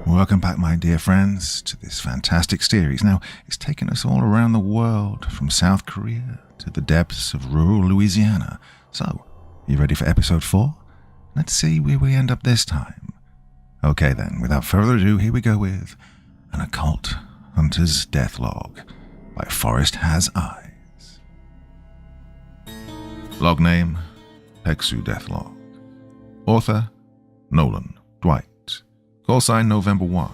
Welcome back, my dear friends, to this fantastic series. Now, it's taken us all around the world, from South Korea to the depths of rural Louisiana. So, you ready for episode 4? Let's see where we end up this time. Okay then, without further ado, here we go with An Occult Hunter's Deathlog by Forest Has Eyes. Log name, PEXU Deathlog. Author, Nolan, Dwight. Call sign November 1.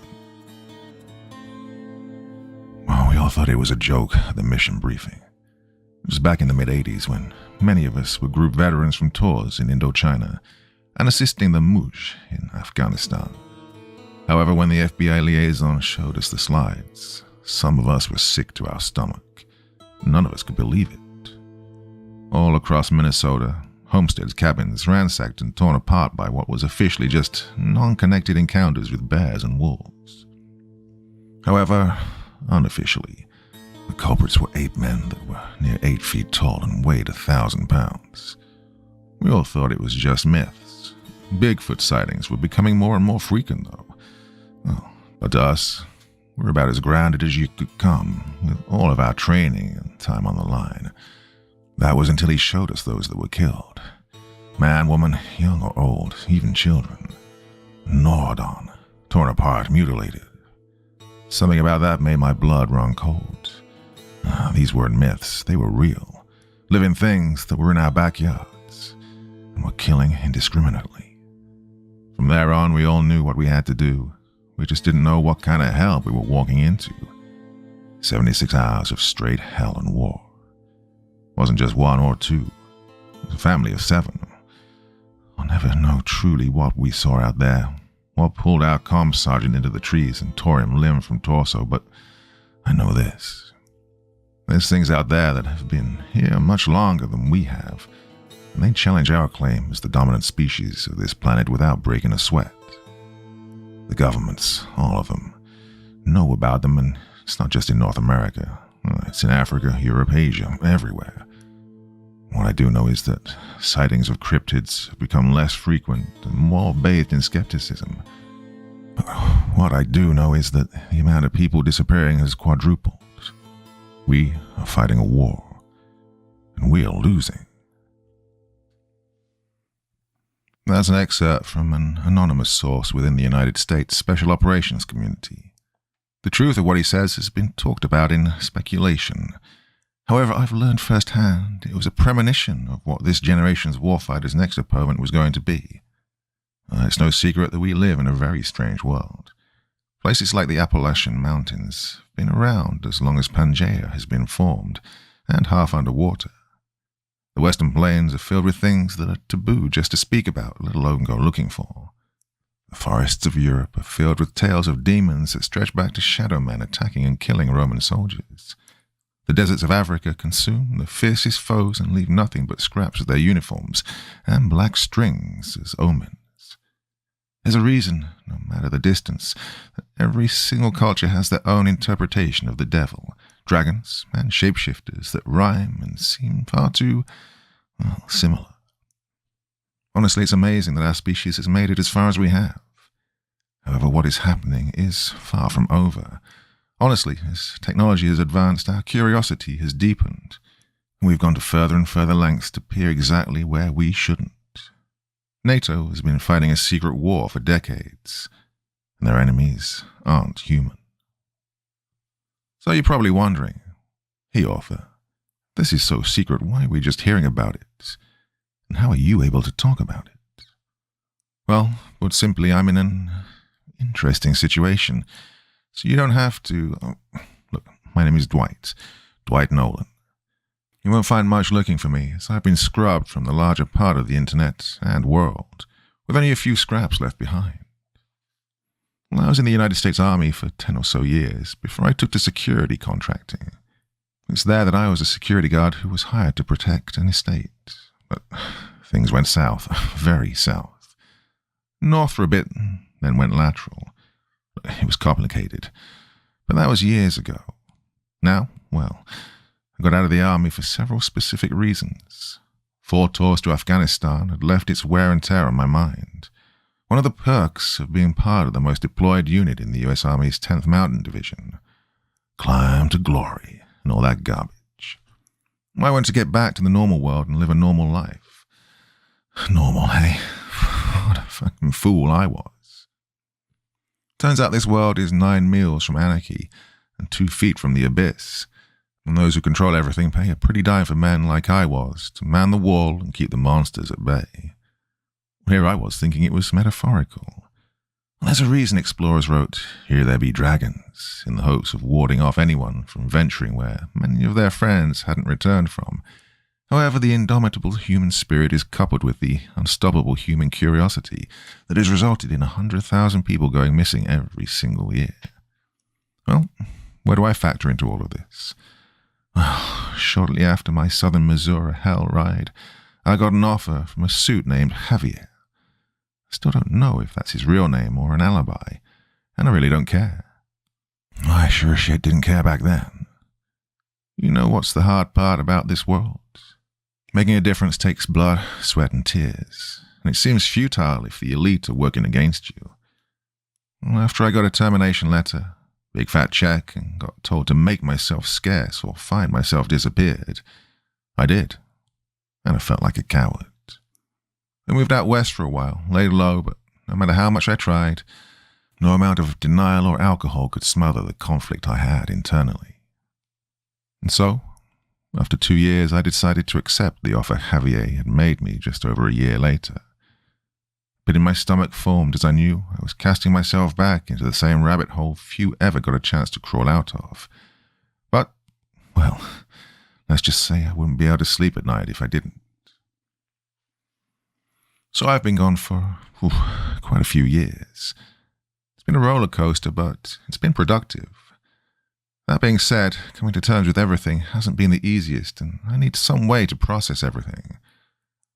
Well, we all thought it was a joke at the mission briefing. It was back in the mid-80s when many of us were group veterans from tours in Indochina and assisting the Mush in Afghanistan. However, when the FBI liaison showed us the slides, some of us were sick to our stomach. None of us could believe it. All across Minnesota, homesteads, cabins, ransacked and torn apart by what was officially just non-connected encounters with bears and wolves. However, unofficially, the culprits were ape men that were near 8 feet tall and weighed 1,000 pounds. We all thought it was just myths. Bigfoot sightings were becoming more and more frequent, though. But to us, we're about as grounded as you could come, with all of our training and time on the line. That was until he showed us those that were killed. Man, woman, young or old, even children. Gnawed on, torn apart, mutilated. Something about that made my blood run cold. These weren't myths, they were real. Living things that were in our backyards and were killing indiscriminately. From there on, we all knew what we had to do. We just didn't know what kind of hell we were walking into. 76 hours of straight hell and war. Wasn't just one or two. It was a family of 7. I'll never know truly what we saw out there, what pulled our comm sergeant into the trees and tore him limb from torso, but I know this. There's things out there that have been here much longer than we have, and they challenge our claim as the dominant species of this planet without breaking a sweat. The governments, all of them, know about them, and it's not just in North America. It's in Africa, Europe, Asia, everywhere. What I do know is that sightings of cryptids have become less frequent and more bathed in skepticism. What I do know is that the amount of people disappearing has quadrupled. We are fighting a war, and we are losing. That's an excerpt from an anonymous source within the United States Special Operations community. The truth of what he says has been talked about in speculation. However, I've learned firsthand it was a premonition of what this generation's warfighter's next opponent was going to be. It's no secret that we live in a very strange world. Places like the Appalachian Mountains have been around as long as Pangaea has been formed, and half underwater. The Western Plains are filled with things that are taboo just to speak about, let alone go looking for. The forests of Europe are filled with tales of demons that stretch back to shadow men attacking and killing Roman soldiers. The deserts of Africa consume the fiercest foes and leave nothing but scraps of their uniforms and black strings as omens. There's a reason, no matter the distance, that every single culture has their own interpretation of the devil, dragons, and shapeshifters that rhyme and seem far too, similar. Honestly, it's amazing that our species has made it as far as we have. However, what is happening is far from over. Honestly, as technology has advanced, our curiosity has deepened. We've gone to further and further lengths to peer exactly where we shouldn't. NATO has been fighting a secret war for decades, and their enemies aren't human. So you're probably wondering, hey author, this is so secret, why are we just hearing about it? And how are you able to talk about it? Well, put simply, I'm in an interesting situation. So you don't have to... Look, my name is Dwight Nolan. You won't find much looking for me, as I've been scrubbed from the larger part of the internet and world, with only a few scraps left behind. Well, I was in the United States Army for 10 or so years, before I took to security contracting. It's there that I was a security guard who was hired to protect an estate. But things went south, very south. North for a bit, then went lateral. It was complicated, but that was years ago. Now, well, I got out of the army for several specific reasons. 4 tours to Afghanistan had left its wear and tear on my mind. One of the perks of being part of the most deployed unit in the U.S. Army's 10th Mountain Division. Climb to glory and all that garbage. I wanted to get back to the normal world and live a normal life. Normal, hey? What a fucking fool I was. Turns out this world is 9 meals from anarchy and 2 feet from the abyss, and those who control everything pay a pretty dime for men like I was to man the wall and keep the monsters at bay. Here I was thinking it was metaphorical. Well, there's a reason explorers wrote, "Here there be dragons," in the hopes of warding off anyone from venturing where many of their friends hadn't returned from. However, the indomitable human spirit is coupled with the unstoppable human curiosity that has resulted in 100,000 people going missing every single year. Well, where do I factor into all of this? Well, shortly after my southern Missouri hell ride, I got an offer from a suit named Javier. I still don't know if that's his real name or an alibi, and I really don't care. I sure as shit didn't care back then. You know what's the hard part about this world? Making a difference takes blood, sweat, and tears, and it seems futile if the elite are working against you. Well, after I got a termination letter, big fat check, and got told to make myself scarce or find myself disappeared, I did, and I felt like a coward. I moved out west for a while, laid low, but no matter how much I tried, no amount of denial or alcohol could smother the conflict I had internally. And so, after 2 years, I decided to accept the offer Javier had made me just over a year later. But in my stomach formed as I knew I was casting myself back into the same rabbit hole few ever got a chance to crawl out of. But, well, let's just say I wouldn't be able to sleep at night if I didn't. So I've been gone for quite a few years. It's been a roller coaster, but it's been productive. That being said, coming to terms with everything hasn't been the easiest, and I need some way to process everything.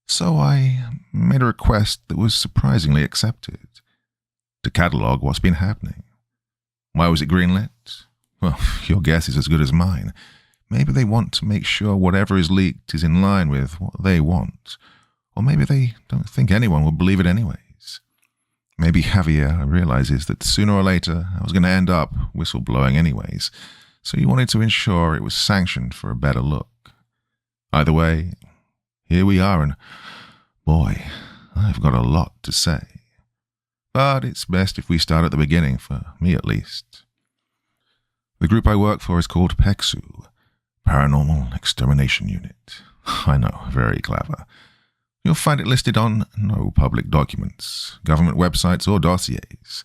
So I made a request that was surprisingly accepted. To catalogue what's been happening. Why was it greenlit? Well, your guess is as good as mine. Maybe they want to make sure whatever is leaked is in line with what they want. Or maybe they don't think anyone will believe it anyways. Maybe Javier realizes that sooner or later I was going to end up whistleblowing anyways, so he wanted to ensure it was sanctioned for a better look. Either way, here we are, and boy, I've got a lot to say. But it's best if we start at the beginning, for me at least. The group I work for is called PEXU, Paranormal Extermination Unit. I know, very clever. You'll find it listed on no public documents, government websites or dossiers,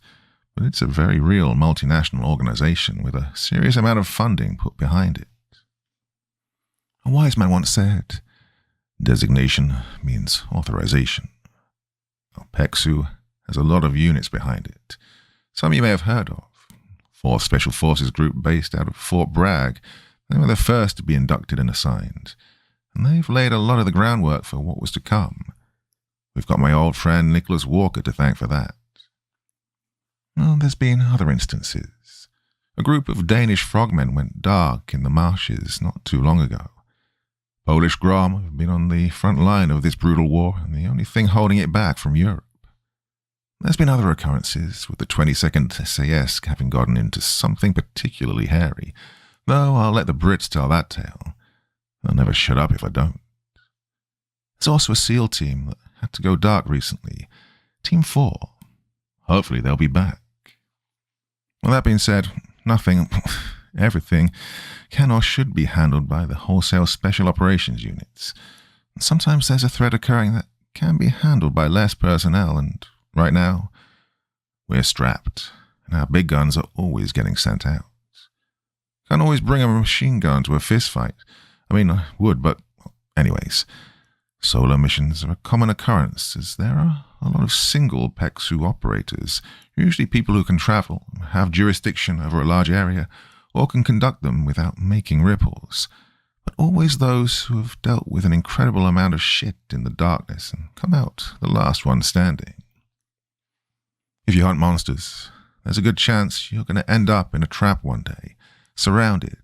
but it's a very real multinational organization with a serious amount of funding put behind it. A wise man once said, "Designation means authorization." Now, PEXU has a lot of units behind it. Some you may have heard of. 4th Special Forces Group based out of Fort Bragg. They were the first to be inducted and assigned, and they've laid a lot of the groundwork for what was to come. We've got my old friend Nicholas Walker to thank for that. Well, there's been other instances. A group of Danish frogmen went dark in the marshes not too long ago. Polish Grom have been on the front line of this brutal war, and the only thing holding it back from Europe. There's been other occurrences, with the 22nd SAS having gotten into something particularly hairy, though I'll let the Brits tell that tale. They'll never shut up if I don't. There's also a SEAL team that had to go dark recently, Team 4. Hopefully they'll be back. Well, that being said, everything can or should be handled by the wholesale special operations units. And sometimes there's a threat occurring that can be handled by less personnel, and right now, we're strapped, and our big guns are always getting sent out. Can't always bring a machine gun to a fistfight. I mean, I would, but anyways. Solo missions are a common occurrence, as there are a lot of single PEXU operators, usually people who can travel, have jurisdiction over a large area, or can conduct them without making ripples, but always those who have dealt with an incredible amount of shit in the darkness and come out the last one standing. If you hunt monsters, there's a good chance you're going to end up in a trap one day, surrounded.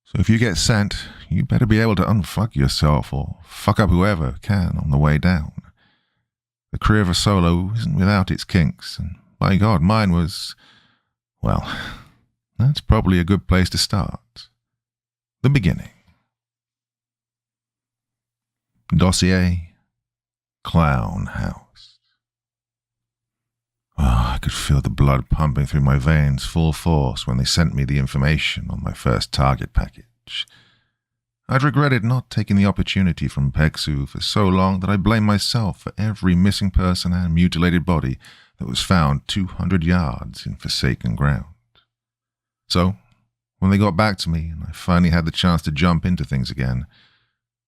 So if you get sent, you better be able to unfuck yourself or fuck up whoever can on the way down. The career of a solo isn't without its kinks, and by God, mine was, well, that's probably a good place to start. The beginning. Dossier, Clown House. Oh, I could feel the blood pumping through my veins full force when they sent me the information on my first target package. I'd regretted not taking the opportunity from PEXU for so long that I blamed myself for every missing person and mutilated body that was found 200 yards in forsaken ground. So, when they got back to me and I finally had the chance to jump into things again,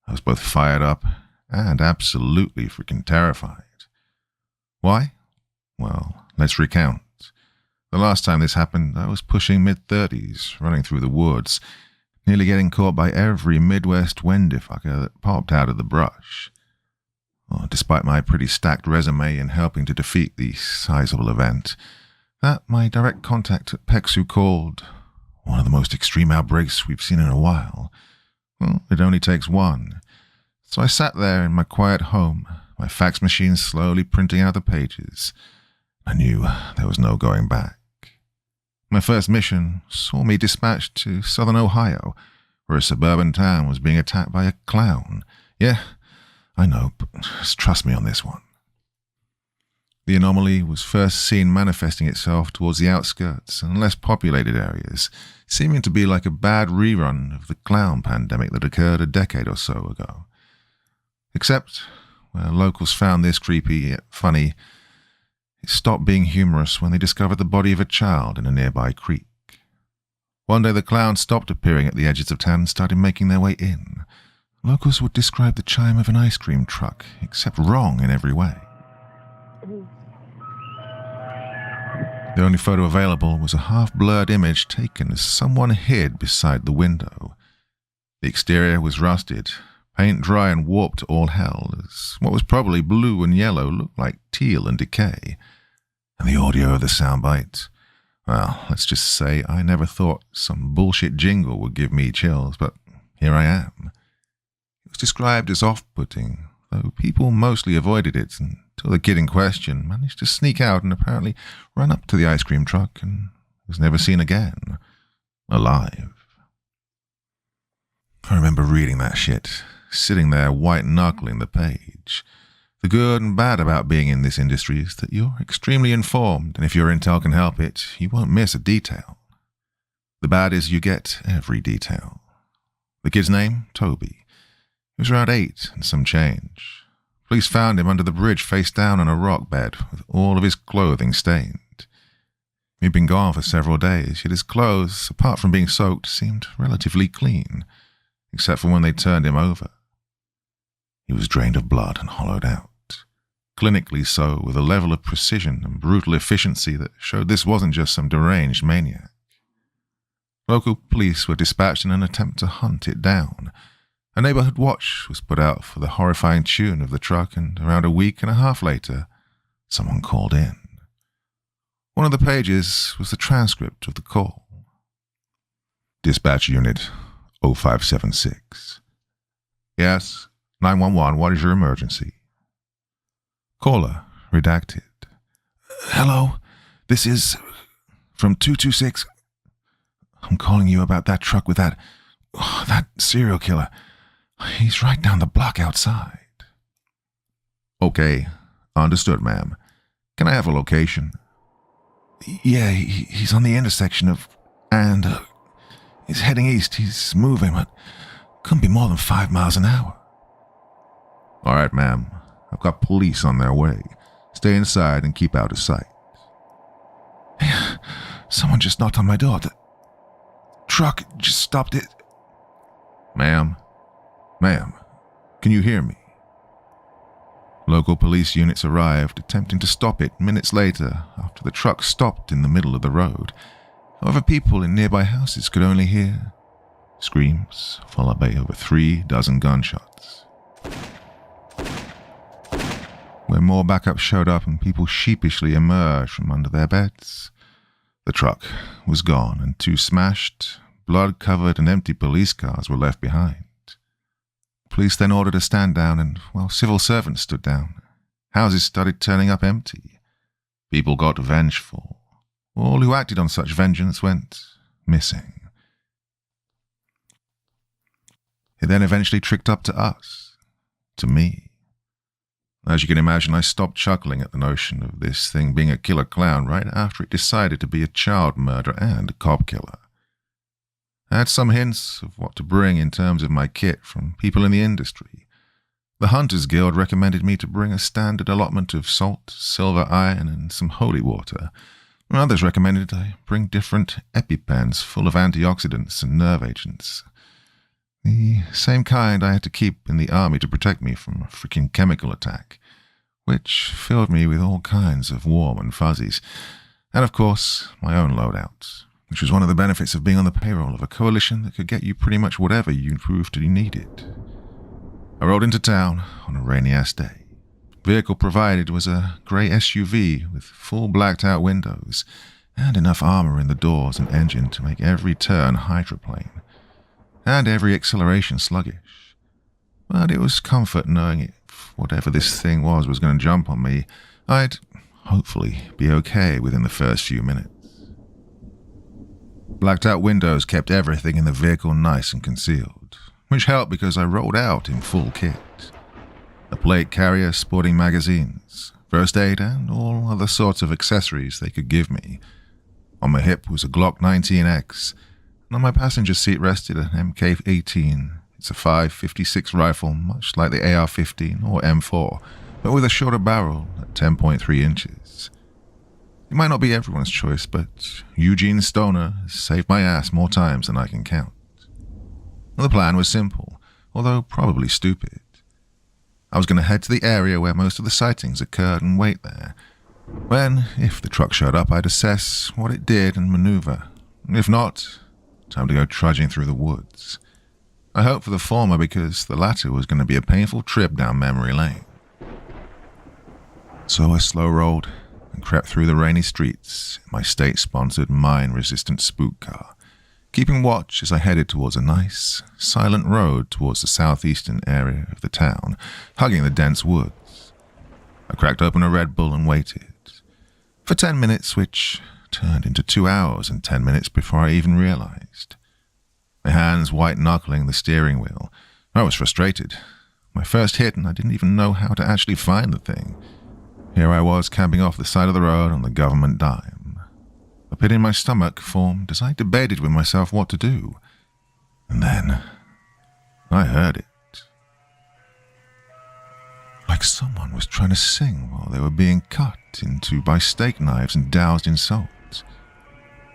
I was both fired up and absolutely freaking terrified. Why? Well, let's recount. The last time this happened, I was pushing mid-30s, running through the woods, nearly getting caught by every Midwest Wendifucker that popped out of the brush. Well, despite my pretty stacked resume in helping to defeat the sizable event, that my direct contact at PEXU called one of the most extreme outbreaks we've seen in a while. Well, it only takes one. So I sat there in my quiet home, my fax machine slowly printing out the pages. I knew there was no going back. My first mission saw me dispatched to southern Ohio, where a suburban town was being attacked by a clown. Yeah, I know, but just trust me on this one. The anomaly was first seen manifesting itself towards the outskirts and less populated areas, seeming to be like a bad rerun of the clown pandemic that occurred a decade or so ago. Except, where locals found this creepy yet funny, it stopped being humorous when they discovered the body of a child in a nearby creek. One day the clowns stopped appearing at the edges of town and started making their way in. Locals would describe the chime of an ice cream truck, except wrong in every way. The only photo available was a half-blurred image taken as someone hid beside the window. The exterior was rusted, paint dry and warped to all hell, as what was probably blue and yellow looked like teal and decay. And the audio of the soundbite, well, let's just say I never thought some bullshit jingle would give me chills, but here I am. It was described as off-putting, though people mostly avoided it until the kid in question managed to sneak out and apparently run up to the ice cream truck and was never seen again, alive. I remember reading that shit, sitting there white-knuckling the page. The good and bad about being in this industry is that you're extremely informed, and if your intel can help it, you won't miss a detail. The bad is you get every detail. The kid's name? Toby. He was around 8 and some change. Police found him under the bridge face down on a rock bed, with all of his clothing stained. He'd been gone for several days, yet his clothes, apart from being soaked, seemed relatively clean, except for when they turned him over. He was drained of blood and hollowed out. Clinically so, with a level of precision and brutal efficiency that showed this wasn't just some deranged maniac. Local police were dispatched in an attempt to hunt it down. A neighborhood watch was put out for the horrifying tune of the truck, and around a week and a half later, someone called in. One of the pages was the transcript of the call. Dispatch Unit 0576. Yes, 911, what is your emergency? Caller, redacted. Hello, this is from 226. I'm calling you about that truck with that serial killer. He's right down the block outside. Okay, understood, ma'am. Can I have a location? Yeah, he's on the intersection of, and he's heading east. He's moving, but couldn't be more than 5 miles an hour. All right, ma'am. I've got police on their way. Stay inside and keep out of sight. Hey, someone just knocked on my door. The truck just stopped it. Ma'am, can you hear me? Local police units arrived, attempting to stop it minutes later after the truck stopped in the middle of the road. However, people in nearby houses could only hear screams, followed by over 3 dozen gunshots. When more backup showed up and people sheepishly emerged from under their beds, the truck was gone and 2 smashed, blood-covered and empty police cars were left behind. Police then ordered a stand down and, while civil servants stood down, Houses started turning up empty. People got vengeful. All who acted on such vengeance went missing. It then eventually tricked up to us, to me. As you can imagine, I stopped chuckling at the notion of this thing being a killer clown right after it decided to be a child murderer and a cop killer. I had some hints of what to bring in terms of my kit from people in the industry. The Hunters Guild recommended me to bring a standard allotment of salt, silver, iron, and some holy water. Others recommended I bring different EpiPens full of antioxidants and nerve agents. The same kind I had to keep in the army to protect me from a freaking chemical attack, which filled me with all kinds of warm and fuzzies. And of course, my own loadout, which was one of the benefits of being on the payroll of a coalition that could get you pretty much whatever you proved you needed. I rode into town on a rainy-ass day. Vehicle provided was a grey SUV with full blacked-out windows and enough armor in the doors and engine to make every turn hydroplane, and every acceleration sluggish. But it was comfort knowing if whatever this thing was going to jump on me, I'd hopefully be okay within the first few minutes. Blacked-out windows kept everything in the vehicle nice and concealed, which helped because I rolled out in full kit. A plate carrier sporting magazines, first aid, and all other sorts of accessories they could give me. On my hip was a Glock 19X, and on my passenger seat rested an MK-18. It's a 5.56 rifle, much like the AR-15 or M4, but with a shorter barrel at 10.3 inches. It might not be everyone's choice, but Eugene Stoner has saved my ass more times than I can count. The plan was simple, although probably stupid. I was going to head to the area where most of the sightings occurred and wait there. When, if the truck showed up, I'd assess what it did and maneuver. If not, time to go trudging through the woods. I hoped for the former because the latter was going to be a painful trip down memory lane. So I slow-rolled and crept through the rainy streets in my state-sponsored mine-resistant spook car, keeping watch as I headed towards a nice, silent road towards the southeastern area of the town, hugging the dense woods. I cracked open a Red Bull and waited. For 10 minutes, which turned into 2 hours and 10 minutes before I even realized. My hands white-knuckling the steering wheel. I was frustrated. My first hit, and I didn't even know how to actually find the thing. Here I was camping off the side of the road on the government dime. A pit in my stomach formed as I debated with myself what to do. And then I heard it. Like someone was trying to sing while they were being cut into by steak knives and doused in salt.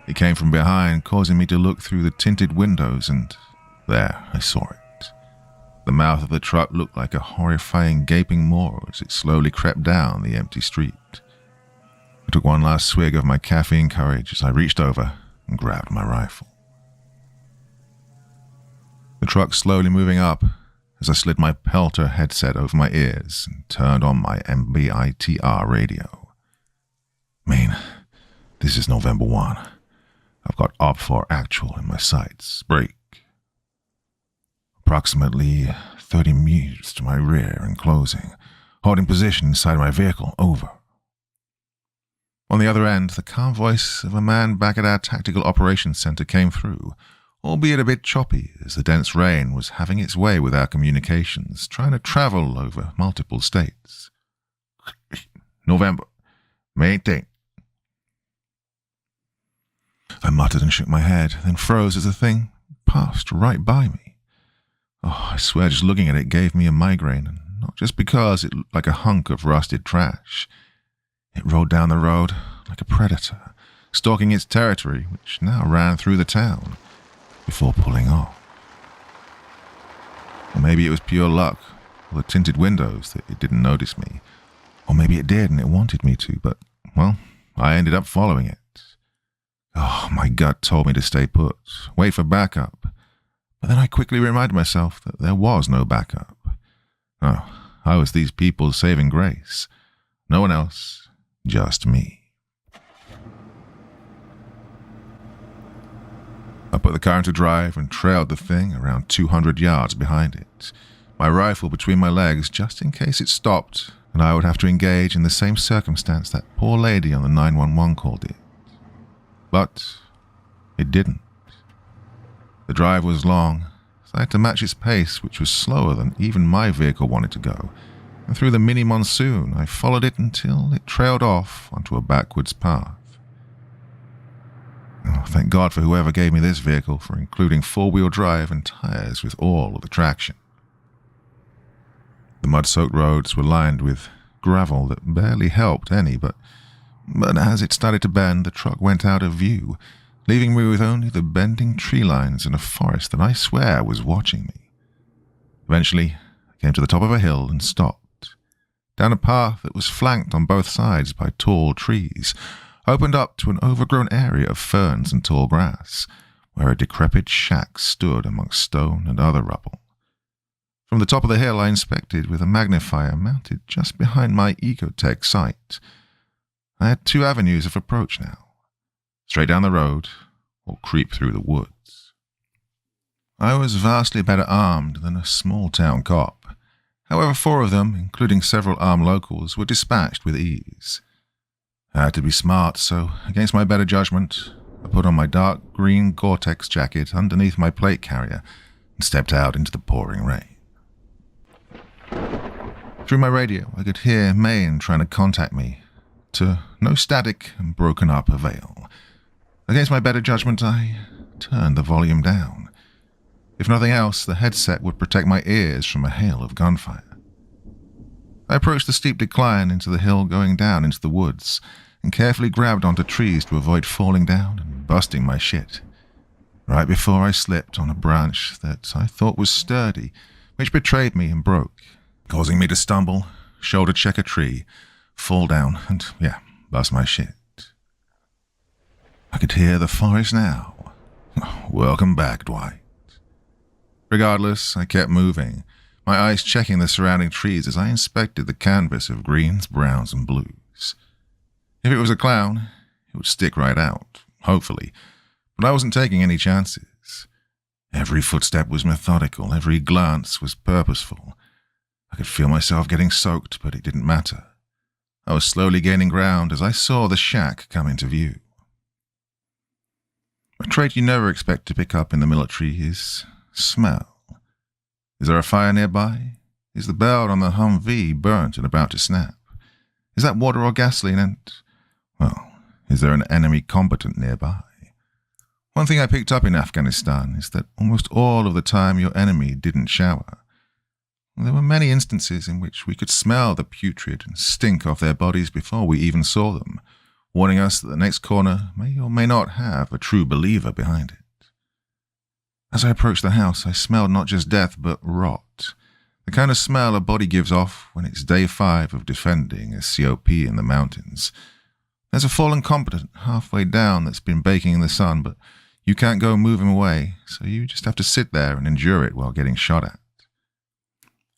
It came from behind, causing me to look through the tinted windows, and there I saw it. The mouth of the truck looked like a horrifying gaping maw as it slowly crept down the empty street. I took one last swig of my caffeine courage as I reached over and grabbed my rifle. The truck slowly moving up as I slid my Pelter headset over my ears and turned on my MBITR radio. Maine, this is November 1. I've got OP4 actual in my sights. Break. Approximately 30 meters to my rear and closing. Holding position inside my vehicle. Over. On the other end, the calm voice of a man back at our Tactical Operations Center came through, albeit a bit choppy as the dense rain was having its way with our communications, trying to travel over multiple states. November. May 18th. I muttered and shook my head, then froze as the thing passed right by me. Oh, I swear just looking at it gave me a migraine, and not just because it looked like a hunk of rusted trash. It rolled down the road like a predator, stalking its territory, which now ran through the town, before pulling off. Or maybe it was pure luck, or the tinted windows that it didn't notice me. Or maybe it did and it wanted me to, but, well, I ended up following it. Oh, my gut told me to stay put, wait for backup. But then I quickly reminded myself that there was no backup. Oh, I was these people's saving grace. No one else, just me. I put the car into drive and trailed the thing around 200 yards behind it, my rifle between my legs just in case it stopped and I would have to engage in the same circumstance that poor lady on the 911 call did. But it didn't. The drive was long, so I had to match its pace, which was slower than even my vehicle wanted to go, and through the mini-monsoon I followed it until it trailed off onto a backwards path. Oh, thank God for whoever gave me this vehicle for including four-wheel drive and tires with all of the traction. The mud-soaked roads were lined with gravel that barely helped any, but as it started to bend, the truck went out of view, leaving me with only the bending tree lines and a forest that I swear was watching me. Eventually, I came to the top of a hill and stopped. Down a path that was flanked on both sides by tall trees, opened up to an overgrown area of ferns and tall grass, where a decrepit shack stood amongst stone and other rubble. From the top of the hill I inspected with a magnifier mounted just behind my Ecotech sight. I had two avenues of approach now. Straight down the road, or creep through the woods. I was vastly better armed than a small-town cop. However, four of them, including several armed locals, were dispatched with ease. I had to be smart, so, against my better judgment, I put on my dark green Gore-Tex jacket underneath my plate carrier and stepped out into the pouring rain. Through my radio, I could hear Maine trying to contact me. To no static and broken up avail. Against my better judgment, I turned the volume down. If nothing else, the headset would protect my ears from a hail of gunfire. I approached the steep decline into the hill going down into the woods, and carefully grabbed onto trees to avoid falling down and busting my shit. Right before I slipped on a branch that I thought was sturdy, which betrayed me and broke, causing me to stumble, shoulder check a tree, fall down, and, bust my shit. I could hear the forest now. Welcome back, Dwight. Regardless, I kept moving, my eyes checking the surrounding trees as I inspected the canvas of greens, browns, and blues. If it was a clown, it would stick right out, hopefully, but I wasn't taking any chances. Every footstep was methodical, every glance was purposeful. I could feel myself getting soaked, but it didn't matter. I was slowly gaining ground as I saw the shack come into view. A trait you never expect to pick up in the military is smell. Is there a fire nearby? Is the belt on the Humvee burnt and about to snap? Is that water or gasoline and, is there an enemy combatant nearby? One thing I picked up in Afghanistan is that almost all of the time your enemy didn't shower. There were many instances in which we could smell the putrid and stink off their bodies before we even saw them, warning us that the next corner may or may not have a true believer behind it. As I approached the house, I smelled not just death, but rot. The kind of smell a body gives off when it's day 5 of defending a COP in the mountains. There's a fallen combatant halfway down that's been baking in the sun, but you can't go move him away, so you just have to sit there and endure it while getting shot at.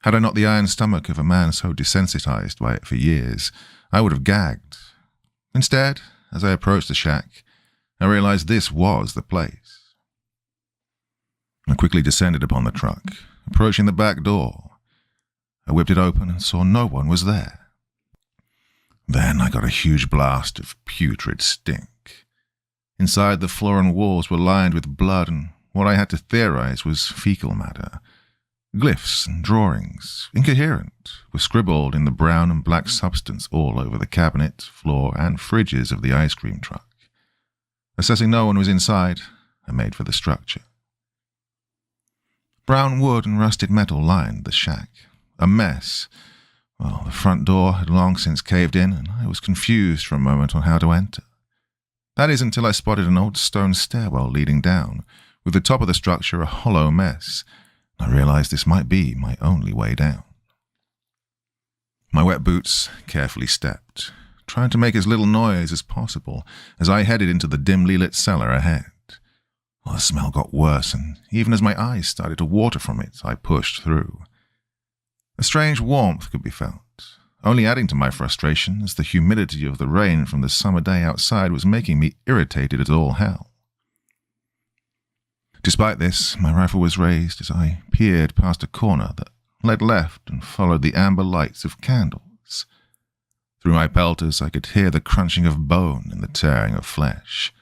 Had I not the iron stomach of a man so desensitized by it for years, I would have gagged. Instead, as I approached the shack, I realized this was the place. I quickly descended upon the truck, approaching the back door. I whipped it open and saw no one was there. Then I got a huge blast of putrid stink. Inside, the floor and walls were lined with blood, and what I had to theorize was fecal matter. Glyphs and drawings, incoherent, were scribbled in the brown and black substance all over the cabinet, floor, and fridges of the ice cream truck. Assessing no one was inside, I made for the structure. Brown wood and rusted metal lined the shack. A mess. Well, the front door had long since caved in, and I was confused for a moment on how to enter. That is until I spotted an old stone stairwell leading down, with the top of the structure a hollow mess. I realized this might be my only way down. My wet boots carefully stepped, trying to make as little noise as possible as I headed into the dimly lit cellar ahead. Well, the smell got worse, and even as my eyes started to water from it, I pushed through. A strange warmth could be felt, only adding to my frustration as the humidity of the rain from the summer day outside was making me irritated as all hell. Despite this, my rifle was raised as I peered past a corner that led left and followed the amber lights of candles. Through my pelters I could hear the crunching of bone and the tearing of flesh.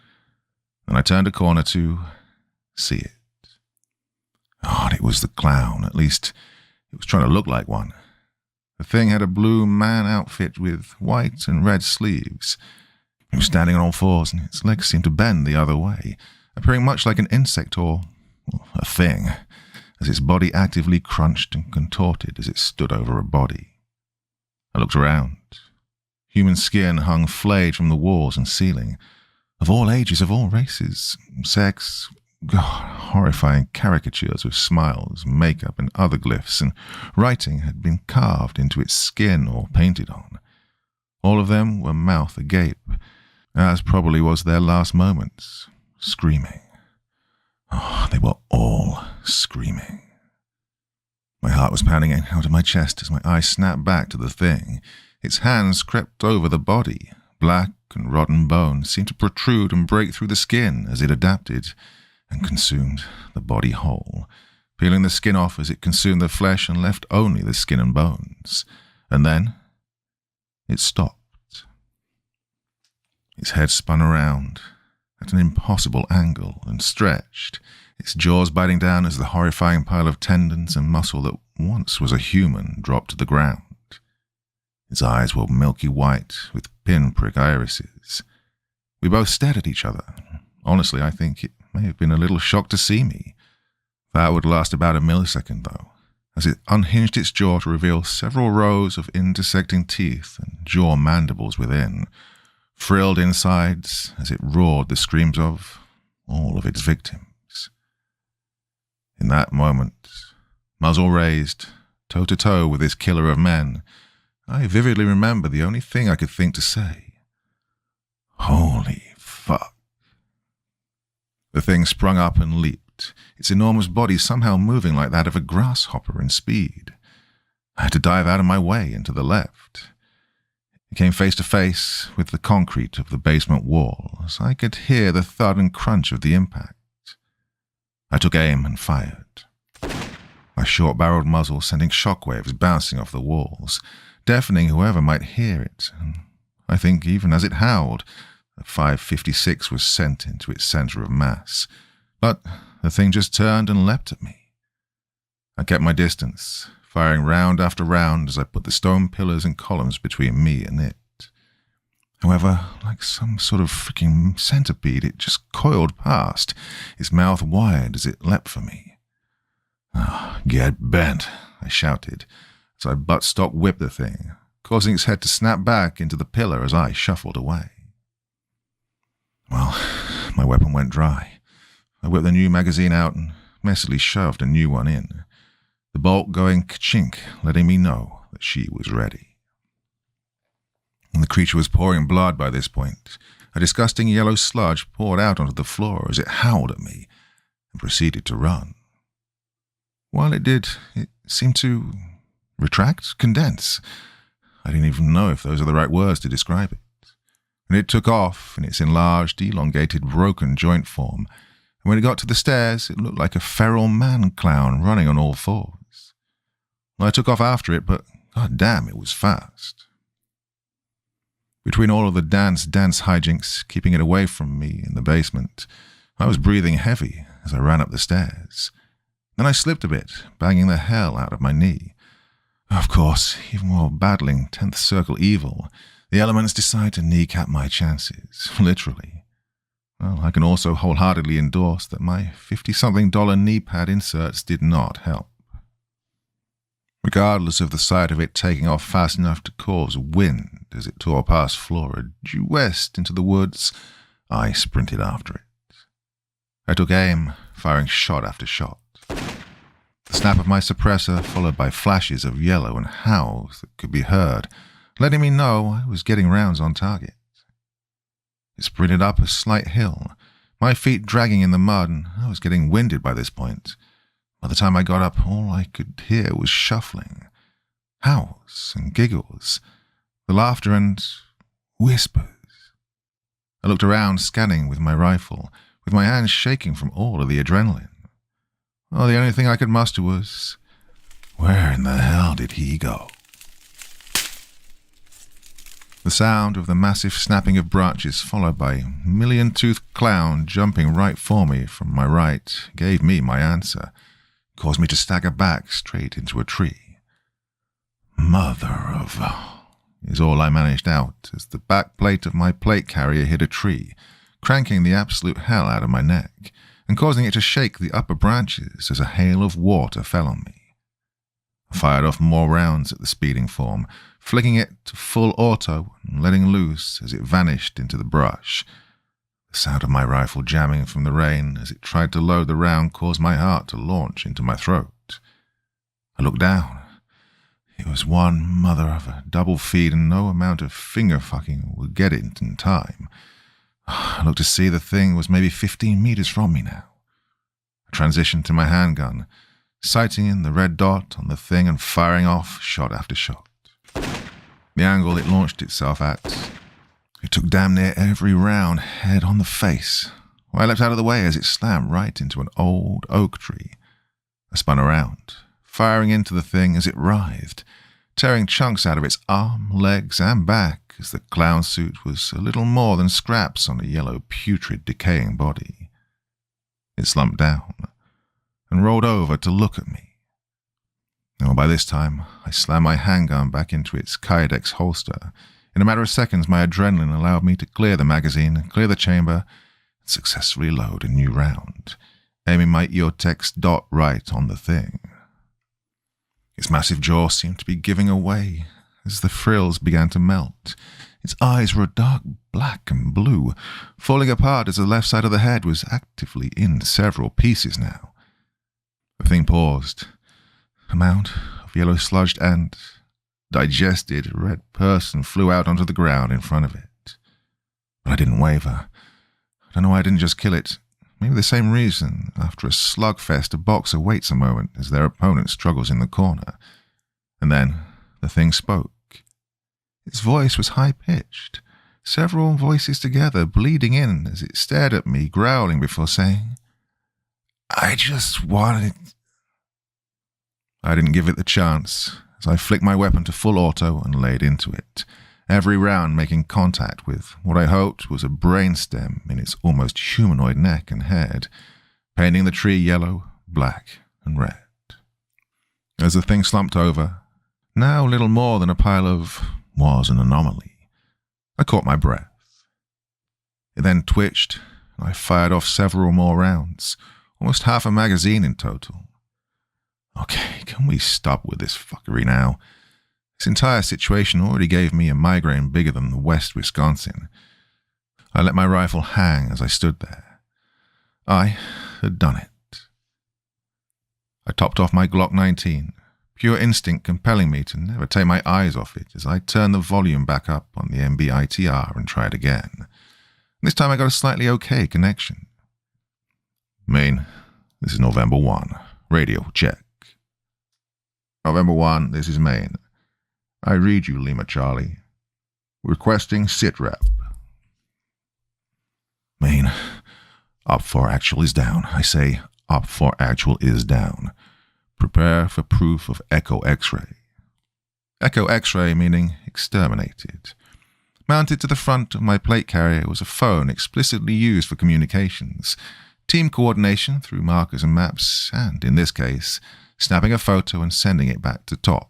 Then I turned a corner to see it. Oh, it was the clown. At least it was trying to look like one. The thing had a blue man outfit with white and red sleeves. It was standing on all fours, and its legs seemed to bend the other way, appearing much like an insect or a thing, as its body actively crunched and contorted as it stood over a body. I looked around. Human skin hung flayed from the walls and ceiling. Of all ages, of all races, sex, horrifying caricatures with smiles, makeup, and other glyphs, and writing had been carved into its skin or painted on. All of them were mouth agape, as probably was their last moments, screaming. Oh, they were all screaming. My heart was pounding out of my chest as my eyes snapped back to the thing. Its hands crept over the body. Black and rotten bone seemed to protrude and break through the skin as it adapted and consumed the body whole, peeling the skin off as it consumed the flesh and left only the skin and bones. And then it stopped. Its head spun around at an impossible angle and stretched, its jaws biting down as the horrifying pile of tendons and muscle that once was a human dropped to the ground. Its eyes were milky white with pinprick irises. We both stared at each other. Honestly, I think it may have been a little shocked to see me. That would last about a millisecond, though, as it unhinged its jaw to reveal several rows of intersecting teeth and jaw mandibles within, frilled insides as it roared the screams of all of its victims. In that moment, muzzle raised, toe-to-toe with this killer of men, I vividly remember the only thing I could think to say. Holy fuck. The thing sprung up and leaped, its enormous body somehow moving like that of a grasshopper in speed. I had to dive out of my way and to the left. It came face to face with the concrete of the basement wall, as I could hear the thud and crunch of the impact. I took aim and fired. My short-barreled muzzle sending shockwaves bouncing off the walls, deafening whoever might hear it, and I think even as it howled, the 5.56 was sent into its center of mass. But the thing just turned and leapt at me. I kept my distance, firing round after round as I put the stone pillars and columns between me and it. However, like some sort of freaking centipede, it just coiled past, its mouth wide as it leapt for me. "Oh, get bent," I shouted, as I butt-stock whipped the thing, causing its head to snap back into the pillar as I shuffled away. Well, my weapon went dry. I whipped the new magazine out and messily shoved a new one in, the bolt going ka-chink, letting me know that she was ready. And the creature was pouring blood by this point. A disgusting yellow sludge poured out onto the floor as it howled at me and proceeded to run. While it did, it seemed to retract, condense. I didn't even know if those are the right words to describe it. And it took off in its enlarged, elongated, broken joint form, and when it got to the stairs, it looked like a feral man-clown running on all fours. Well, I took off after it, but god damn, it was fast. Between all of the dance hijinks, keeping it away from me in the basement, I was breathing heavy as I ran up the stairs. Then I slipped a bit, banging the hell out of my knee. Of course, even while battling 10th Circle evil, the elements decide to kneecap my chances, literally. Well, I can also wholeheartedly endorse that my $50-something knee pad inserts did not help. Regardless of the sight of it taking off fast enough to cause wind as it tore past Flora, due west into the woods, I sprinted after it. I took aim, firing shot after shot. The snap of my suppressor followed by flashes of yellow and howls that could be heard, letting me know I was getting rounds on target. It sprinted up a slight hill, my feet dragging in the mud, and I was getting winded by this point. By the time I got up, all I could hear was shuffling, howls and giggles, the laughter and whispers. I looked around, scanning with my rifle, with my hands shaking from all of the adrenaline. Oh, the only thing I could muster was, Where in the hell did he go? The sound of the massive snapping of branches, followed by a million-toothed clown jumping right for me from my right, gave me my answer, caused me to stagger back straight into a tree. Mother of... is all I managed out as the back plate of my plate carrier hit a tree, cranking the absolute hell out of my neck and causing it to shake the upper branches as a hail of water fell on me. I fired off more rounds at the speeding form, flicking it to full auto and letting loose as it vanished into the brush. The sound of my rifle jamming from the rain as it tried to load the round caused my heart to launch into my throat. I looked down. It was one mother of a double feed and no amount of finger-fucking would get it in time. I looked to see the thing was maybe 15 meters from me now. I transitioned to my handgun, sighting in the red dot on the thing and firing off shot after shot. The angle it launched itself at, it took damn near every round head on the face. I leapt out of the way as it slammed right into an old oak tree. I spun around, firing into the thing as it writhed, tearing chunks out of its arm, legs, and back as the clown suit was a little more than scraps on a yellow, putrid, decaying body. It slumped down and rolled over to look at me. Well, by this time, I slammed my handgun back into its Kydex holster. In a matter of seconds, my adrenaline allowed me to clear the magazine, clear the chamber, and successfully load a new round, aiming my Eotex dot right on the thing. Its massive jaw seemed to be giving away as the frills began to melt. Its eyes were a dark black and blue, falling apart as the left side of the head was actively in several pieces now. The thing paused. A mound of yellow sludged and digested red person flew out onto the ground in front of it. But I didn't waver. I don't know why I didn't just kill it. Maybe the same reason, after a slugfest, a boxer waits a moment as their opponent struggles in the corner. And then the thing spoke. Its voice was high-pitched, several voices together, bleeding in as it stared at me, growling before saying, "I just wanted..." I didn't give it the chance, as I flicked my weapon to full auto and laid into it, every round making contact with what I hoped was a brainstem in its almost humanoid neck and head, painting the tree yellow, black, and red. As the thing slumped over, now little more than a pile of was an anomaly, I caught my breath. It then twitched, and I fired off several more rounds, almost half a magazine in total. Okay, can we stop with this fuckery now? This entire situation already gave me a migraine bigger than the West Wisconsin. I let my rifle hang as I stood there. I had done it. I topped off my Glock 19, pure instinct compelling me to never take my eyes off it as I turned the volume back up on the MBITR and tried again. This time I got a slightly okay connection. Maine, this is November 1. Radio, check. November 1, this is Maine. I read you, Lima Charlie. Requesting sitrep. Maine, Op 4 actual is down. I say, Op 4 actual is down. Prepare for proof of Echo X-ray. Echo X-ray meaning exterminated. Mounted to the front of my plate carrier was a phone explicitly used for communications, team coordination through markers and maps, and, in this case, snapping a photo and sending it back to TOC.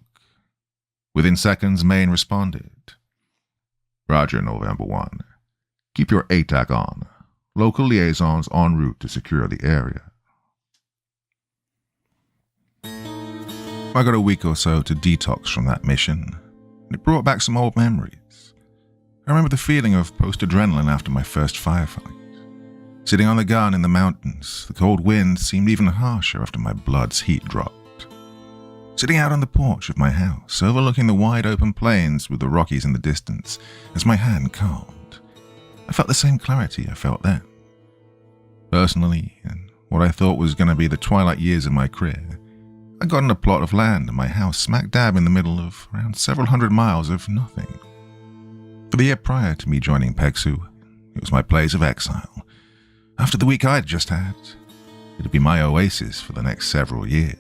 Within seconds, Maine responded. Roger, November 1. Keep your ATAC on. Local liaisons en route to secure the area. I got a week or so to detox from that mission, and it brought back some old memories. I remember the feeling of post-adrenaline after my first firefight. Sitting on the gun in the mountains, the cold wind seemed even harsher after my blood's heat dropped. Sitting out on the porch of my house, overlooking the wide-open plains with the Rockies in the distance, as my hand calmed, I felt the same clarity I felt then. Personally, in what I thought was going to be the twilight years of my career, I got on a plot of land and my house smack dab in the middle of around several hundred miles of nothing. For the year prior to me joining PEXU, it was my place of exile. After the week I'd just had, it'd be my oasis for the next several years.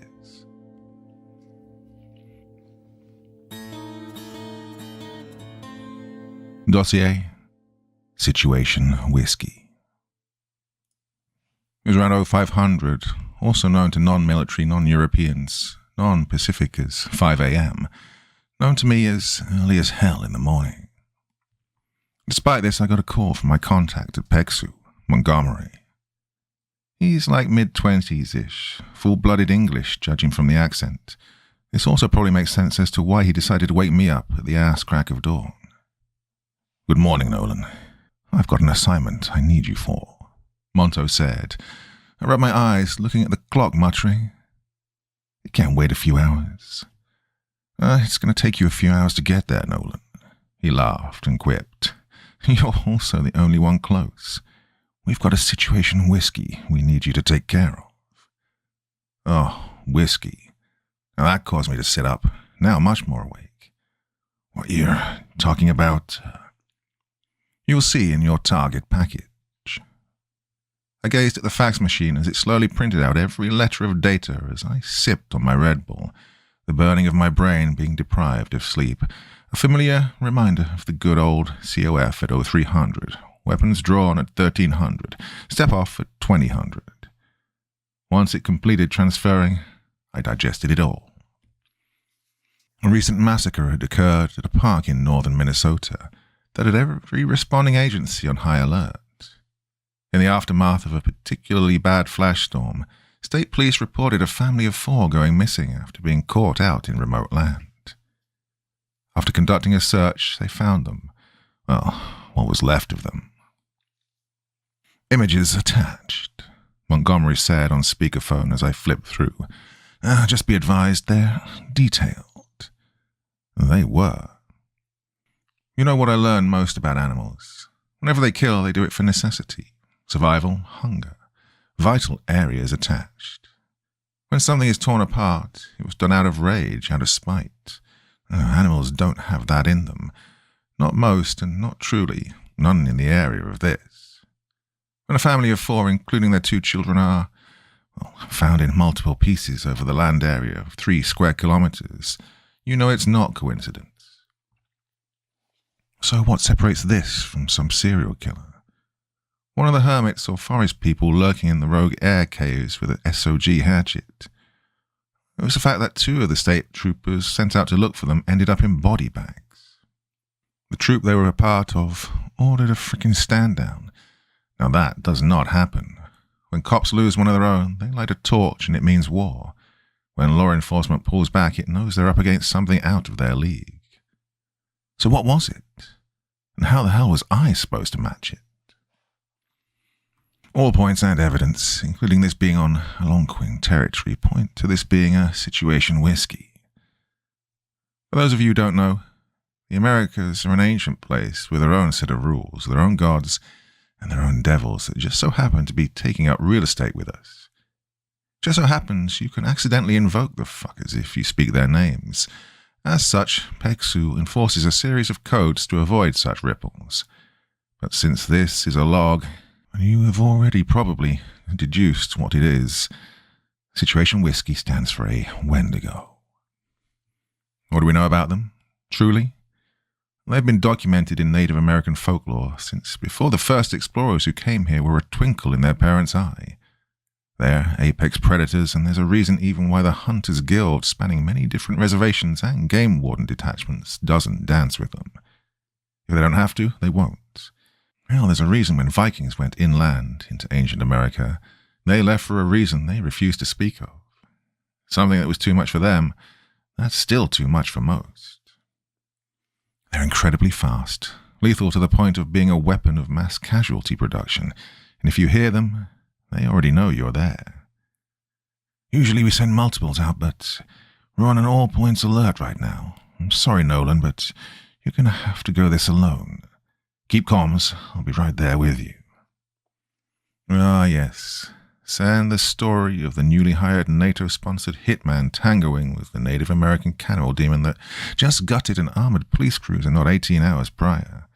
Dossier: Situation Whiskey. It was around 0500, also known to non-military, non-Europeans, non-Pacific as 5 a.m., known to me as early as hell in the morning. Despite this, I got a call from my contact at PEXU, Montgomery. He's like mid-20s-ish, full-blooded English, judging from the accent. This also probably makes sense as to why he decided to wake me up at the ass crack of dawn. "Good morning, Nolan. I've got an assignment I need you for," Monto said. I rubbed my eyes, looking at the clock, muttering, "It can't wait a few hours." It's going to take you a few hours to get there, Nolan." He laughed and quipped, "You're also the only one close. We've got a situation whiskey we need you to take care of." Oh, whiskey. Now that caused me to sit up, now much more awake. "What you're talking about, you'll see in your target package." I gazed at the fax machine as it slowly printed out every letter of data as I sipped on my Red Bull, the burning of my brain being deprived of sleep, a familiar reminder of the good old COF at 0300, weapons drawn at 1300, step off at 2000. Once it completed transferring, I digested it all. A recent massacre had occurred at a park in northern Minnesota that had every responding agency on high alert. In the aftermath of a particularly bad flash storm, state police reported a family of 4 going missing after being caught out in remote land. After conducting a search, they found them. Well, what was left of them. "Images attached," Montgomery said on speakerphone as I flipped through. "Just be advised, they're detailed." They were. You know what I learned most about animals? Whenever they kill, they do it for necessity. Survival, hunger, vital areas attached. When something is torn apart, it was done out of rage, out of spite. Animals don't have that in them. Not most, and not truly, none in the area of this. When a family of 4, including their 2 children, are, found in multiple pieces over the land area of 3 square kilometers, you know it's not coincidence. So what separates this from some serial killer? One of the hermits or forest people lurking in the rogue air caves with an SOG hatchet. It was the fact that 2 of the state troopers sent out to look for them ended up in body bags. The troop they were a part of ordered a frickin' stand down. Now that does not happen. When cops lose one of their own, they light a torch and it means war. When law enforcement pulls back, it knows they're up against something out of their league. So what was it? And how the hell was I supposed to match it? All points and evidence, including this being on Algonquin territory, point to this being a situation whiskey. For those of you who don't know, the Americas are an ancient place with their own set of rules, their own gods, and their own devils that just so happen to be taking up real estate with us. Just so happens you can accidentally invoke the fuckers if you speak their names. As such, PEXU enforces a series of codes to avoid such ripples. But since this is a log, you have already probably deduced what it is. Situation Whiskey stands for a Wendigo. What do we know about them? Truly? They've been documented in Native American folklore since before the first explorers who came here were a twinkle in their parents' eye. They're apex predators, and there's a reason even why the Hunters Guild, spanning many different reservations and game warden detachments, doesn't dance with them. If they don't have to, they won't. Well, there's a reason when Vikings went inland into ancient America, they left for a reason they refused to speak of. Something that was too much for them, that's still too much for most. They're incredibly fast, lethal to the point of being a weapon of mass casualty production, and if you hear them, they already know you're there. Usually we send multiples out, but we're on an all points alert right now. I'm sorry, Nolan, but you're going to have to go this alone. Keep comms, I'll be right there with you. Ah, yes. Send the story of the newly hired NATO-sponsored hitman tangoing with the Native American cannibal demon that just gutted an armored police cruiser not 18 hours prior.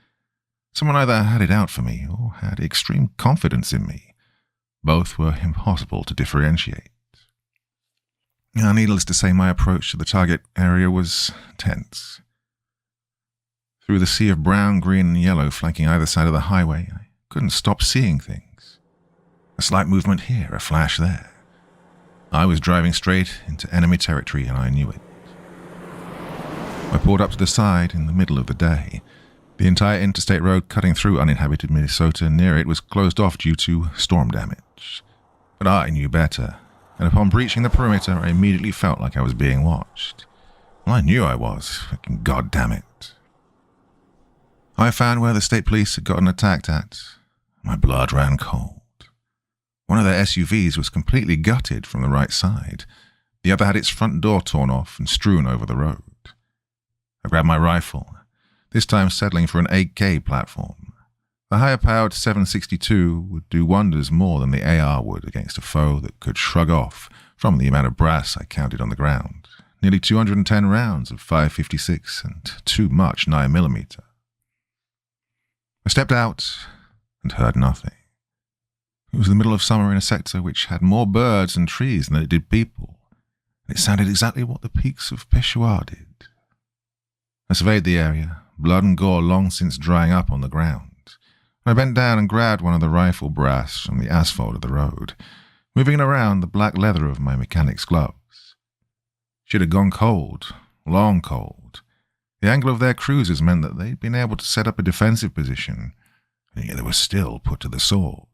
Someone either had it out for me or had extreme confidence in me. Both were impossible to differentiate. Needless to say, my approach to the target area was tense. Through the sea of brown, green, and yellow flanking either side of the highway, I couldn't stop seeing things. A slight movement here, a flash there. I was driving straight into enemy territory, and I knew it. I pulled up to the side in the middle of the day. The entire interstate road cutting through uninhabited Minnesota near it was closed off due to storm damage. But I knew better, and upon breaching the perimeter, I immediately felt like I was being watched. Well, I knew I was. Fucking goddamn it. I found where the state police had gotten attacked at. My blood ran cold. One of their SUVs was completely gutted from the right side. The other had its front door torn off and strewn over the road. I grabbed my rifle, this time settling for an 8K platform. The higher-powered 7.62 would do wonders more than the AR would against a foe that could shrug off from the amount of brass I counted on the ground. Nearly 210 rounds of 5.56 and too much 9mm. I stepped out and heard nothing. It was the middle of summer in a sector which had more birds and trees than it did people. It sounded exactly what the peaks of PEXU did. I surveyed the area, blood and gore long since drying up on the ground. I bent down and grabbed one of the rifle brass from the asphalt of the road, moving it around the black leather of my mechanic's gloves. Shit had gone cold, long cold. The angle of their cruisers meant that they'd been able to set up a defensive position, and yet they were still put to the sword.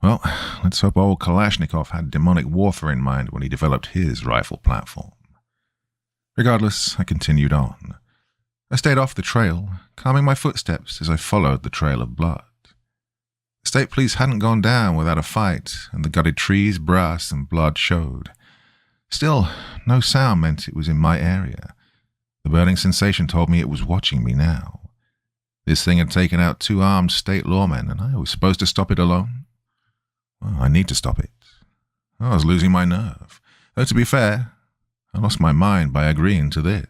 Well, let's hope old Kalashnikov had demonic warfare in mind when he developed his rifle platform. Regardless, I continued on. I stayed off the trail, calming my footsteps as I followed the trail of blood. The state police hadn't gone down without a fight, and the gutted trees, brass, and blood showed. Still, no sound meant it was in my area. The burning sensation told me it was watching me now. This thing had taken out 2 armed state lawmen, and I was supposed to stop it alone? Well, I need to stop it. I was losing my nerve. Though to be fair, I lost my mind by agreeing to this.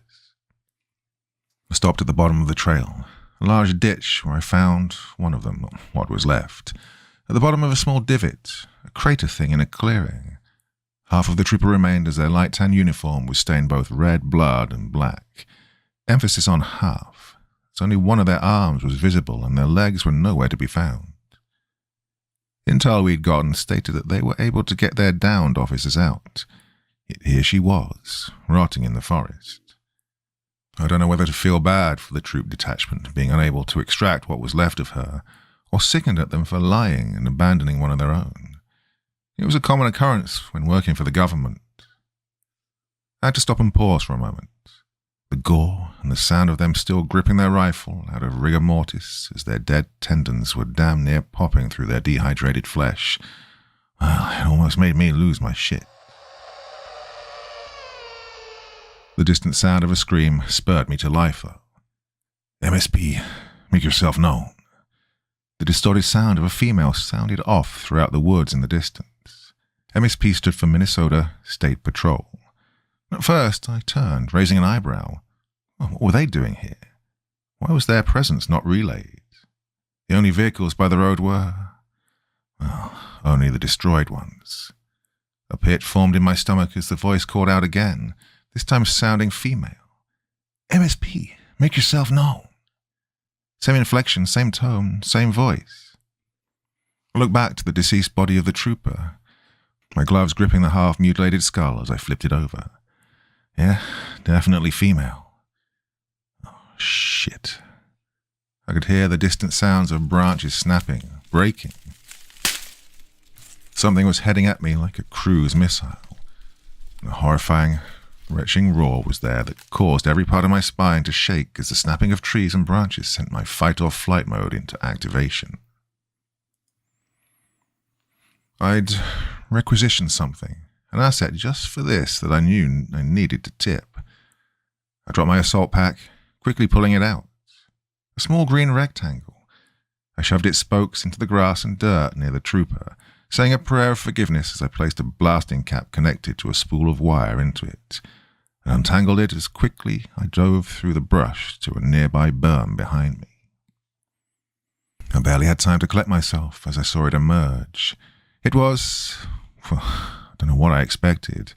I stopped at the bottom of the trail, a large ditch where I found one of them, what was left. At the bottom of a small divot, a crater thing in a clearing. Half of the trooper remained as their light tan uniform was stained both red blood and black. Emphasis on half, as only one of their arms was visible and their legs were nowhere to be found. Intel we'd gotten stated that they were able to get their downed officers out. Yet here she was, rotting in the forest. I don't know whether to feel bad for the troop detachment being unable to extract what was left of her, or sickened at them for lying and abandoning one of their own. It was a common occurrence when working for the government. I had to stop and pause for a moment. The gore and the sound of them still gripping their rifle out of rigor mortis as their dead tendons were damn near popping through their dehydrated flesh. Well, it almost made me lose my shit. The distant sound of a scream spurred me to life, though. MSP, make yourself known. The distorted sound of a female sounded off throughout the woods in the distance. MSP stood for Minnesota State Patrol. At first, I turned, raising an eyebrow. What were they doing here? Why was their presence not relayed? The only vehicles by the road were, well, only the destroyed ones. A pit formed in my stomach as the voice called out again, this time sounding female. MSP, make yourself known. Same inflection, same tone, same voice. I looked back to the deceased body of the trooper, my gloves gripping the half-mutilated skull as I flipped it over. Yeah, definitely female. Oh, shit. I could hear the distant sounds of branches snapping, breaking. Something was heading at me like a cruise missile. A horrifying, retching roar was there that caused every part of my spine to shake as the snapping of trees and branches sent my fight-or-flight mode into activation. I'd requisitioned something, an asset just for this that I knew I needed to tip. I dropped my assault pack, quickly pulling it out. A small green rectangle. I shoved its spokes into the grass and dirt near the trooper, saying a prayer of forgiveness as I placed a blasting cap connected to a spool of wire into it, and untangled it as quickly I dove through the brush to a nearby berm behind me. I barely had time to collect myself as I saw it emerge. It was, well, I don't know what I expected.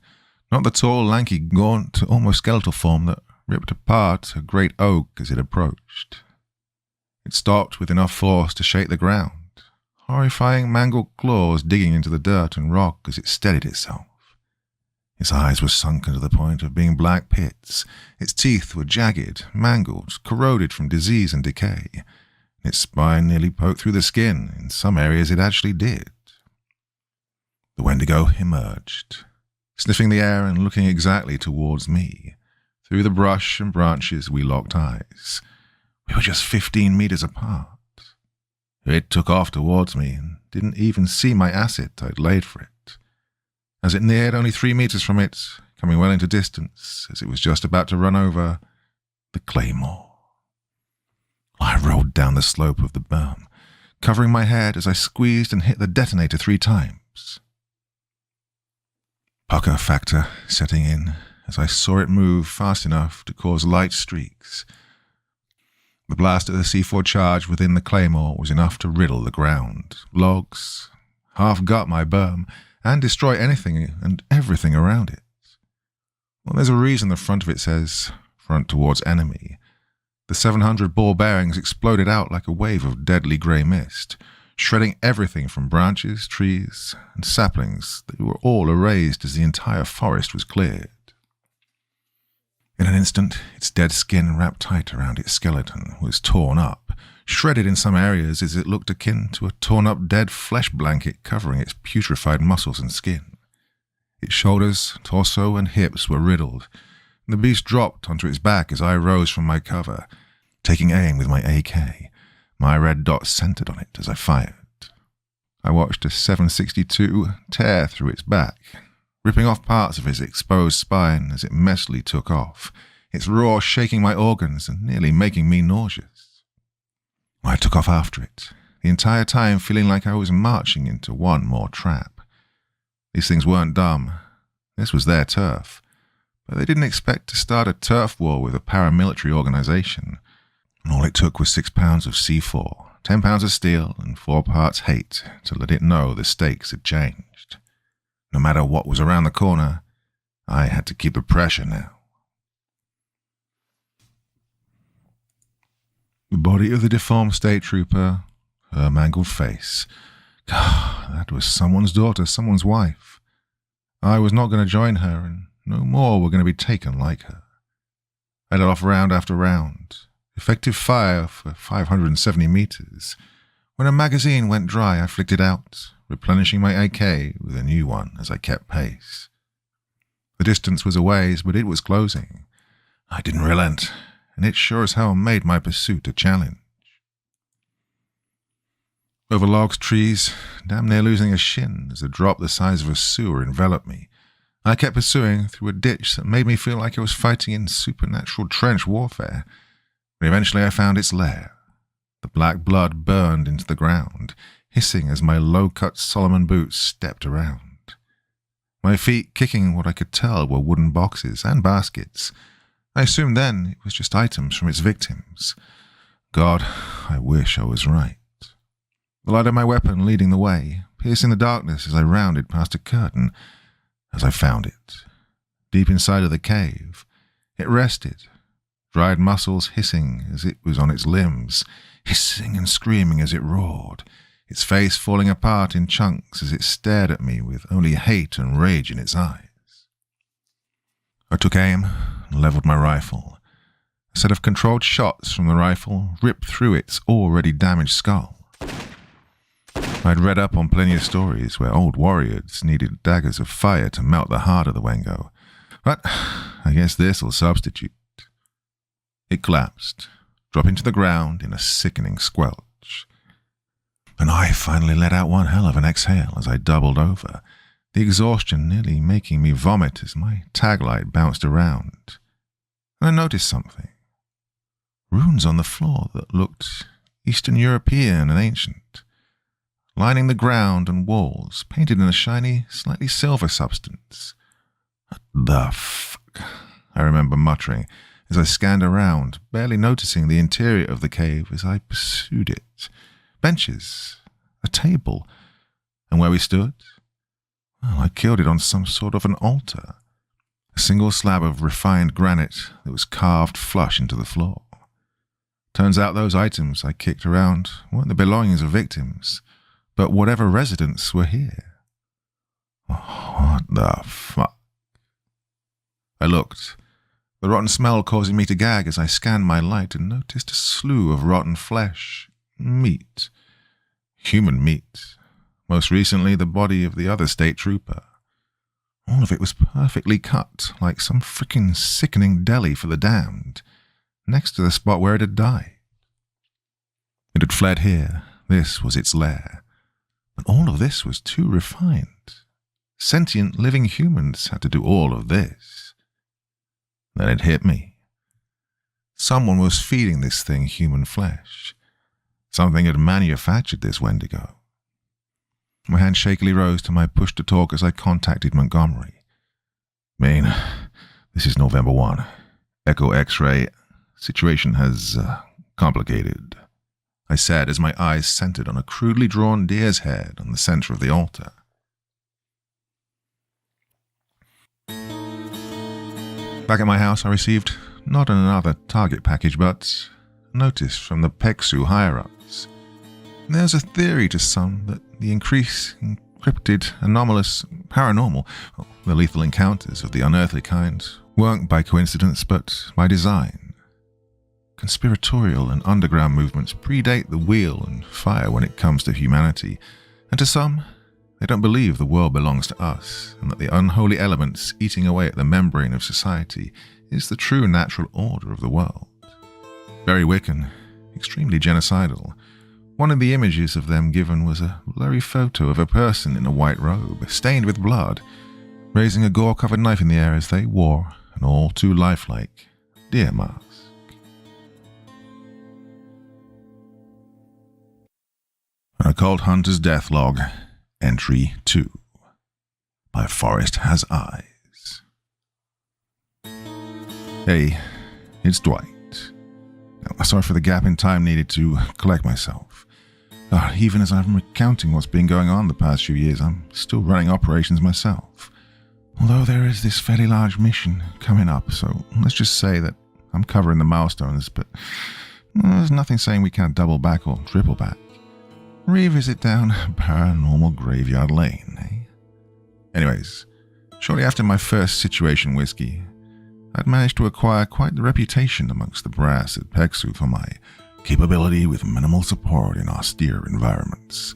Not the tall, lanky, gaunt, almost skeletal form that ripped apart a great oak as it approached. It stopped with enough force to shake the ground, horrifying mangled claws digging into the dirt and rock as it steadied itself. Its eyes were sunken to the point of being black pits. Its teeth were jagged, mangled, corroded from disease and decay. Its spine nearly poked through the skin. In some areas it actually did. The Wendigo emerged, sniffing the air and looking exactly towards me. Through the brush and branches we locked eyes. We were just 15 meters apart. It took off towards me and didn't even see my asset I'd laid for it. As it neared only 3 meters from it, coming well into distance, as it was just about to run over the claymore. I rolled down the slope of the berm, covering my head as I squeezed and hit the detonator 3 times. Pucker factor setting in as I saw it move fast enough to cause light streaks. The blast of the C4 charge within the claymore was enough to riddle the ground, logs, half gut my berm, and destroy anything and everything around it. Well, there's a reason the front of it says, front towards enemy. The 700 ball bearings exploded out like a wave of deadly grey mist, shredding everything from branches, trees, and saplings that were all erased as the entire forest was cleared. In an instant, its dead skin wrapped tight around its skeleton was torn up, shredded in some areas as it looked akin to a torn-up dead flesh blanket covering its putrefied muscles and skin. Its shoulders, torso, and hips were riddled, and the beast dropped onto its back as I rose from my cover, taking aim with my AK, my red dot centered on it as I fired. I watched a 762 tear through its back, ripping off parts of its exposed spine as it messily took off, its roar shaking my organs and nearly making me nauseous. I took off after it, the entire time feeling like I was marching into one more trap. These things weren't dumb. This was their turf. But they didn't expect to start a turf war with a paramilitary organization. And all it took was 6 pounds of C4, 10 pounds of steel, and 4 parts hate to let it know the stakes had changed. No matter what was around the corner, I had to keep the pressure now. The body of the deformed state trooper, her mangled face. God, that was someone's daughter, someone's wife. I was not going to join her, and no more were going to be taken like her. I let off round after round, effective fire for 570 meters. When a magazine went dry, I flicked it out, replenishing my AK with a new one as I kept pace. The distance was a ways, but it was closing. I didn't relent, and it sure as hell made my pursuit a challenge. Over logs, trees, damn near losing a shin as a drop the size of a sewer enveloped me, I kept pursuing through a ditch that made me feel like I was fighting in supernatural trench warfare. But eventually I found its lair. The black blood burned into the ground, hissing as my low-cut Solomon boots stepped around. My feet kicking what I could tell were wooden boxes and baskets. I assumed then it was just items from its victims. God, I wish I was right. The light of my weapon leading the way, piercing the darkness as I rounded past a curtain, as I found it. Deep inside of the cave, it rested, dried muscles hissing as it was on its limbs, hissing and screaming as it roared, its face falling apart in chunks as it stared at me with only hate and rage in its eyes. I took aim and leveled my rifle. A set of controlled shots from the rifle ripped through its already damaged skull. I'd read up on plenty of stories where old warriors needed daggers of fire to melt the heart of the Wendigo, but I guess this'll substitute. It collapsed, dropping to the ground in a sickening squelch. And I finally let out one hell of an exhale as I doubled over, the exhaustion nearly making me vomit as my taglight bounced around. And I noticed something. Runes on the floor that looked Eastern European and ancient, lining the ground and walls, painted in a shiny, slightly silver substance. What the fuck? I remember muttering as I scanned around, barely noticing the interior of the cave as I pursued it. Benches, a table, and where we stood? Well, I killed it on some sort of an altar. a single slab of refined granite that was carved flush into the floor. Turns out those items I kicked around weren't the belongings of victims, but whatever residents were here. What the fuck? I looked, the rotten smell causing me to gag as I scanned my light and noticed a slew of rotten flesh, meat, human meat, most recently the body of the other state trooper. All of it was perfectly cut, like some frickin' sickening deli for the damned, next to the spot where it had died. It had fled here, this was its lair, but all of this was too refined. Sentient living humans had to do all of this. Then it hit me. Someone was feeding this thing human flesh. Something had manufactured this Wendigo. My hand shakily rose to my push-to-talk as I contacted Montgomery. Maine, this is November 1. Echo X-ray. Situation has complicated, I said as my eyes centered on a crudely drawn deer's head on the center of the altar. Back at my house, I received not another target package, but a notice from the PEXU higher-ups. There's a theory to some that the increased encrypted, anomalous, paranormal, the lethal encounters of the unearthly kind weren't by coincidence, but by design. Conspiratorial and underground movements predate the wheel and fire when it comes to humanity, and to some, they don't believe the world belongs to us, and that the unholy elements eating away at the membrane of society is the true natural order of the world. Very Wiccan, extremely genocidal. One of the images of them given was a blurry photo of a person in a white robe, stained with blood, raising a gore-covered knife in the air as they wore an all too lifelike deer mask. An Occult Hunter's Deathlog, Entry 2, by Forest Has Eyes. Hey, it's Dwight. Sorry for the gap in time needed to collect myself. Even as I'm recounting what's been going on the past few years, I'm still running operations myself. Although there is this fairly large mission coming up, so let's just say that I'm covering the milestones, but there's nothing saying we can't double back or triple back. Revisit down Paranormal Graveyard Lane, eh? Anyways, shortly after my first situation whiskey, I'd managed to acquire quite the reputation amongst the brass at PEXU for my capability with minimal support in austere environments.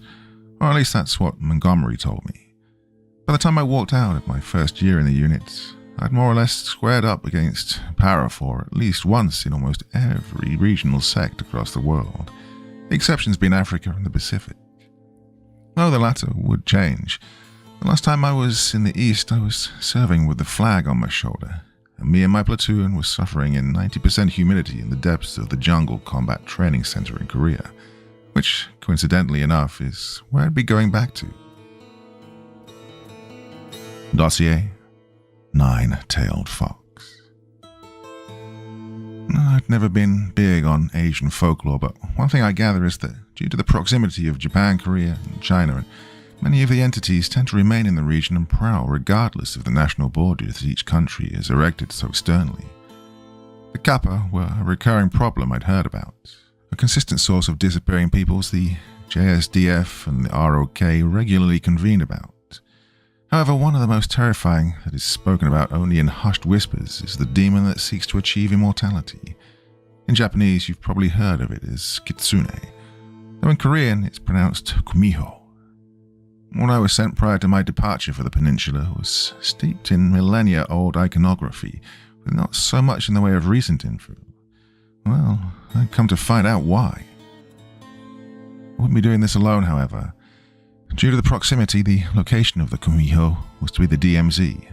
Or at least that's what Montgomery told me. By the time I walked out of my first year in the unit, I'd more or less squared up against Parafor at least once in almost every regional sect across the world. The exceptions being Africa and the Pacific. Though the latter would change. The last time I was in the East, I was serving with the flag on my shoulder, and me and my platoon were suffering in 90% humidity in the depths of the Jungle Combat Training Center in Korea, which, coincidentally enough, is where I'd be going back to. Dossier: Nine-Tailed Fox. I'd never been big on Asian folklore, but one thing I gather is that due to the proximity of Japan, Korea, and China, many of the entities tend to remain in the region and prowl regardless of the national borders that each country has erected so sternly. The Kappa were a recurring problem I'd heard about. A consistent source of disappearing peoples the JSDF and the ROK regularly convened about. However, one of the most terrifying that is spoken about only in hushed whispers is the demon that seeks to achieve immortality. In Japanese, you've probably heard of it as kitsune, though in Korean it's pronounced kumiho. What I was sent prior to my departure for the peninsula was steeped in millennia-old iconography, with not so much in the way of recent info. Well, I'd come to find out why. I wouldn't be doing this alone, however. Due to the proximity, the location of the kumiho was to be the DMZ.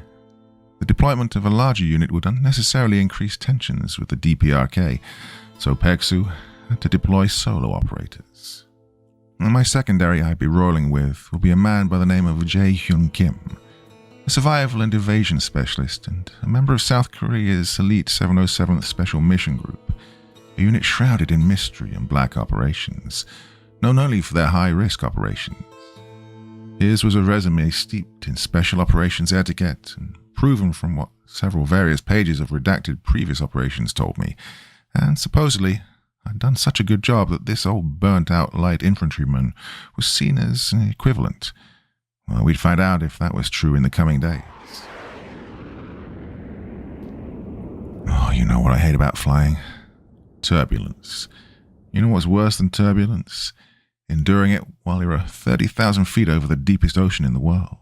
The deployment of a larger unit would unnecessarily increase tensions with the DPRK, so PEXU had to deploy solo operators. And my secondary I'd be rolling with will be a man by the name of Jae-Hyun Kim, a survival and evasion specialist and a member of South Korea's elite 707th Special Mission Group, a unit shrouded in mystery and black operations, known only for their high-risk operations. His was a resume steeped in special operations etiquette and proven from what several various pages of redacted previous operations told me, and supposedly I'd done such a good job that this old burnt-out light infantryman was seen as an equivalent. Well, we'd find out if that was true in the coming days. Oh, you know what I hate about flying? Turbulence. You know what's worse than turbulence? Enduring it while you're 30,000 feet over the deepest ocean in the world.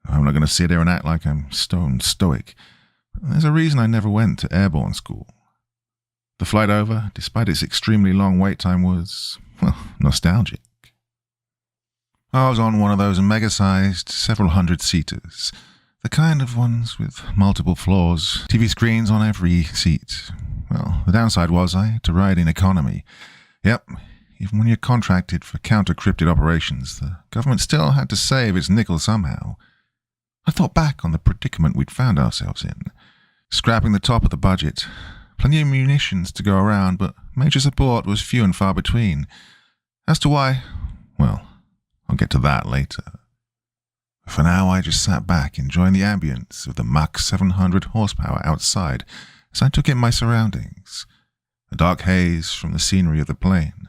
I'm not going to sit here and act like I'm stone stoic. There's a reason I never went to airborne school. The flight over, despite its extremely long wait time, was, well, nostalgic. I was on one of those mega-sized, several hundred-seaters, the kind of ones with multiple floors, TV screens on every seat. Well, the downside was I had to ride in economy. Yep, even when you're contracted for counter-cryptid operations, the government still had to save its nickel somehow. I thought back on the predicament we'd found ourselves in. Scrapping the top of the budget, plenty of munitions to go around, but major support was few and far between. As to why, well, I'll get to that later. For now, I just sat back, enjoying the ambience of the Mach 700 horsepower outside as I took in my surroundings. The dark haze from the scenery of the plane,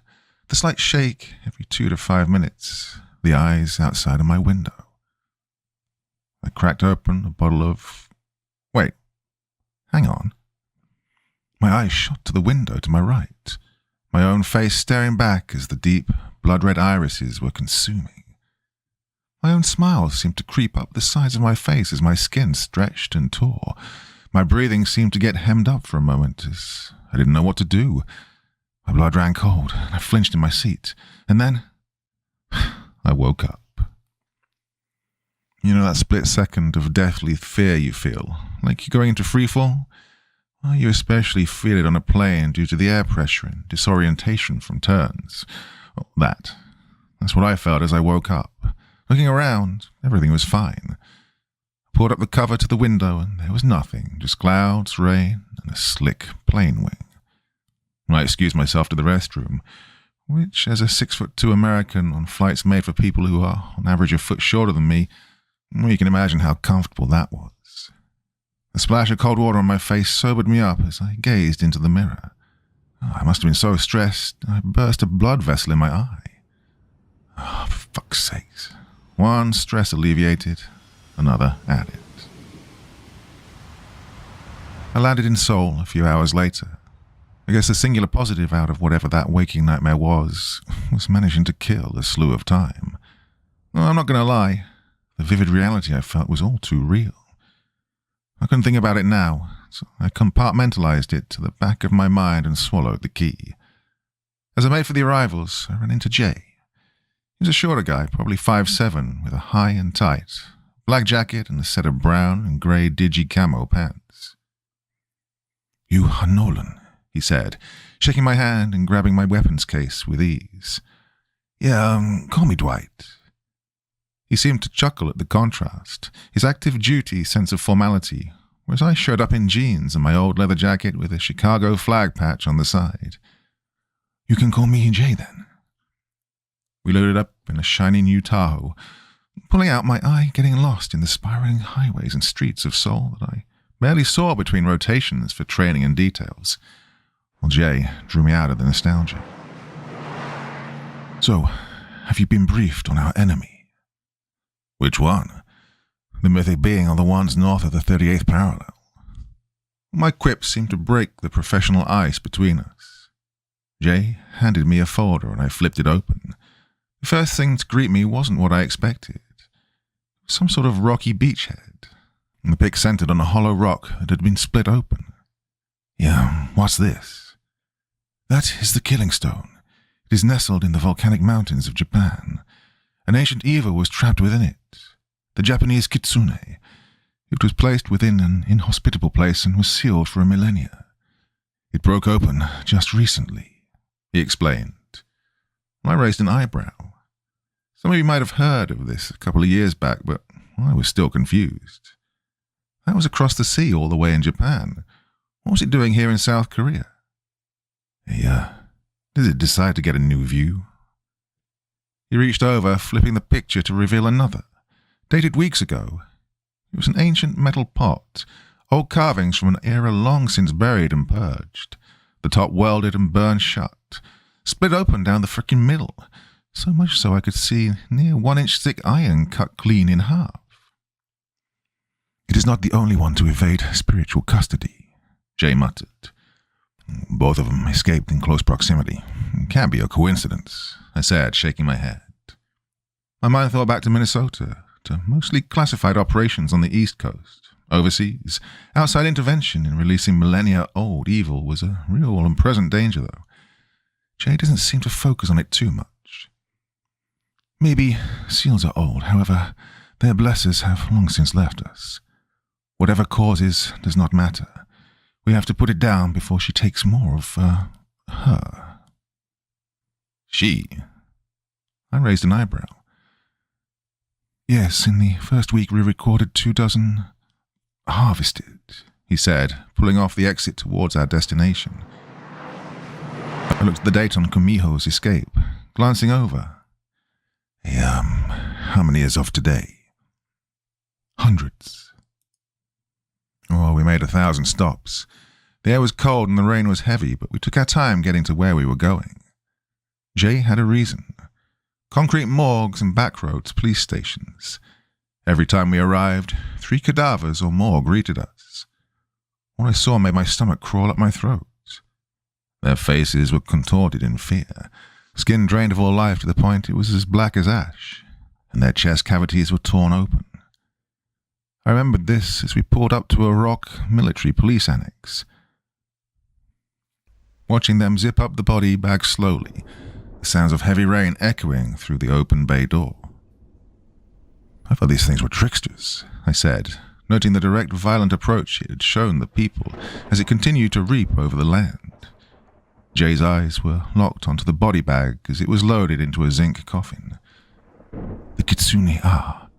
the slight shake every 2 to 5 minutes, the eyes outside of my window. I cracked open a bottle of... Wait, hang on. My eyes shot to the window to my right, my own face staring back as the deep, blood-red irises were consuming. My own smile seemed to creep up the sides of my face as my skin stretched and tore. My breathing seemed to get hemmed up for a moment as I didn't know what to do. My blood ran cold, and I flinched in my seat. And then I woke up. You know that split second of deathly fear you feel, like you're going into freefall? Well, you especially feel it on a plane due to the air pressure and disorientation from turns. Well, that's what I felt as I woke up. Looking around, everything was fine. I pulled up the cover to the window and there was nothing, just clouds, rain, and a slick plane wing. I excused myself to the restroom, which, as a 6'2" American on flights made for people who are on average a foot shorter than me, well, you can imagine how comfortable that was. A splash of cold water on my face sobered me up as I gazed into the mirror. Oh, I must have been so stressed, I burst a blood vessel in my eye. Oh, for fuck's sakes. One stress alleviated, another added. I landed in Seoul a few hours later. I guess the singular positive out of whatever that waking nightmare was managing to kill a slew of time. Well, I'm not going to lie. The vivid reality I felt was all too real. I couldn't think about it now, so I compartmentalized it to the back of my mind and swallowed the key. As I made for the arrivals, I ran into Jay. He was a shorter guy, probably 5'7", with a high and tight, black jacket and a set of brown and grey digi camo pants. "You are Nolan," he said, shaking my hand and grabbing my weapons case with ease. "Yeah, call me Dwight." He seemed to chuckle at the contrast, his active duty sense of formality, whereas I showed up in jeans and my old leather jacket with a Chicago flag patch on the side. "You can call me Jay, then." We loaded up in a shiny new Tahoe, pulling out, my eye getting lost in the spiraling highways and streets of Seoul that I barely saw between rotations for training and details. Well, Jay drew me out of the nostalgia. "So, have you been briefed on our enemy?" "Which one?" "The mythic being on the ones north of the 38th parallel." My quips seemed to break the professional ice between us. Jay handed me a folder and I flipped it open. The first thing to greet me wasn't what I expected. Some sort of rocky beachhead, and the pic centered on a hollow rock that had been split open. "Yeah, what's this?" "That is the Killing Stone. It is nestled in the volcanic mountains of Japan. An ancient evil was trapped within it, the Japanese kitsune. It was placed within an inhospitable place and was sealed for a millennia. It broke open just recently," he explained. I raised an eyebrow. Some of you might have heard of this a couple of years back, but I was still confused. That was across the sea all the way in Japan. What was it doing here in South Korea? Did it decide to get a new view? He reached over, flipping the picture to reveal another, dated weeks ago. It was an ancient metal pot, old carvings from an era long since buried and purged, the top welded and burned shut, split open down the frickin' middle, so much so I could see near 1-inch thick iron cut clean in half. "It is not the only one to evade spiritual custody," Jay muttered. "Both of them escaped in close proximity. Can't be a coincidence," I said, shaking my head. My mind thought back to Minnesota, to mostly classified operations on the East Coast. Overseas, outside intervention in releasing millennia-old evil was a real and present danger, though. Jay doesn't seem to focus on it too much. Maybe seals are old, however, their blessers have long since left us. Whatever causes does not matter. We have to put it down before she takes more of, her. She? I raised an eyebrow. "Yes, in the first week we recorded 24 harvested," he said, pulling off the exit towards our destination. I looked at the date on Kumiho's escape, glancing over. How many is off today?" "Hundreds." "Oh, we made 1,000 stops. The air was cold and the rain was heavy, but we took our time getting to where we were going." Jay had a reason. Concrete morgues and backroads police stations. Every time we arrived, 3 cadavers or more greeted us. What I saw made my stomach crawl up my throat. Their faces were contorted in fear, skin drained of all life to the point it was as black as ash, and their chest cavities were torn open. I remembered this as we pulled up to a rock military police annex. Watching them zip up the body bag slowly, the sounds of heavy rain echoing through the open bay door. "I thought these things were tricksters," I said, noting the direct, violent approach it had shown the people as it continued to reap over the land. Jay's eyes were locked onto the body bag as it was loaded into a zinc coffin. "The Kitsune are.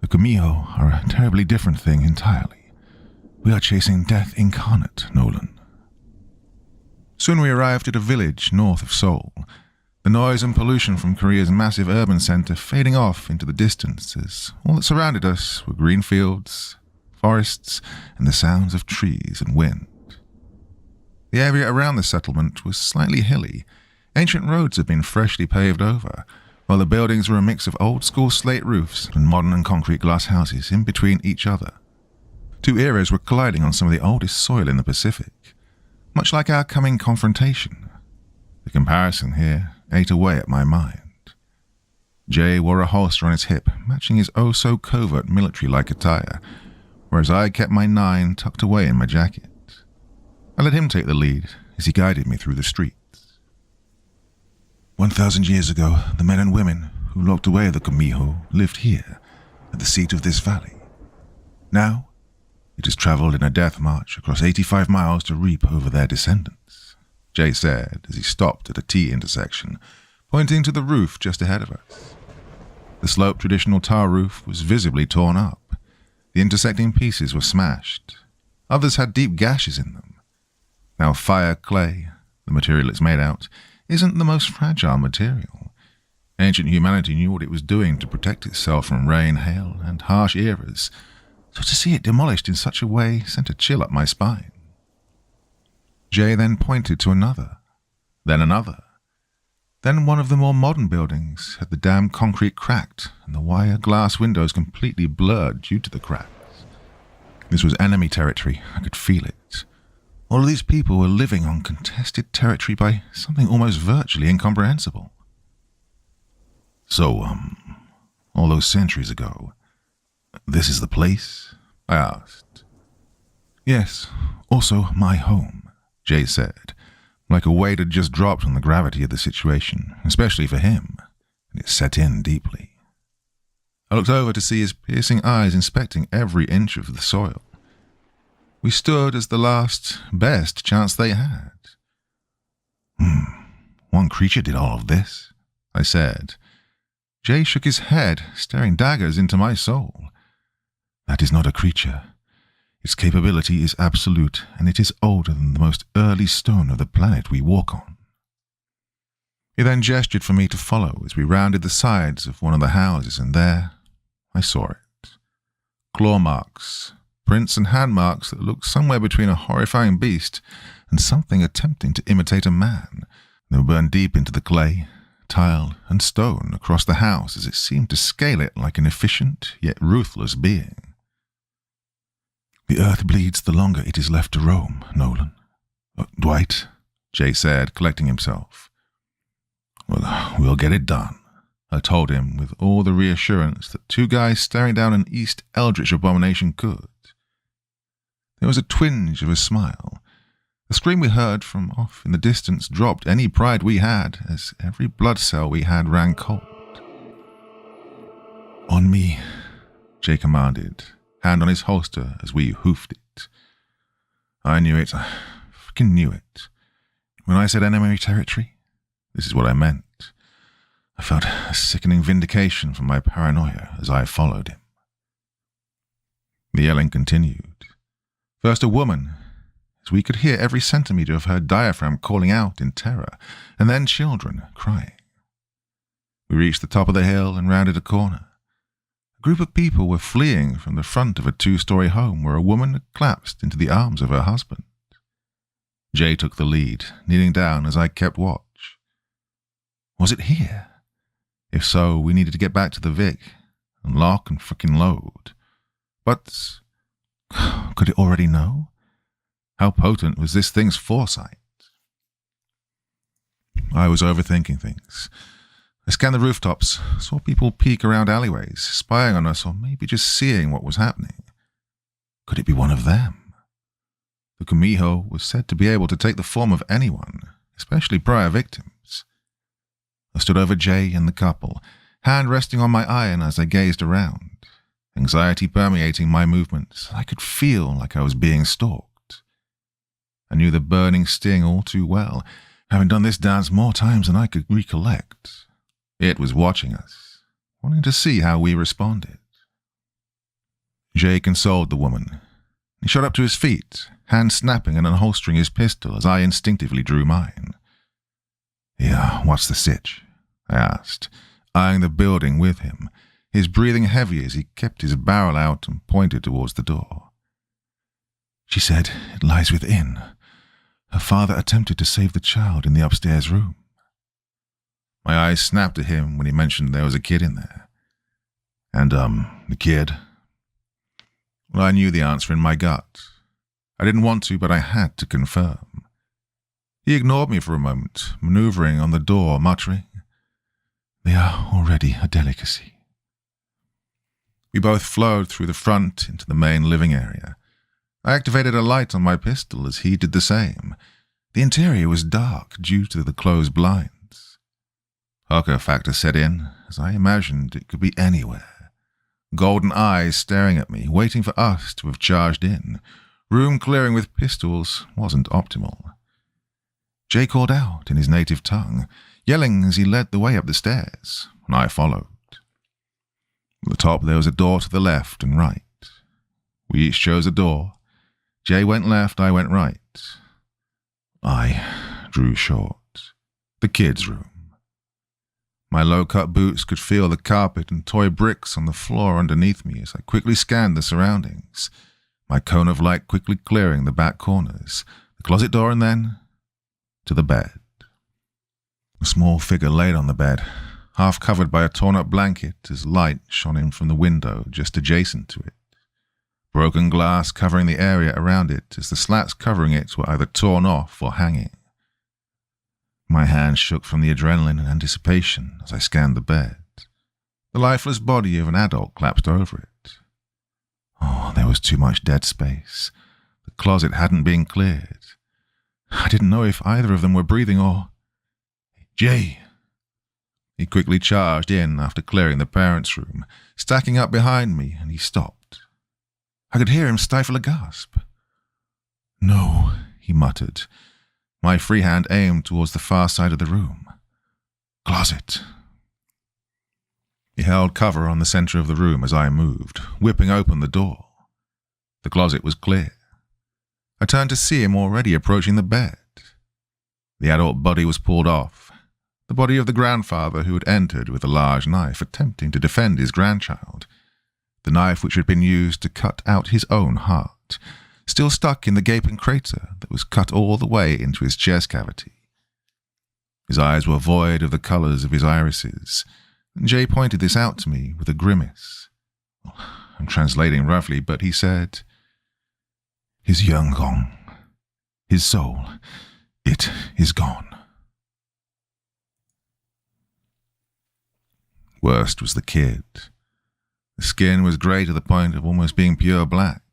The Kumiho are a terribly different thing entirely. We are chasing death incarnate, Nolan." Soon we arrived at a village north of Seoul, the noise and pollution from Korea's massive urban center fading off into the distance as all that surrounded us were green fields, forests, and the sounds of trees and wind. The area around the settlement was slightly hilly. Ancient roads had been freshly paved over, while the buildings were a mix of old-school slate roofs and modern and concrete glass houses in between each other. 2 eras were colliding on some of the oldest soil in the Pacific, much like our coming confrontation. The comparison here ate away at my mind. Jay wore a holster on his hip, matching his oh-so-covert military-like attire, whereas I kept my 9 tucked away in my jacket. I let him take the lead as he guided me through the streets. 1,000 years ago, the men and women who locked away the Kumiho lived here, at the seat of this valley. Now, it has traveled in a death march across 85 miles to reap over their descendants," Jay said as he stopped at a T-intersection, pointing to the roof just ahead of us. The sloped traditional tar roof was visibly torn up. The intersecting pieces were smashed. Others had deep gashes in them. Now fire clay, the material it's made out, isn't the most fragile material. Ancient humanity knew what it was doing to protect itself from rain, hail, and harsh eras, so to see it demolished in such a way sent a chill up my spine. Jay then pointed to another, then another. Then one of the more modern buildings had the damn concrete cracked and the wire glass windows completely blurred due to the cracks. This was enemy territory, I could feel it. All of these people were living on contested territory by something almost virtually incomprehensible. "So, all those centuries ago, this is the place?" I asked. "Yes, also my home," Jay said, like a weight had just dropped on the gravity of the situation, especially for him, and it set in deeply. I looked over to see his piercing eyes inspecting every inch of the soil. We stood as the last, best chance they had. One creature did all of this," I said. Jay shook his head, staring daggers into my soul. "That is not a creature. Its capability is absolute, and it is older than the most early stone of the planet we walk on." He then gestured for me to follow as we rounded the sides of one of the houses, and there I saw it. claw marks, prints and hand marks that looked somewhere between a horrifying beast and something attempting to imitate a man. They were burned deep into the clay, tile, and stone across the house as it seemed to scale it like an efficient yet ruthless being. "The earth bleeds the longer it is left to roam, Nolan." "Dwight," Jay said, collecting himself. "Well, we'll get it done," I told him with all the reassurance that two guys staring down an East Eldritch abomination could. There was a twinge of a smile. The scream we heard from off in the distance dropped any pride we had as every blood cell we had ran cold. "On me," Jay commanded, hand on his holster as we hoofed it. I knew it. I freaking knew it. When I said enemy territory, this is what I meant. I felt a sickening vindication from my paranoia as I followed him. The yelling continued. First a woman, as we could hear every centimetre of her diaphragm calling out in terror, and then children crying. We reached the top of the hill and rounded a corner. A group of people were fleeing from the front of a 2-story home where a woman had collapsed into the arms of her husband. Jay took the lead, kneeling down as I kept watch. Was it here? If so, we needed to get back to the Vic and lock and frickin' load. But could it already know? How potent was this thing's foresight? I was overthinking things. I scanned the rooftops, saw people peek around alleyways, spying on us or maybe just seeing what was happening. Could it be one of them? The Kumiho was said to be able to take the form of anyone, especially prior victims. I stood over Jay and the couple, hand resting on my iron as I gazed around, anxiety permeating my movements. I could feel like I was being stalked. I knew the burning sting all too well, having done this dance more times than I could recollect. It was watching us, wanting to see how we responded. Jay consoled the woman. He shot up to his feet, hand snapping and unholstering his pistol as I instinctively drew mine. "Yeah, what's the sitch?" I asked, eyeing the building with him, his breathing heavy as he kept his barrel out and pointed towards the door. "She said it lies within. Her father attempted to save the child in the upstairs room." My eyes snapped at him when he mentioned there was a kid in there. "And, the kid?" Well, I knew the answer in my gut. I didn't want to, but I had to confirm. He ignored me for a moment, maneuvering on the door, muttering, "They are already a delicacy." We both flowed through the front into the main living area. I activated a light on my pistol as he did the same. The interior was dark due to the closed blinds. Hawker factor set in, as I imagined it could be anywhere. Golden eyes staring at me, waiting for us to have charged in. Room clearing with pistols wasn't optimal. Jay called out in his native tongue, yelling as he led the way up the stairs, and I followed. At the top there was a door to the left and right. We each chose a door. Jay went left, I went right. I drew short. The kids' room. My low-cut boots could feel the carpet and toy bricks on the floor underneath me as I quickly scanned the surroundings, my cone of light quickly clearing the back corners, the closet door, and then to the bed. A small figure laid on the bed, half covered by a torn-up blanket as light shone in from the window just adjacent to it. Broken glass covering the area around it as the slats covering it were either torn off or hanging. My hands shook from the adrenaline and anticipation as I scanned the bed. The lifeless body of an adult collapsed over it. Oh, there was too much dead space. The closet hadn't been cleared. I didn't know if either of them were breathing or... "Jay!" He quickly charged in after clearing the parents' room, stacking up behind me, and he stopped. I could hear him stifle a gasp. "No," he muttered. My free hand aimed towards the far side of the room. "Closet." He held cover on the center of the room as I moved, whipping open the door. The closet was clear. I turned to see him already approaching the bed. The adult body was pulled off, the body of the grandfather who had entered with a large knife, attempting to defend his grandchild. The knife which had been used to cut out his own heart, still stuck in the gaping crater that was cut all the way into his chest cavity. His eyes were void of the colours of his irises, and Jay pointed this out to me with a grimace. I'm translating roughly, but he said, "His young gone. His soul, it is gone." Worst was the kid. The skin was grey to the point of almost being pure black.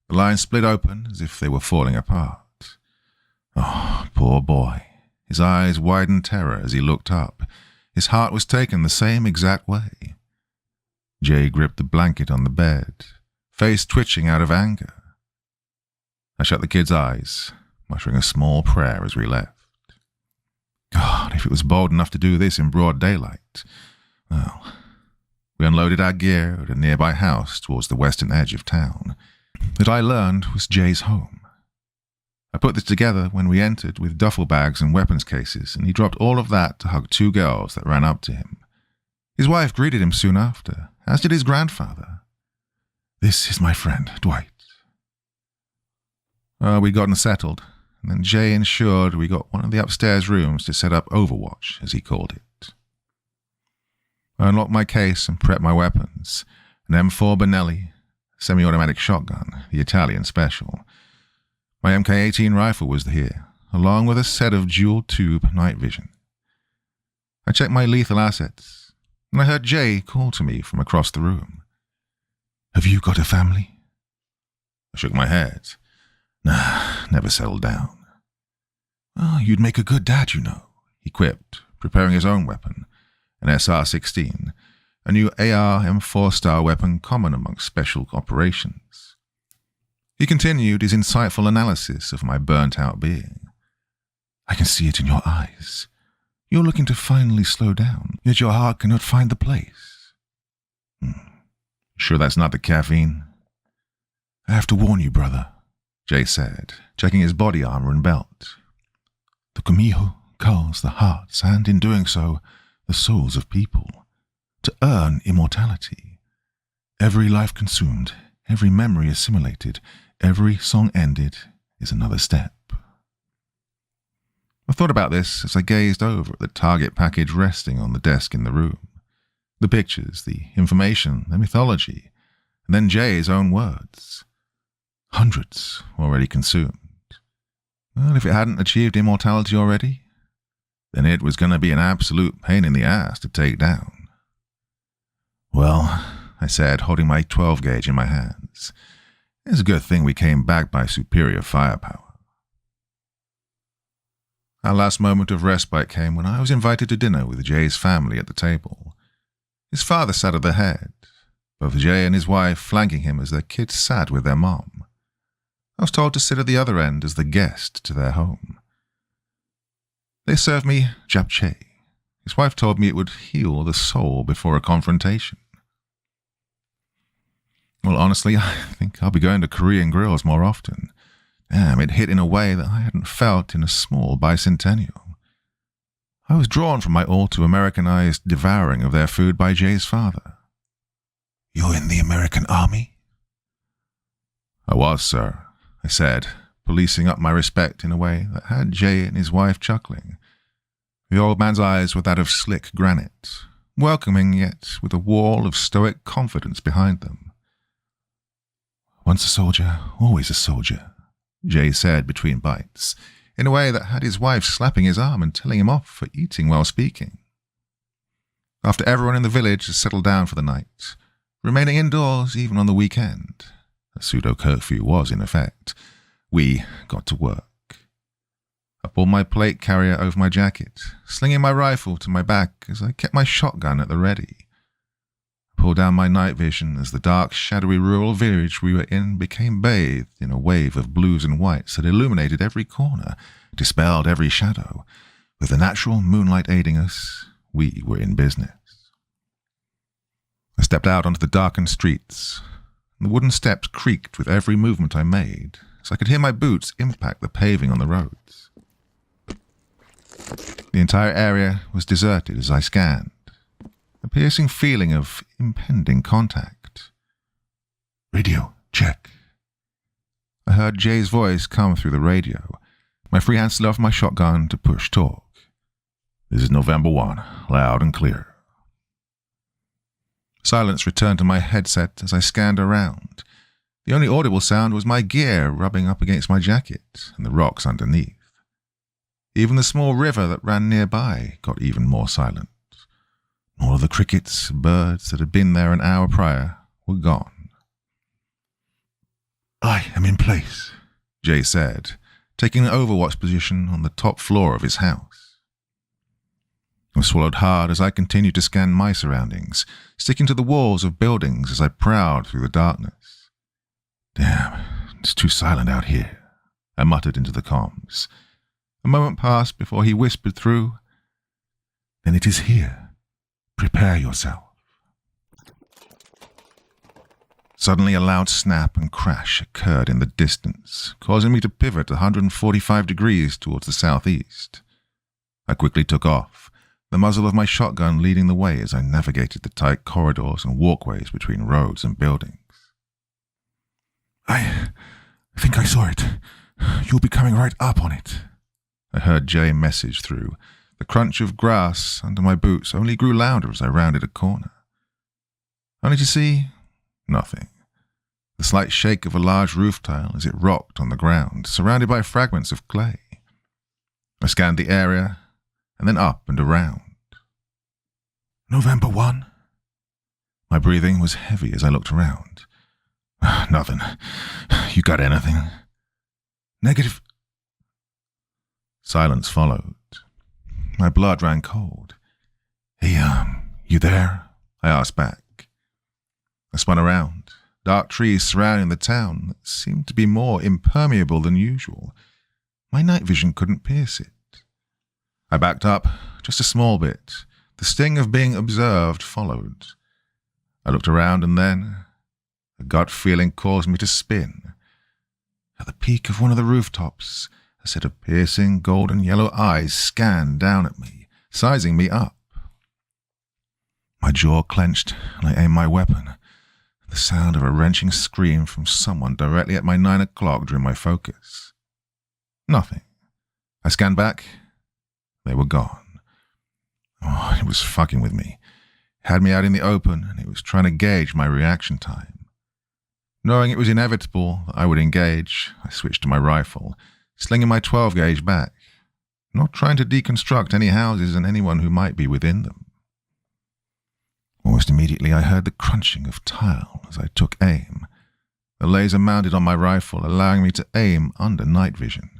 The lines split open as if they were falling apart. Oh, poor boy. His eyes widened terror as he looked up. His heart was taken the same exact way. Jay gripped the blanket on the bed, face twitching out of anger. I shut the kid's eyes, muttering a small prayer as we left. God, if it was bold enough to do this in broad daylight. Well, we unloaded our gear at a nearby house towards the western edge of town that I learned was Jay's home. I put this together when we entered with duffel bags and weapons cases, and he dropped all of that to hug two girls that ran up to him. His wife greeted him soon after, as did his grandfather. "This is my friend, Dwight." We'd gotten settled, and then Jay ensured we got one of the upstairs rooms to set up Overwatch, as he called it. I unlocked my case and prepped my weapons, an M4 Benelli, semi-automatic shotgun, the Italian special. My MK-18 rifle was here, along with a set of dual-tube night vision. I checked my lethal assets, and I heard Jay call to me from across the room. "Have you got a family?" I shook my head. "Nah, never settled down." "Oh, you'd make a good dad, you know," he quipped, preparing his own weapon, an SR-16, a new AR M4-style weapon common amongst special operations. He continued his insightful analysis of my burnt-out being. "I can see it in your eyes. You're looking to finally slow down, yet your heart cannot find the place." Sure that's not the caffeine?" "I have to warn you, brother," Jay said, checking his body armor and belt. "The Kumiho culls the hearts, and in doing so, the souls of people, to earn immortality. Every life consumed, every memory assimilated, every song ended is another step." I thought about this as I gazed over at the target package resting on the desk in the room. The pictures, the information, the mythology, and then Jay's own words. Hundreds already consumed. Well, if it hadn't achieved immortality already, then it was going to be an absolute pain in the ass to take down. "Well," I said, holding my 12-gauge in my hands, "it's a good thing we came back by superior firepower." Our last moment of respite came when I was invited to dinner with Jay's family at the table. His father sat at the head, both Jay and his wife flanking him as their kids sat with their mom. I was told to sit at the other end as the guest to their home. They served me japchae. His wife told me it would heal the soul before a confrontation. Well, honestly, I think I'll be going to Korean grills more often. Damn, it hit in a way that I hadn't felt in a small bicentennial. I was drawn from my all-too-Americanized devouring of their food by Jay's father. "You're in the American Army?" "I was, sir," I said, policing up my respect in a way that had Jay and his wife chuckling. The old man's eyes were that of slick granite, welcoming yet with a wall of stoic confidence behind them. "Once a soldier, always a soldier," Jay said between bites, in a way that had his wife slapping his arm and telling him off for eating while speaking. After everyone in the village had settled down for the night, remaining indoors even on the weekend, a pseudo-curfew was in effect, we got to work. I pulled my plate carrier over my jacket, slinging my rifle to my back as I kept my shotgun at the ready. I pulled down my night vision as the dark, shadowy rural village we were in became bathed in a wave of blues and whites that illuminated every corner, dispelled every shadow. With the natural moonlight aiding us, we were in business. I stepped out onto the darkened streets, and the wooden steps creaked with every movement I made, so I could hear my boots impact the paving on the roads. The entire area was deserted as I scanned, a piercing feeling of impending contact. Radio, check. I heard Jay's voice come through the radio. My free hand slid off my shotgun to push talk. This is November 1, loud and clear. Silence returned to my headset as I scanned around. The only audible sound was my gear rubbing up against my jacket and the rocks underneath. Even the small river that ran nearby got even more silent. All of the crickets, birds that had been there an hour prior were gone. I am in place, Jay said, taking an overwatch position on the top floor of his house. I swallowed hard as I continued to scan my surroundings, sticking to the walls of buildings as I prowled through the darkness. Damn, it's too silent out here, I muttered into the comms. A moment passed before he whispered through, Then it is here. Prepare yourself. Suddenly a loud snap and crash occurred in the distance, causing me to pivot 145 degrees towards the southeast. I quickly took off, the muzzle of my shotgun leading the way as I navigated the tight corridors and walkways between roads and buildings. I think I saw it. You'll be coming right up on it, I heard Jay message through. The crunch of grass under my boots only grew louder as I rounded a corner. Only to see nothing. The slight shake of a large roof tile as it rocked on the ground, surrounded by fragments of clay. I scanned the area, and then up and around. November 1? My breathing was heavy as I looked around. Nothing. You got anything? Negative. Silence followed. My blood ran cold. Hey, you there? I asked back. I spun around. Dark trees surrounding the town that seemed to be more impermeable than usual. My night vision couldn't pierce it. I backed up, just a small bit. The sting of being observed followed. I looked around and then a gut feeling caused me to spin. At the peak of one of the rooftops, a set of piercing golden yellow eyes scanned down at me, sizing me up. My jaw clenched and I aimed my weapon. The sound of a wrenching scream from someone directly at my 9 o'clock drew my focus. Nothing. I scanned back. They were gone. Oh, it was fucking with me. It had me out in the open, and it was trying to gauge my reaction time. Knowing it was inevitable that I would engage, I switched to my rifle, slinging my 12-gauge back, not trying to deconstruct any houses and anyone who might be within them. Almost immediately I heard the crunching of tile as I took aim, the laser mounted on my rifle allowing me to aim under night vision.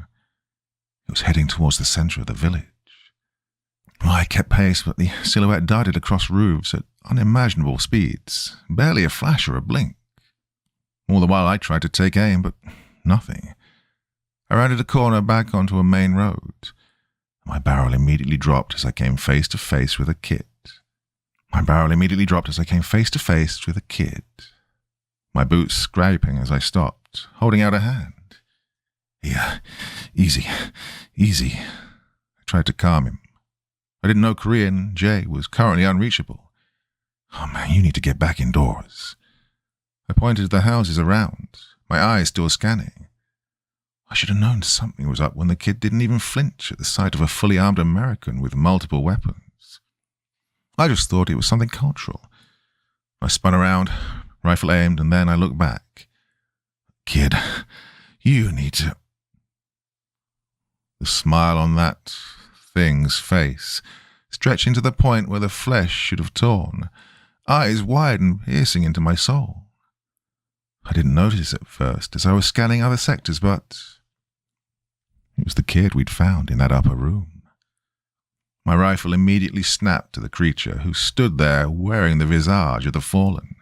It was heading towards the center of the village. I kept pace, but the silhouette darted across roofs at unimaginable speeds, barely a flash or a blink. All the while I tried to take aim, but nothing. I rounded a corner back onto a main road. My barrel immediately dropped as I came face to face with a kid. My boots scraping as I stopped, holding out a hand. Yeah, easy. I tried to calm him. I didn't know Korean. Jay was currently unreachable. Oh man, you need to get back indoors. I pointed to the houses around, my eyes still scanning. I should have known something was up when the kid didn't even flinch at the sight of a fully armed American with multiple weapons. I just thought it was something cultural. I spun around, rifle aimed, and then I looked back. Kid, you need to... The smile on that thing's face, stretching to the point where the flesh should have torn, eyes wide and piercing into my soul. I didn't notice at first as I was scanning other sectors, but it was the kid we'd found in that upper room. My rifle immediately snapped to the creature who stood there wearing the visage of the fallen.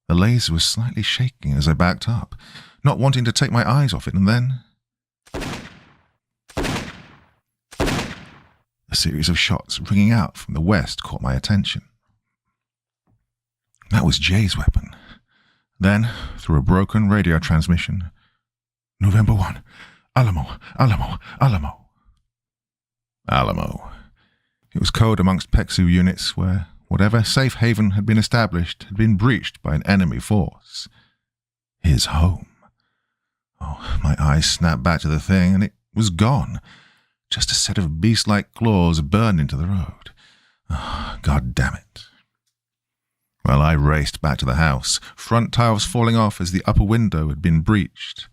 The laser was slightly shaking as I backed up, not wanting to take my eyes off it, and then... A series of shots ringing out from the west caught my attention. That was Jay's weapon. Then, through a broken radio transmission, November 1, Alamo. Alamo. It was code amongst PEXU units where whatever safe haven had been established had been breached by an enemy force. His home. Oh, my eyes snapped back to the thing, and it was gone. Just a set of beast-like claws burned into the road. Oh, God damn it. Well, I raced back to the house, front tiles falling off as the upper window had been breached.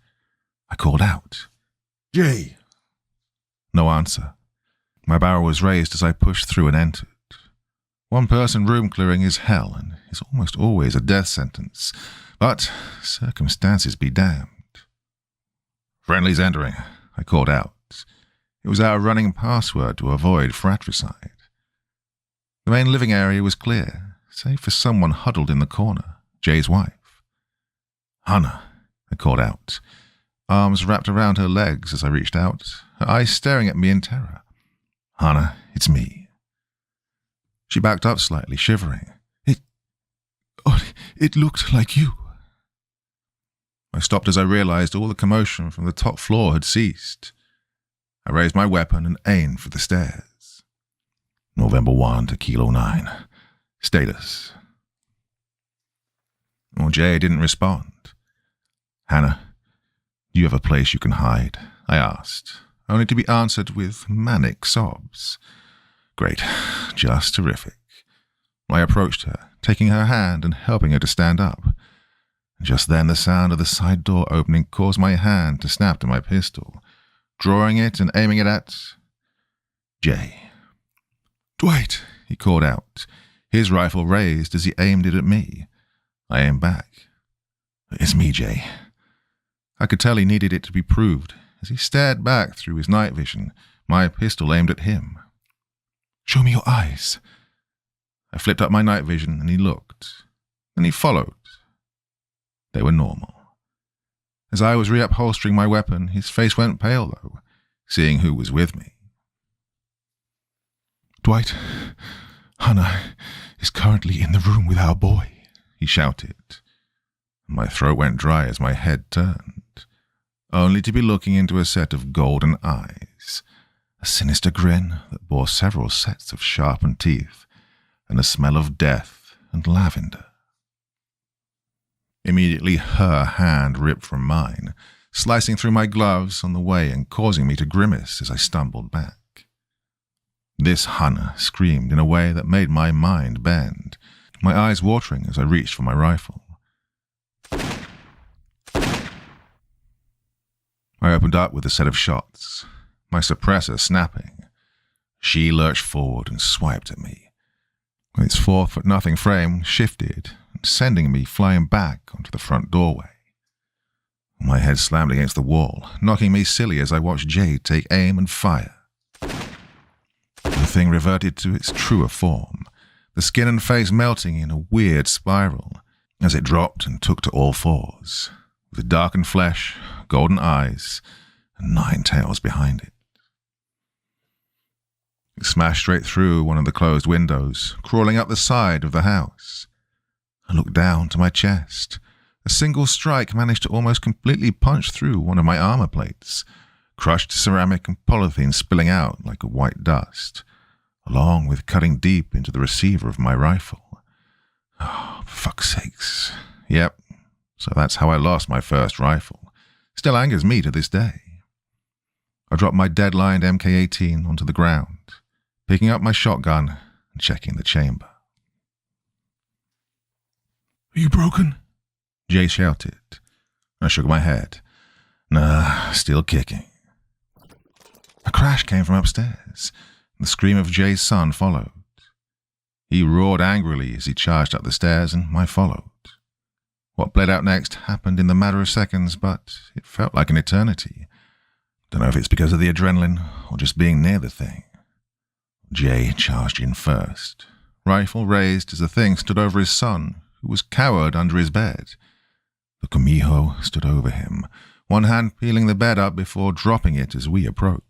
I called out, "Jay!" No answer. My barrel was raised as I pushed through and entered. One-person room clearing is hell and is almost always a death sentence, but circumstances be damned. "Friendly's entering," I called out. It was our running password to avoid fratricide. The main living area was clear, save for someone huddled in the corner, Jay's wife. "Hannah," I called out, arms wrapped around her legs as I reached out, her eyes staring at me in terror. "Hannah, it's me." She backed up slightly, shivering. It looked like you." I stopped as I realized all the commotion from the top floor had ceased. I raised my weapon and aimed for the stairs. November 1 to Kilo 9. Status. Well, Jay didn't respond. "Hannah, do you have a place you can hide?" I asked, only to be answered with manic sobs. Great. Just terrific. I approached her, taking her hand and helping her to stand up. Just then the sound of the side door opening caused my hand to snap to my pistol, drawing it and aiming it at Jay. "Dwight!" he called out, his rifle raised as he aimed it at me. I aimed back. "It's me, Jay." I could tell he needed it to be proved as he stared back through his night vision, my pistol aimed at him. "Show me your eyes." I flipped up my night vision and he looked. Then he followed. They were normal. As I was reupholstering my weapon, his face went pale though, seeing who was with me. "Dwight, Hannah is currently in the room with our boy," he shouted. My throat went dry as my head turned, only to be looking into a set of golden eyes, a sinister grin that bore several sets of sharpened teeth, and a smell of death and lavender. Immediately her hand ripped from mine, slicing through my gloves on the way and causing me to grimace as I stumbled back. This Hannah screamed in a way that made my mind bend, my eyes watering as I reached for my rifle. I opened up with a set of shots, my suppressor snapping. She lurched forward and swiped at me. Its 4-foot-nothing frame shifted, sending me flying back onto the front doorway. My head slammed against the wall, knocking me silly as I watched Jay take aim and fire. The thing reverted to its truer form, the skin and face melting in a weird spiral as it dropped and took to all fours, with darkened flesh, golden eyes, and 9 tails behind it. It smashed straight through one of the closed windows, crawling up the side of the house. I looked down to my chest. A single strike managed to almost completely punch through one of my armor plates, crushed ceramic and polythene spilling out like a white dust, along with cutting deep into the receiver of my rifle. Oh, for fuck's sakes. Yep, so that's how I lost my first rifle. Still angers me to this day. I dropped my dead-lined MK-18 onto the ground, picking up my shotgun and checking the chamber. "Are you broken?" Jay shouted. I shook my head. Nah, still kicking. A crash came from upstairs. The scream of Jay's son followed. He roared angrily as he charged up the stairs, and I followed. What played out next happened in the matter of seconds, but it felt like an eternity. Don't know if it's because of the adrenaline or just being near the thing. Jay charged in first, rifle raised as the thing stood over his son, who was cowered under his bed. The Kumiho stood over him, one hand peeling the bed up before dropping it as we approached.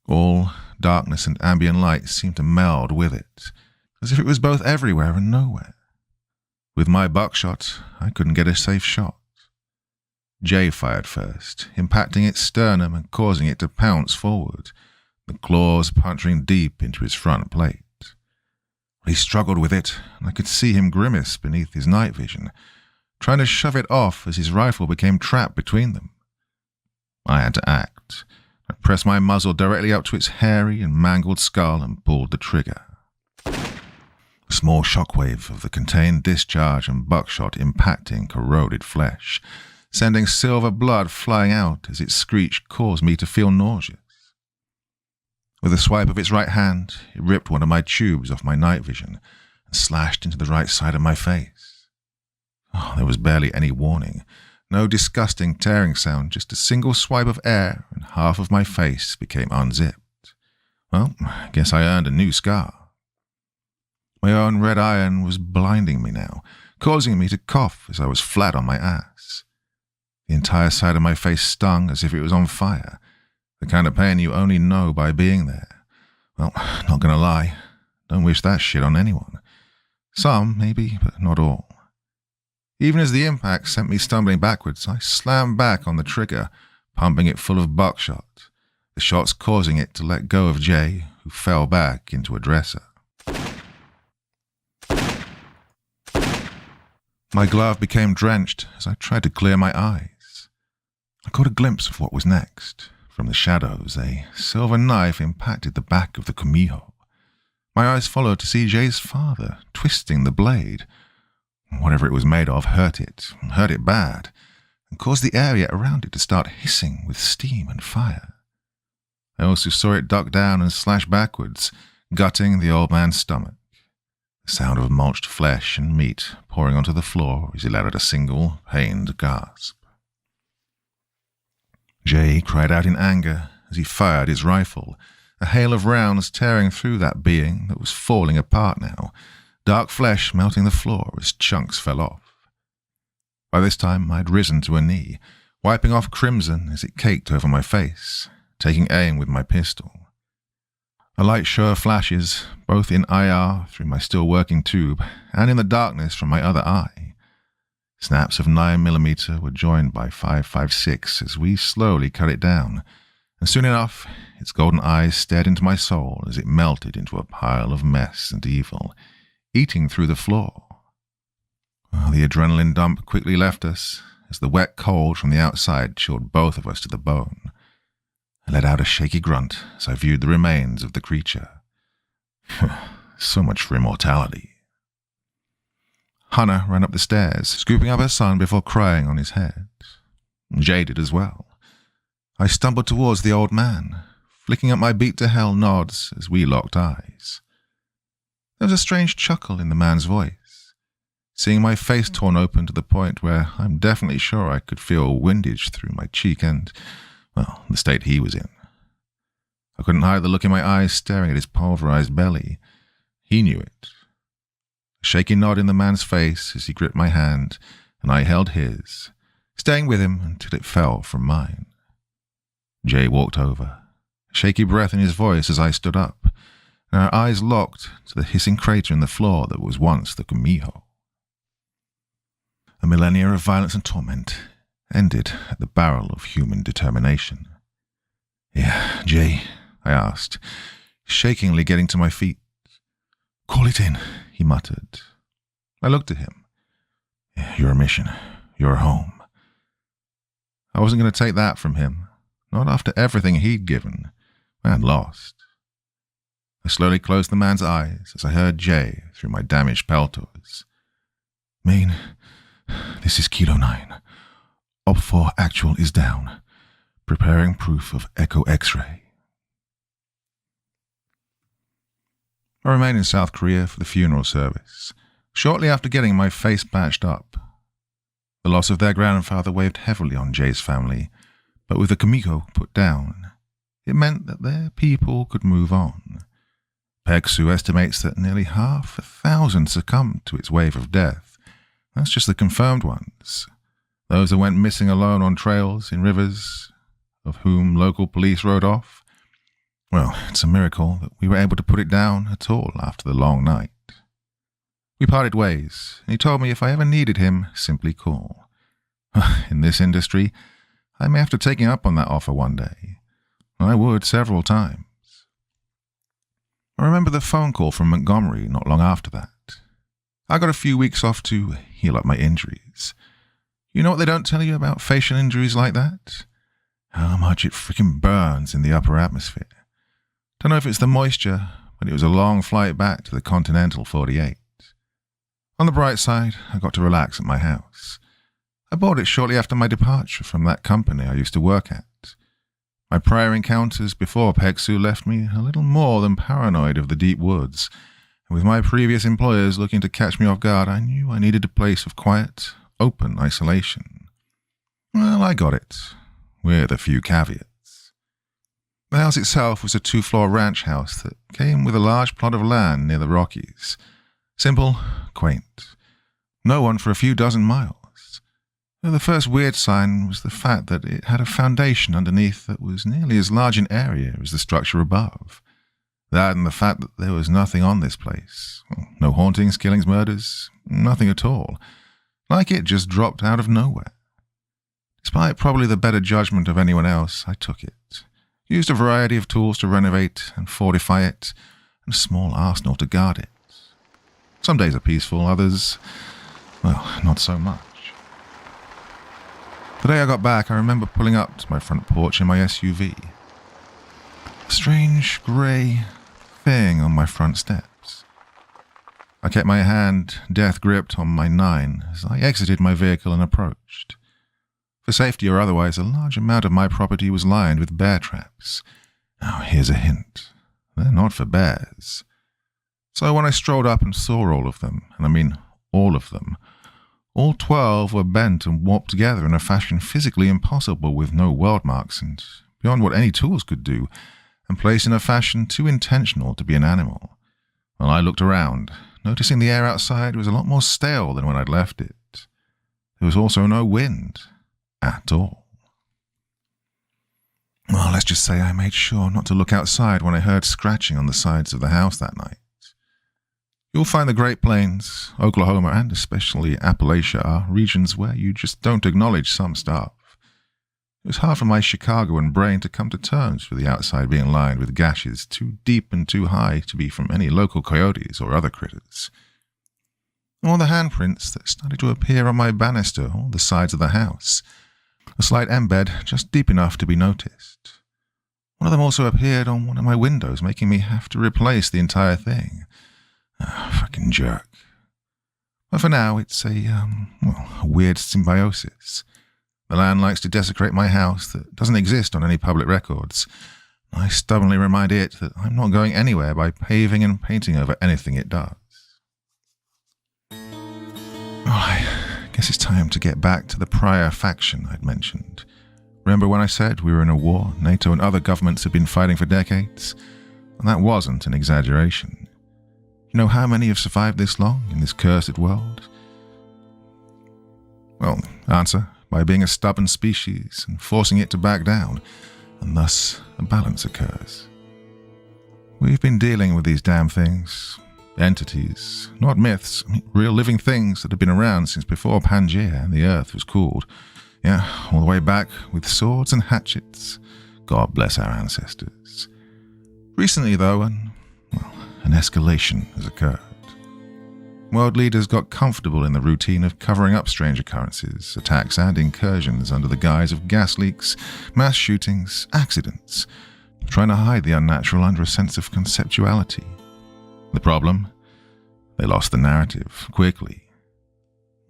All darkness and ambient light seemed to meld with it, as if it was both everywhere and nowhere. With my buckshot, I couldn't get a safe shot. Jay fired first, impacting its sternum and causing it to pounce forward, the claws punching deep into his front plate. He struggled with it, and I could see him grimace beneath his night vision, trying to shove it off as his rifle became trapped between them. I had to act. I pressed my muzzle directly up to its hairy and mangled skull and pulled the trigger. A small shockwave of the contained discharge and buckshot impacting corroded flesh, sending silver blood flying out as its screech caused me to feel nauseous. With a swipe of its right hand, it ripped one of my tubes off my night vision and slashed into the right side of my face. Oh, there was barely any warning. No disgusting tearing sound, just a single swipe of air and half of my face became unzipped. Well, I guess I earned a new scar. My own red iron was blinding me now, causing me to cough as I was flat on my ass. The entire side of my face stung as if it was on fire, the kind of pain you only know by being there. Well, not gonna lie, don't wish that shit on anyone. Some, maybe, but not all. Even as the impact sent me stumbling backwards, I slammed back on the trigger, pumping it full of buckshot, the shots causing it to let go of Jay, who fell back into a dresser. My glove became drenched as I tried to clear my eyes. I caught a glimpse of what was next. From the shadows, a silver knife impacted the back of the Kumiho. My eyes followed to see Jay's father twisting the blade. Whatever it was made of hurt it bad, and caused the area around it to start hissing with steam and fire. I also saw it duck down and slash backwards, gutting the old man's stomach. The sound of mulched flesh and meat pouring onto the floor as he let out a single, pained gasp. Jay cried out in anger as he fired his rifle, a hail of rounds tearing through that being that was falling apart now, dark flesh melting the floor as chunks fell off. By this time I'd risen to a knee, wiping off crimson as it caked over my face, taking aim with my pistol. A light show of flashes, both in IR through my still-working tube and in the darkness from my other eye. Snaps of 9mm were joined by 5.56 as we slowly cut it down, and soon enough its golden eyes stared into my soul as it melted into a pile of mess and evil, eating through the floor. The adrenaline dump quickly left us as the wet cold from the outside chilled both of us to the bone. I let out a shaky grunt as I viewed the remains of the creature. So much for immortality. Hannah ran up the stairs, scooping up her son before crying on his head. Jay did as well. I stumbled towards the old man, flicking up my beat-to-hell nods as we locked eyes. There was a strange chuckle in the man's voice, seeing my face torn open to the point where I'm definitely sure I could feel windage through my cheek and, well, the state he was in. I couldn't hide the look in my eyes staring at his pulverized belly. He knew it. A shaky nod in the man's face as he gripped my hand, and I held his, staying with him until it fell from mine. Jay walked over, a shaky breath in his voice as I stood up, and our eyes locked to the hissing crater in the floor that was once the Kumiho. A millennia of violence and torment ended at the barrel of human determination. "Yeah, Jay?" I asked, shakingly getting to my feet. "Call it in," he muttered. I looked at him. "You're a mission. You're home." I wasn't going to take that from him, not after everything he'd given and lost. I slowly closed the man's eyes as I heard Jay through my damaged peltors. "Main, this is Kilo 9. Op 4 actual is down. Preparing proof of echo X-ray." I remained in South Korea for the funeral service, shortly after getting my face patched up. The loss of their grandfather weighed heavily on Jay's family, but with the Kumiho put down, it meant that their people could move on. PEXU estimates that nearly 500,000 succumbed to its wave of death. That's just the confirmed ones. Those that went missing alone on trails, in rivers, of whom local police wrote off. Well, it's a miracle that we were able to put it down at all after the long night. We parted ways, and he told me if I ever needed him, simply call. In this industry, I may have to take him up on that offer one day. I would several times. I remember the phone call from Montgomery not long after that. I got a few weeks off to heal up my injuries. You know what they don't tell you about facial injuries like that? How much it freaking burns in the upper atmosphere. Don't know if it's the moisture, but it was a long flight back to the continental 48. On the bright side, I got to relax at my house. I bought it shortly after my departure from that company I used to work at. My prior encounters before PEXU left me a little more than paranoid of the deep woods, and with my previous employers looking to catch me off guard, I knew I needed a place of quiet, open isolation. Well, I got it, with a few caveats. The house itself was a 2-floor ranch house that came with a large plot of land near the Rockies. Simple, quaint. No one for a few dozen miles. The first weird sign was the fact that it had a foundation underneath that was nearly as large in area as the structure above. That and the fact that there was nothing on this place. No hauntings, killings, murders, nothing at all. Like it just dropped out of nowhere. Despite probably the better judgment of anyone else, I took it. Used a variety of tools to renovate and fortify it, and a small arsenal to guard it. Some days are peaceful, others, well, not so much. The day I got back, I remember pulling up to my front porch in my SUV. A strange, grey thing on my front steps. I kept my hand death-gripped on my 9 as I exited my vehicle and approached. For safety or otherwise, a large amount of my property was lined with bear traps. Now, here's a hint. They're not for bears. So when I strolled up and saw all of them, and I mean all of them, all 12 were bent and warped together in a fashion physically impossible with no weld marks and beyond what any tools could do, and placed in a fashion too intentional to be an animal. Well, I looked around, noticing the air outside was a lot more stale than when I'd left it. There was also no wind. At all. Well, let's just say I made sure not to look outside when I heard scratching on the sides of the house that night. You'll find the Great Plains, Oklahoma, and especially Appalachia are regions where you just don't acknowledge some stuff. It was hard for my Chicagoan brain to come to terms with the outside being lined with gashes too deep and too high to be from any local coyotes or other critters. Or the handprints that started to appear on my banister or the sides of the house. A slight embed just deep enough to be noticed. One of them also appeared on one of my windows, making me have to replace the entire thing. Fucking jerk. But for now, it's a weird symbiosis. The land likes to desecrate my house that doesn't exist on any public records. I stubbornly remind it that I'm not going anywhere by paving and painting over anything it does. Well, I guess it's time to get back to the prior faction I'd mentioned. Remember when I said we were in a war NATO and other governments had been fighting for decades? And that wasn't an exaggeration. You know how many have survived this long in this cursed world? Well, answer, by being a stubborn species and forcing it to back down, and thus a balance occurs. We've been dealing with these damn things. Entities, not myths, real living things that have been around since before Pangea and the Earth was cooled. Yeah, all the way back with swords and hatchets. God bless our ancestors. Recently, though, an escalation has occurred. World leaders got comfortable in the routine of covering up strange occurrences, attacks and incursions under the guise of gas leaks, mass shootings, accidents, trying to hide the unnatural under a sense of conceptuality. The problem? They lost the narrative quickly.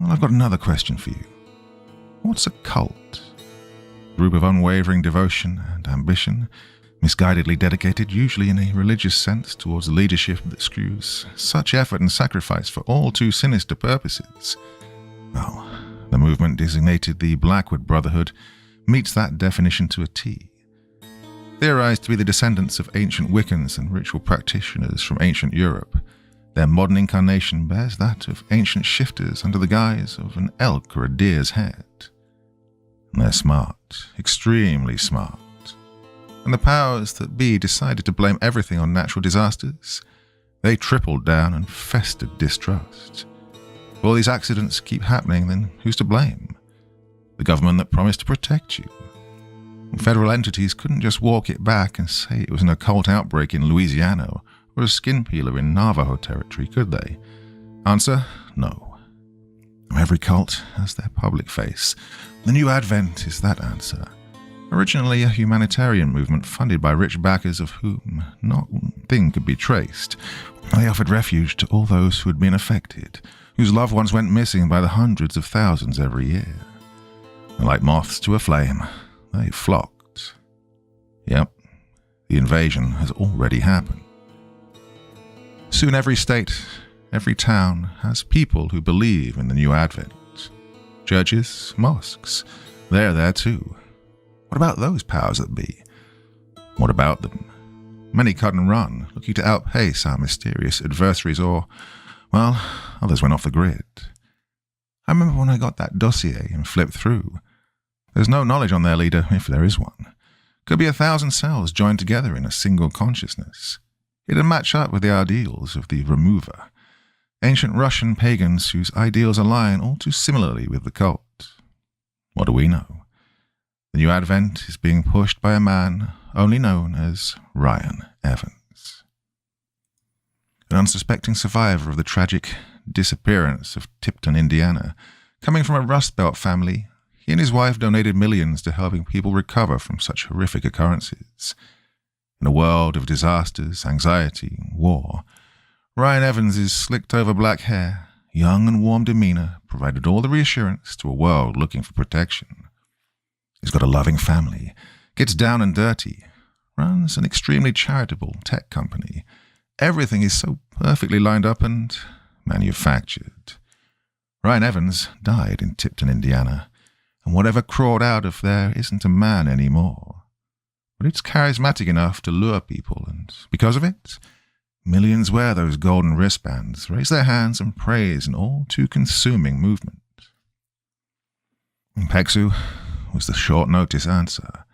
Well, I've got another question for you. What's a cult? A group of unwavering devotion and ambition, misguidedly dedicated usually in a religious sense towards a leadership that screws such effort and sacrifice for all too sinister purposes. Well, the movement designated the Blackwood Brotherhood meets that definition to a T. Theorized to be the descendants of ancient Wiccans and ritual practitioners from ancient Europe, their modern incarnation bears that of ancient shifters under the guise of an elk or a deer's head. And they're smart, extremely smart. And the powers that be decided to blame everything on natural disasters. They tripled down and festered distrust. If all these accidents keep happening, then who's to blame? The government that promised to protect you. Federal entities couldn't just walk it back and say it was an occult outbreak in Louisiana or a skin peeler in Navajo territory, could they? Answer, no. Every cult has their public face. The New Advent is that answer. Originally a humanitarian movement funded by rich backers of whom not one thing could be traced, they offered refuge to all those who had been affected, whose loved ones went missing by the hundreds of thousands every year. And like moths to a flame, they flocked. Yep, the invasion has already happened. Soon every state, every town has people who believe in the New Advent. Churches, mosques, they're there too. What about those powers that be? What about them? Many cut and run, looking to outpace our mysterious adversaries, or, well, others went off the grid. I remember when I got that dossier and flipped through. There's no knowledge on their leader, if there is one. Could be 1,000 cells joined together in a single consciousness. It'd match up with the ideals of the remover. Ancient Russian pagans whose ideals align all too similarly with the cult. What do we know? The New Advent is being pushed by a man only known as Ryan Evans. An unsuspecting survivor of the tragic disappearance of Tipton, Indiana. Coming from a Rust Belt family, he and his wife donated millions to helping people recover from such horrific occurrences. In a world of disasters, anxiety, war, Ryan Evans' slicked-over black hair, young and warm demeanor provided all the reassurance to a world looking for protection. He's got a loving family, gets down and dirty, runs an extremely charitable tech company. Everything is so perfectly lined up and manufactured. Ryan Evans died in Tipton, Indiana, and whatever crawled out of there isn't a man anymore. But it's charismatic enough to lure people, and because of it, millions wear those golden wristbands, raise their hands and praise an all-too-consuming movement. PEXU was the short-notice answer,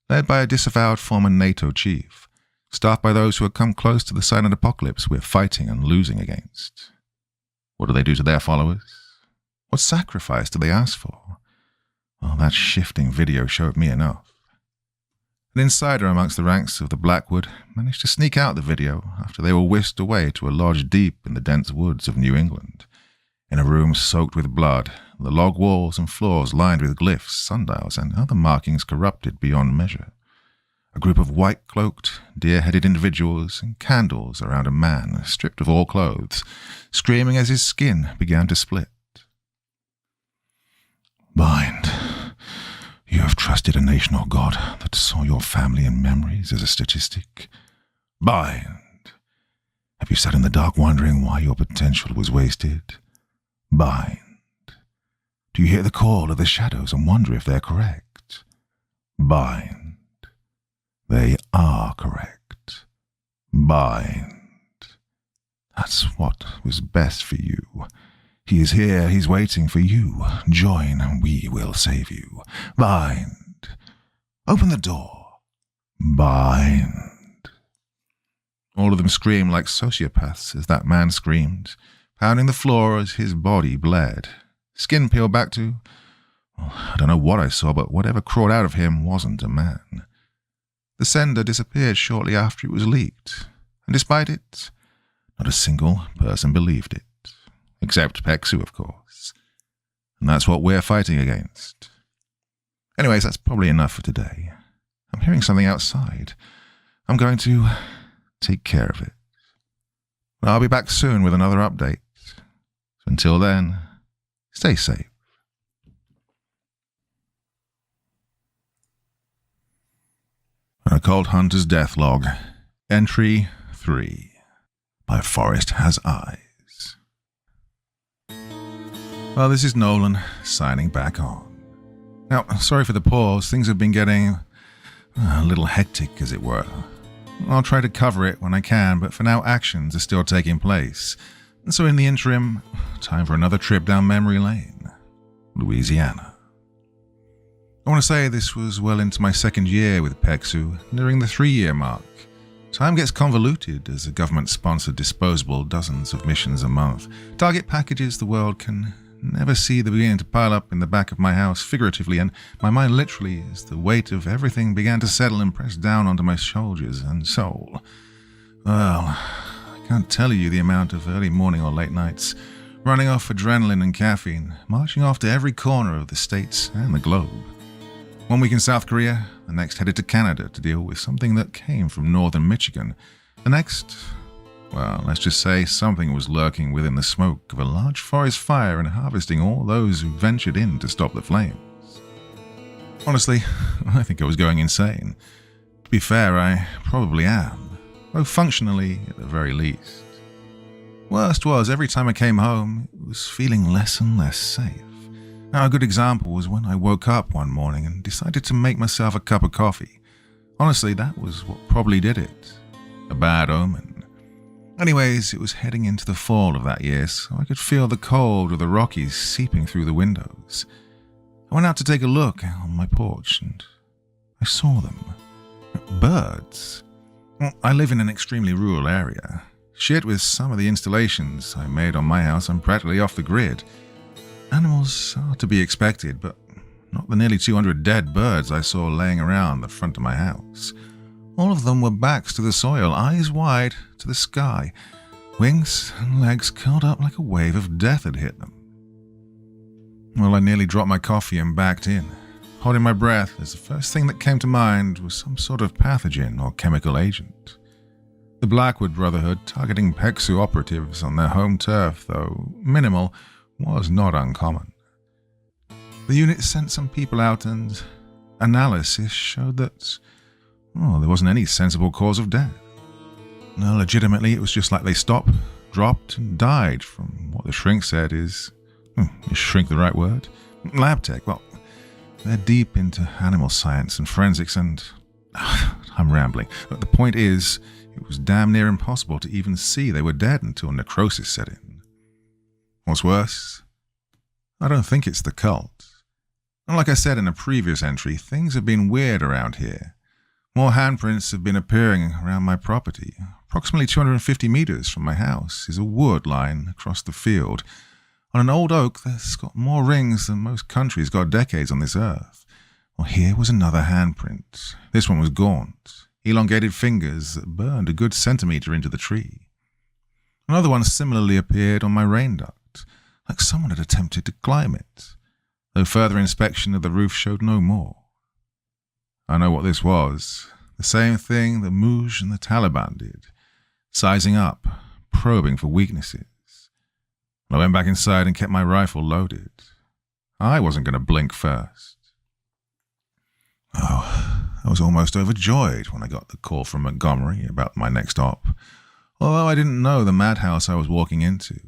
led by a disavowed former NATO chief, staffed by those who had come close to the silent apocalypse we're fighting and losing against. What do they do to their followers? What sacrifice do they ask for? Well, that shifting video showed me enough. An insider amongst the ranks of the Blackwood managed to sneak out the video after they were whisked away to a lodge deep in the dense woods of New England. In a room soaked with blood, the log walls and floors lined with glyphs, sundials, and other markings corrupted beyond measure. A group of white-cloaked, deer-headed individuals and candles around a man stripped of all clothes, screaming as his skin began to split. Bind. You have trusted a nation or God that saw your family and memories as a statistic. Bind. Have you sat in the dark wondering why your potential was wasted? Bind. Do you hear the call of the shadows and wonder if they're correct? Bind. They are correct. Bind. That's what was best for you. He is here, he's waiting for you. Join, and we will save you. Bind. Open the door. Bind. All of them screamed like sociopaths as that man screamed, pounding the floor as his body bled. Skin peeled back to, well, I don't know what I saw, but whatever crawled out of him wasn't a man. The sender disappeared shortly after it was leaked, and despite it, not a single person believed it. Except PEXU, of course. And that's what we're fighting against. Anyways, that's probably enough for today. I'm hearing something outside. I'm going to take care of it. I'll be back soon with another update. So until then, stay safe. An Occult Hunter's Deathlog, Entry 3, by Forest Has Eyes. Well, this is Nolan, signing back on. Now, sorry for the pause, things have been getting a little hectic, as it were. I'll try to cover it when I can, but for now actions are still taking place. And so in the interim, time for another trip down memory lane, Louisiana. I want to say this was well into my second year with PEXU, nearing the 3-year mark. Time gets convoluted as the government-sponsored disposable dozens of missions a month. Target packages the world can never see the beginning to pile up in the back of my house figuratively, and my mind literally as the weight of everything began to settle and press down onto my shoulders and soul. Well, I can't tell you the amount of early morning or late nights running off adrenaline and caffeine, marching off to every corner of the States and the globe. 1 week in South Korea, the next headed to Canada to deal with something that came from northern Michigan. The next, well, let's just say something was lurking within the smoke of a large forest fire and harvesting all those who ventured in to stop the flames. Honestly, I think I was going insane. To be fair, I probably am, though functionally at the very least. Worst was, every time I came home, it was feeling less and less safe. Now, a good example was when I woke up one morning and decided to make myself a cup of coffee. Honestly, that was what probably did it. A bad omen. Anyways, it was heading into the fall of that year, so I could feel the cold of the Rockies seeping through the windows. I went out to take a look on my porch, and I saw them. Birds. Well, I live in an extremely rural area. Shit, with some of the installations I made on my house, I'm practically off the grid. Animals are to be expected, but not the nearly 200 dead birds I saw laying around the front of my house. All of them were backs to the soil, eyes wide to the sky, wings and legs curled up like a wave of death had hit them. Well, I nearly dropped my coffee and backed in, holding my breath as the first thing that came to mind was some sort of pathogen or chemical agent. The Blackwood Brotherhood targeting PEXU operatives on their home turf, though minimal, was not uncommon. The unit sent some people out and analysis showed that, there wasn't any sensible cause of death. No, legitimately, it was just like they stopped, dropped, and died from what the shrink said is shrink the right word? Lab tech. Well, they're deep into animal science and forensics and I'm rambling. But the point is, it was damn near impossible to even see they were dead until necrosis set in. What's worse, I don't think it's the cult. And like I said in a previous entry, things have been weird around here. More handprints have been appearing around my property. Approximately 250 meters from my house is a wood line across the field. On an old oak that's got more rings than most countries got decades on this earth. Well, here was another handprint. This one was gaunt, elongated fingers that burned a good centimeter into the tree. Another one similarly appeared on my rain duct, like someone had attempted to climb it, though further inspection of the roof showed no more. I know what this was. The same thing the Mujahideen and the Taliban did, sizing up, probing for weaknesses. I went back inside and kept my rifle loaded. I wasn't going to blink first. Oh, I was almost overjoyed when I got the call from Montgomery about my next op, although I didn't know the madhouse I was walking into.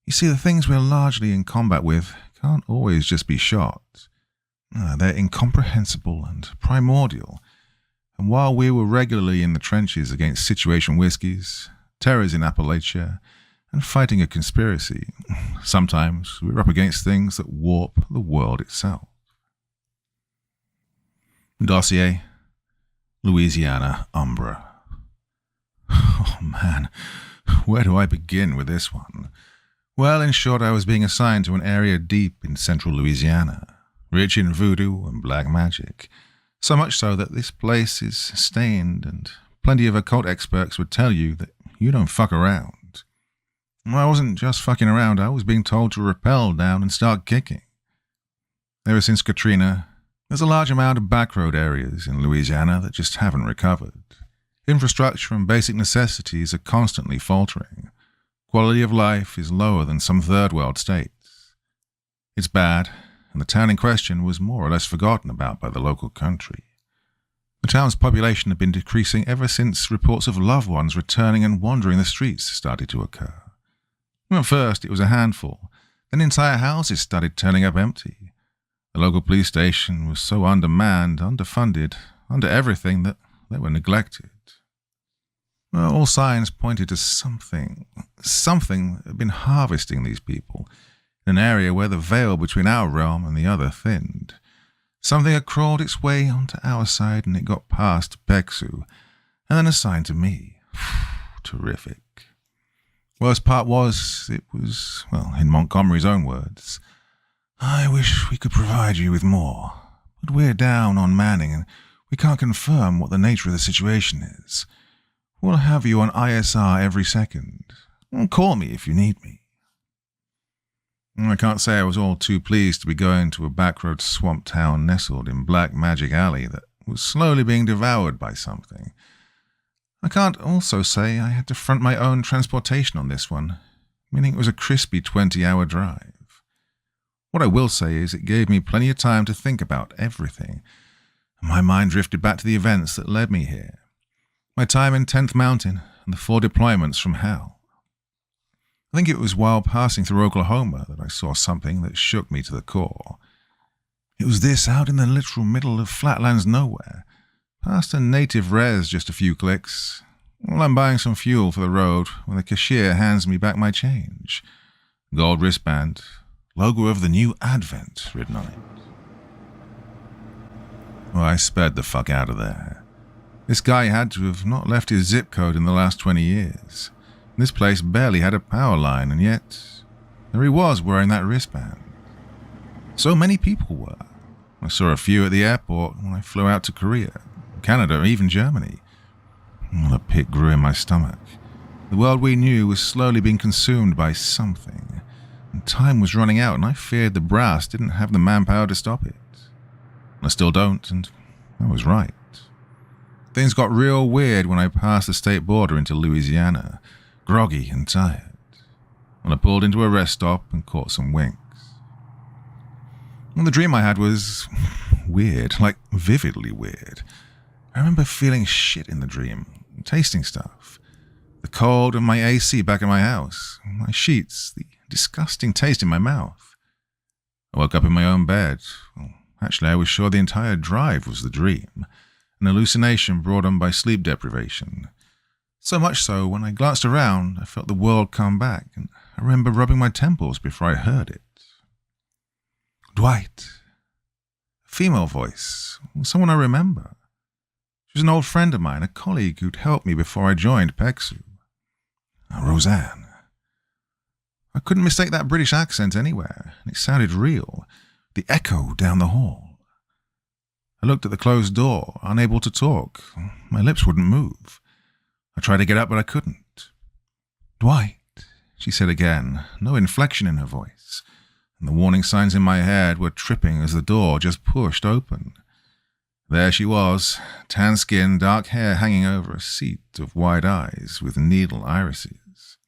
You see, the things we're largely in combat with can't always just be shot. They're incomprehensible and primordial, and while we were regularly in the trenches against situation whiskies, terrors in Appalachia, and fighting a conspiracy, sometimes we're up against things that warp the world itself. Dossier: Louisiana Umbra. Oh man, where do I begin with this one? Well, in short, I was being assigned to an area deep in central Louisiana, rich in voodoo and black magic, so much so that this place is stained, and plenty of occult experts would tell you that you don't fuck around. I wasn't just fucking around, I was being told to rappel down and start kicking. Ever since Katrina, there's a large amount of backroad areas in Louisiana that just haven't recovered. Infrastructure and basic necessities are constantly faltering. Quality of life is lower than some third world states. It's bad, and the town in question was more or less forgotten about by the local country. The town's population had been decreasing ever since reports of loved ones returning and wandering the streets started to occur. At first, it was a handful. Then entire houses started turning up empty. The local police station was so undermanned, underfunded, under everything that they were neglected. Well, all signs pointed to something that had been harvesting these people in an area where the veil between our realm and the other thinned. Something had crawled its way onto our side and it got past PEXU and then assigned to me. Terrific. Worst part was, it was, well, in Montgomery's own words, "I wish we could provide you with more, but we're down on manning and we can't confirm what the nature of the situation is. We'll have you on ISR every second. Call me if you need me." I can't say I was all too pleased to be going to a backroad swamp town nestled in Black Magic Alley that was slowly being devoured by something. I can't also say I had to front my own transportation on this one, meaning it was a crispy 20-hour drive. What I will say is it gave me plenty of time to think about everything. My mind drifted back to the events that led me here. My time in 10th Mountain and the 4 deployments from hell. I think it was while passing through Oklahoma that I saw something that shook me to the core. It was this out in the literal middle of flatlands nowhere, past a native res just a few clicks, while I'm buying some fuel for the road when the cashier hands me back my change. Gold wristband, logo of the new Advent written on it. Well, I sped the fuck out of there. This guy had to have not left his zip code in the last 20 years. This place barely had a power line, and yet there he was wearing that wristband. So many people were. I saw a few at the airport when I flew out to Korea, Canada, even Germany. Well, a pit grew in my stomach. The world we knew was slowly being consumed by something, and time was running out, and I feared the brass didn't have the manpower to stop it. I still don't, and I was right. Things got real weird when I passed the state border into Louisiana, groggy and tired. When I pulled into a rest stop and caught some winks. And the dream I had was weird, like vividly weird. I remember feeling shit in the dream, tasting stuff. The cold of my AC back in my house, my sheets, the disgusting taste in my mouth. I woke up in my own bed. Well, actually, I was sure the entire drive was the dream, an hallucination brought on by sleep deprivation. So much so, when I glanced around, I felt the world come back, and I remember rubbing my temples before I heard it. Dwight. A female voice, someone I remember. She was an old friend of mine, a colleague who'd helped me before I joined PEXU. Roseanne. I couldn't mistake that British accent anywhere, and it sounded real, the echo down the hall. I looked at the closed door, unable to talk. My lips wouldn't move. I tried to get up, but I couldn't. Dwight, she said again, no inflection in her voice, and the warning signs in my head were tripping as the door just pushed open. There she was, tan skin, dark hair hanging over a seat of wide eyes with needle irises.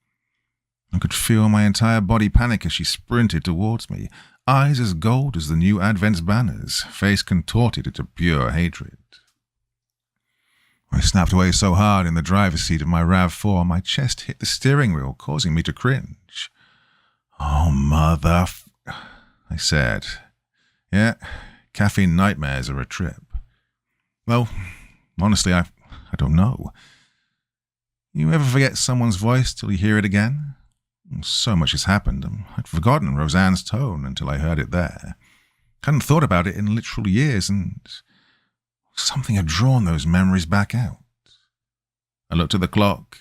I could feel my entire body panic as she sprinted towards me, eyes as gold as the new Advent's banners, face contorted into pure hatred. I snapped away so hard in the driver's seat of my RAV4, my chest hit the steering wheel, causing me to cringe. Oh, I said. Yeah, caffeine nightmares are a trip. Well, honestly, I don't know. You ever forget someone's voice till you hear it again? So much has happened, and I'd forgotten Roseanne's tone until I heard it there. Hadn't thought about it in literal years, and something had drawn those memories back out. I looked at the clock.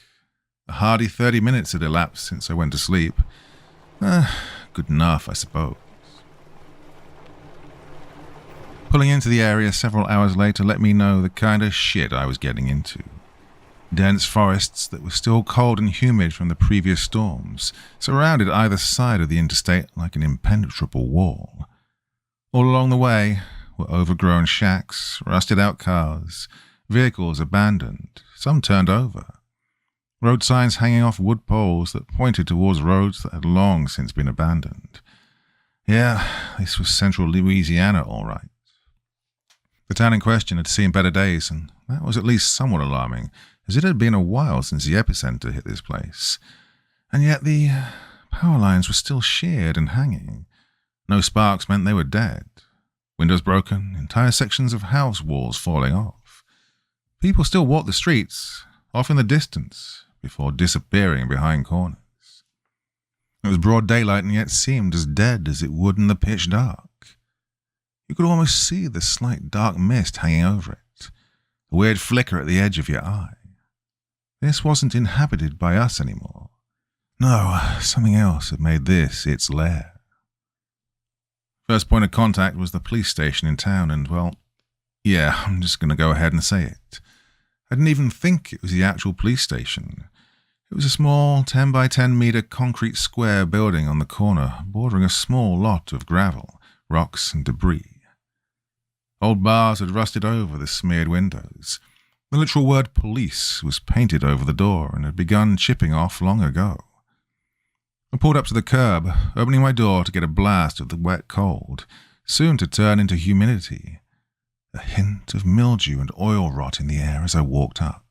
A hardy 30 minutes had elapsed since I went to sleep. Good enough, I suppose. Pulling into the area several hours later let me know the kind of shit I was getting into. Dense forests that were still cold and humid from the previous storms surrounded either side of the interstate like an impenetrable wall. All along the way were overgrown shacks, rusted-out cars, vehicles abandoned, some turned over. Road signs hanging off wood poles that pointed towards roads that had long since been abandoned. Yeah, this was central Louisiana, all right. The town in question had seen better days, and that was at least somewhat alarming, as it had been a while since the epicenter hit this place. And yet the power lines were still sheared and hanging. No sparks meant they were dead. Windows broken, entire sections of house walls falling off. People still walked the streets, off in the distance, before disappearing behind corners. It was broad daylight and yet seemed as dead as it would in the pitch dark. You could almost see the slight dark mist hanging over it, a weird flicker at the edge of your eye. This wasn't inhabited by us anymore. No, something else had made this its lair. First point of contact was the police station in town, and, well, yeah, I'm just going to go ahead and say it. I didn't even think it was the actual police station. It was a small 10 by 10 metre concrete square building on the corner, bordering a small lot of gravel, rocks and debris. Old bars had rusted over the smeared windows. The literal word police was painted over the door and had begun chipping off long ago. I pulled up to the curb, opening my door to get a blast of the wet cold, soon to turn into humidity. A hint of mildew and oil rot in the air as I walked up.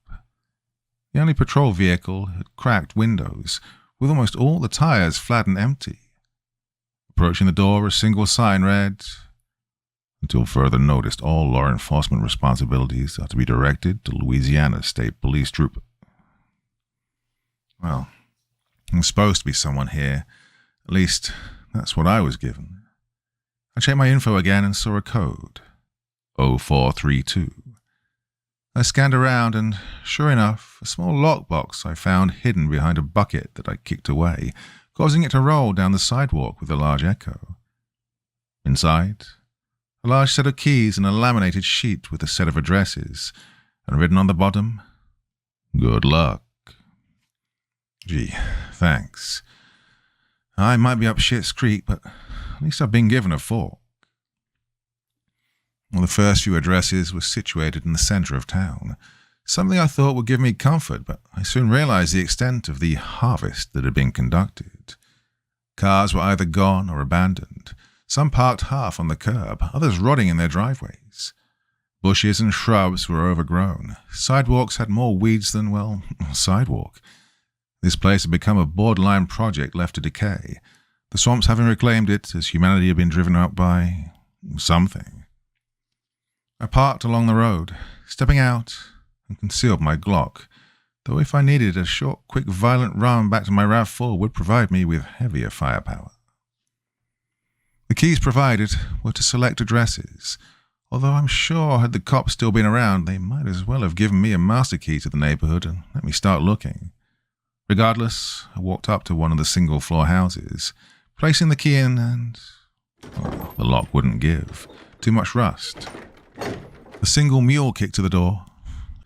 The only patrol vehicle had cracked windows, with almost all the tires flat and empty. Approaching the door, a single sign read, "Until further notice, all law enforcement responsibilities are to be directed to Louisiana State Police Troop." Well, there's supposed to be someone here. At least, that's what I was given. I checked my info again and saw a code. 0432. I scanned around and, sure enough, a small lockbox I found hidden behind a bucket that I kicked away, causing it to roll down the sidewalk with a large echo. Inside, a large set of keys and a laminated sheet with a set of addresses, and written on the bottom, "Good luck." Gee, thanks. I might be up shit's creek, but at least I've been given a fork. Well, the first few addresses were situated in the centre of town, something I thought would give me comfort, but I soon realised the extent of the harvest that had been conducted. Cars were either gone or abandoned, some parked half on the curb, others rotting in their driveways. Bushes and shrubs were overgrown. Sidewalks had more weeds than, well, sidewalk. This place had become a borderline project left to decay, the swamps having reclaimed it as humanity had been driven out by something. I parked along the road, stepping out, and concealed my Glock, though if I needed a short, quick, violent run back to my RAV4 would provide me with heavier firepower. The keys provided were to select addresses, although I'm sure had the cops still been around, they might as well have given me a master key to the neighbourhood and let me start looking. Regardless, I walked up to one of the single-floor houses, placing the key in and, well, the lock wouldn't give. Too much rust. A single mule kick to the door,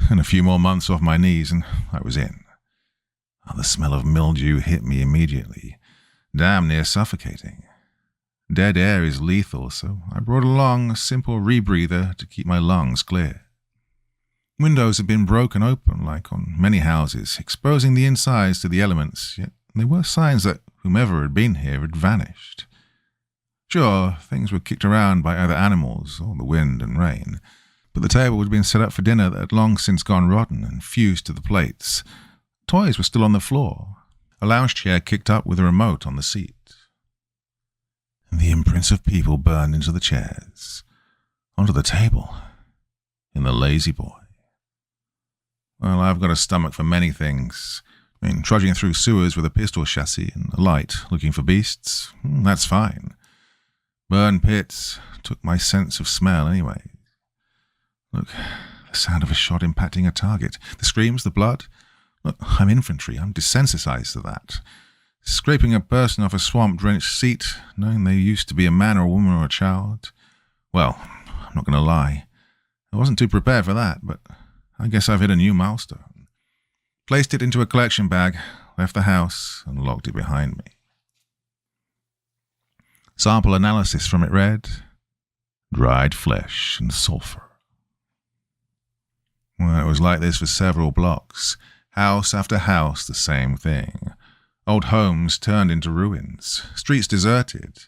and a few more months off my knees, and I was in. The smell of mildew hit me immediately, damn near suffocating. Dead air is lethal, so I brought along a simple rebreather to keep my lungs clear. Windows had been broken open, like on many houses, exposing the insides to the elements, yet there were signs that whomever had been here had vanished. Sure, things were kicked around by either animals or the wind and rain, but the table had been set up for dinner that had long since gone rotten and fused to the plates. Toys were still on the floor, a lounge chair kicked up with a remote on the seat. The imprints of people burned into the chairs, onto the table, in the lazy boy. Well, I've got a stomach for many things. Trudging through sewers with a pistol chassis and a light, looking for beasts, that's fine. Burned pits took my sense of smell anyway. Look, the sound of a shot impacting a target. The screams, the blood. Look, I'm infantry. I'm desensitized to that. Scraping a person off a swamp-drenched seat, knowing they used to be a man or a woman or a child. Well, I'm not going to lie. I wasn't too prepared for that, but I guess I've hit a new milestone. Placed it into a collection bag, left the house, and locked it behind me. Sample analysis from it read, dried flesh and sulfur. Well, it was like this for several blocks. House after house, the same thing. Old homes turned into ruins. Streets deserted.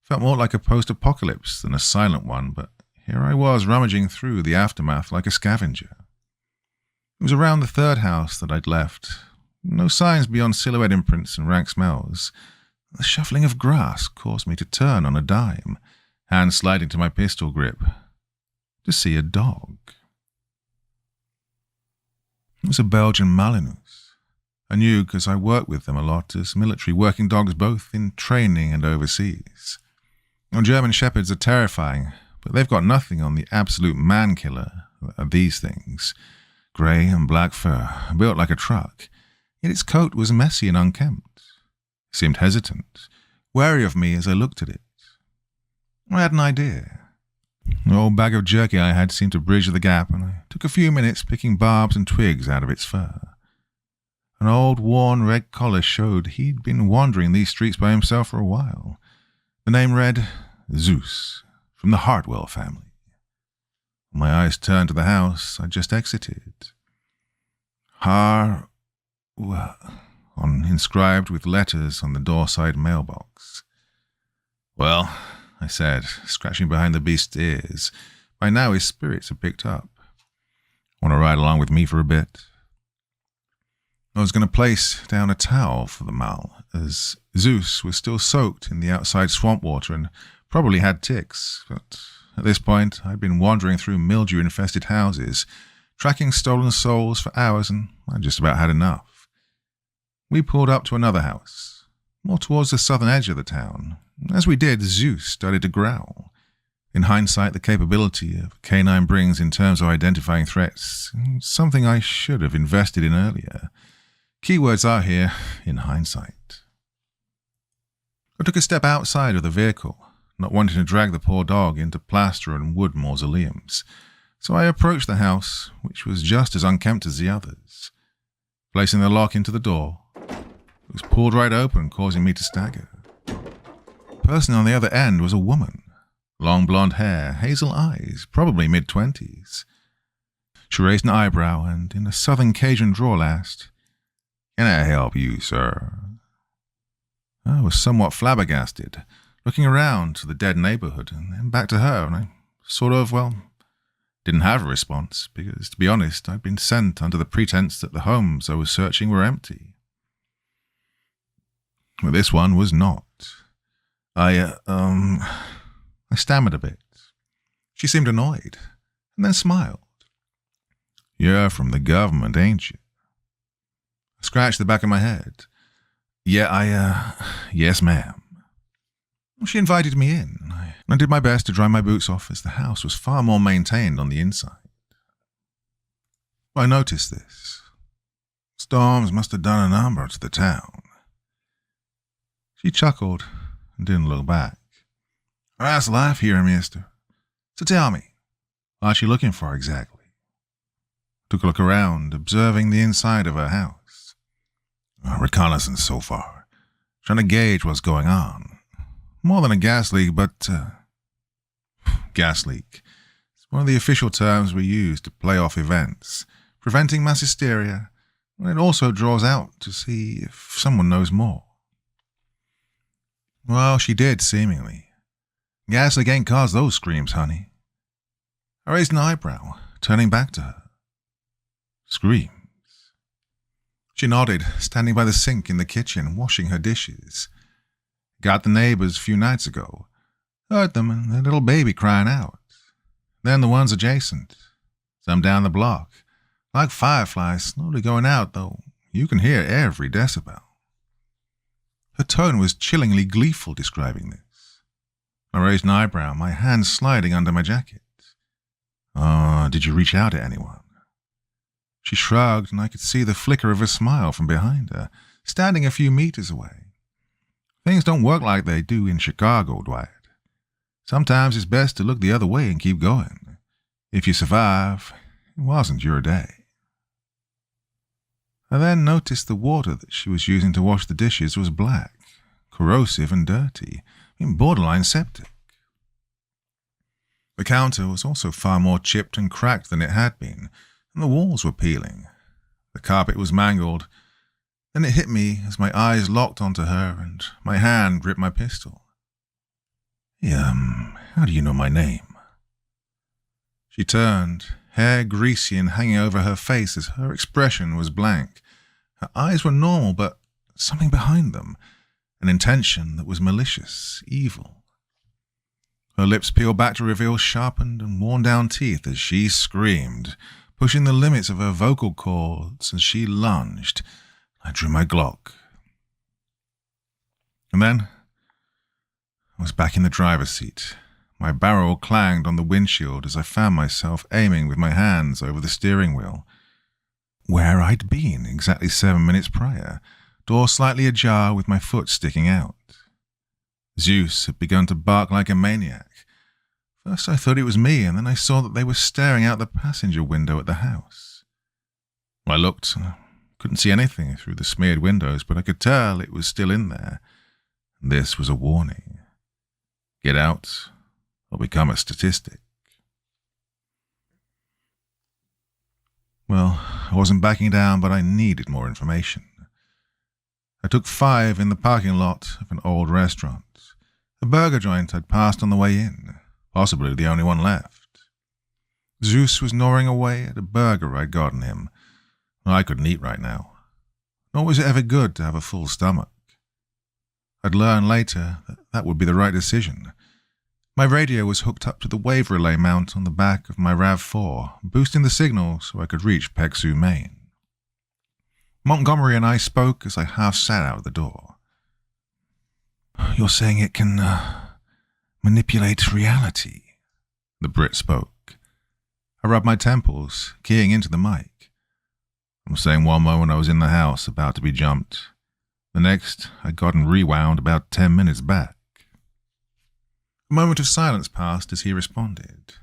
Felt more like a post-apocalypse than a silent one, but here I was rummaging through the aftermath like a scavenger. It was around the third house that I'd left. No signs beyond silhouette imprints and rank smells. The shuffling of grass caused me to turn on a dime, hand sliding to my pistol grip, to see a dog. It was a Belgian Malinois. I knew because I worked with them a lot as military working dogs both in training and overseas. German Shepherds are terrifying, but they've got nothing on the absolute man-killer of these things. Grey and black fur, built like a truck, yet its coat was messy and unkempt. It seemed hesitant, wary of me as I looked at it. I had an idea. The old bag of jerky I had seemed to bridge the gap, and I took a few minutes picking barbs and twigs out of its fur. An old worn red collar showed he'd been wandering these streets by himself for a while. The name read Zeus, from the Hartwell family. When my eyes turned to the house I just exited. Inscribed with letters on the door-side mailbox. "Well," I said, scratching behind the beast's ears. By now his spirits had picked up. "Want to ride along with me for a bit?" I was going to place down a towel for the mal, as Zeus was still soaked in the outside swamp water and probably had ticks, but at this point I'd been wandering through mildew-infested houses, tracking stolen souls for hours, and I'd just about had enough. We pulled up to another house, more towards the southern edge of the town. As we did, Zeus started to growl. In hindsight, the capability of canine brings in terms of identifying threats, something I should have invested in earlier. Keywords are here, in hindsight. I took a step outside of the vehicle, not wanting to drag the poor dog into plaster and wood mausoleums, so I approached the house, which was just as unkempt as the others. Placing the lock into the door, it was pulled right open, causing me to stagger. The person on the other end was a woman. Long blonde hair, hazel eyes, probably mid-20s. She raised an eyebrow and, in a southern Cajun drawl, asked, "Can I help you, sir?" I was somewhat flabbergasted, looking around to the dead neighborhood and then back to her, and I didn't have a response because, to be honest, I'd been sent under the pretense that the homes I was searching were empty. But this one was not. I stammered a bit. She seemed annoyed, and then smiled. "You're from the government, ain't you?" I scratched the back of my head. Yes, ma'am." She invited me in. I did my best to dry my boots off, as the house was far more maintained on the inside. I noticed this. Storms must have done a number to the town. She chuckled and didn't look back. "That's life here, mister. So tell me, what you looking for exactly?" Took a look around, observing the inside of her house. "Reconnaissance so far. Trying to gauge what's going on. More than a gas leak, but gas leak. It's one of the official terms we use to play off events, preventing mass hysteria, and it also draws out to see if someone knows more." Well, she did, seemingly. "Gas leak ain't caused those screams, honey." I raised an eyebrow, turning back to her. "Screams?" She nodded, standing by the sink in the kitchen, washing her dishes. "Got the neighbors a few nights ago. Heard them and their little baby crying out. Then the ones adjacent. Some down the block. Like fireflies slowly going out, though you can hear every decibel." Her tone was chillingly gleeful describing this. I raised an eyebrow, my hand sliding under my jacket. Did you reach out to anyone?" She shrugged, and I could see the flicker of a smile from behind her, standing a few meters away. "Things don't work like they do in Chicago, Dwight. Sometimes it's best to look the other way and keep going. If you survive, it wasn't your day." I then noticed the water that she was using to wash the dishes was black, corrosive and dirty, borderline septic. The counter was also far more chipped and cracked than it had been, and the walls were peeling. The carpet was mangled. Then it hit me as my eyes locked onto her and my hand gripped my pistol. How do you know my name?" She turned, hair greasy and hanging over her face as her expression was blank. Her eyes were normal, but something behind them, an intention that was malicious, evil. Her lips peeled back to reveal sharpened and worn-down teeth as she screamed, pushing the limits of her vocal cords as she lunged. I drew my Glock. And then I was back in the driver's seat. My barrel clanged on the windshield as I found myself aiming with my hands over the steering wheel. Where I'd been exactly 7 minutes prior, door slightly ajar with my foot sticking out. Zeus had begun to bark like a maniac. First I thought it was me, and then I saw that they were staring out the passenger window at the house. I looked and couldn't see anything through the smeared windows, but I could tell it was still in there. This was a warning. Get out, or become a statistic. Well, I wasn't backing down, but I needed more information. I took 5 in the parking lot of an old restaurant, a burger joint I'd passed on the way in, possibly the only one left. Zeus was gnawing away at a burger I'd gotten him. I couldn't eat right now, nor was it ever good to have a full stomach. I'd learn later that would be the right decision. My radio was hooked up to the wave relay mount on the back of my RAV4, boosting the signal so I could reach PEXU Main. Montgomery and I spoke as I half sat out the door. "You're saying it can, manipulate reality?" the Brit spoke. I rubbed my temples, keying into the mic. I'm saying one moment I was in the house, about to be jumped. The next, I'd gotten rewound about 10 minutes back. A moment of silence passed as he responded.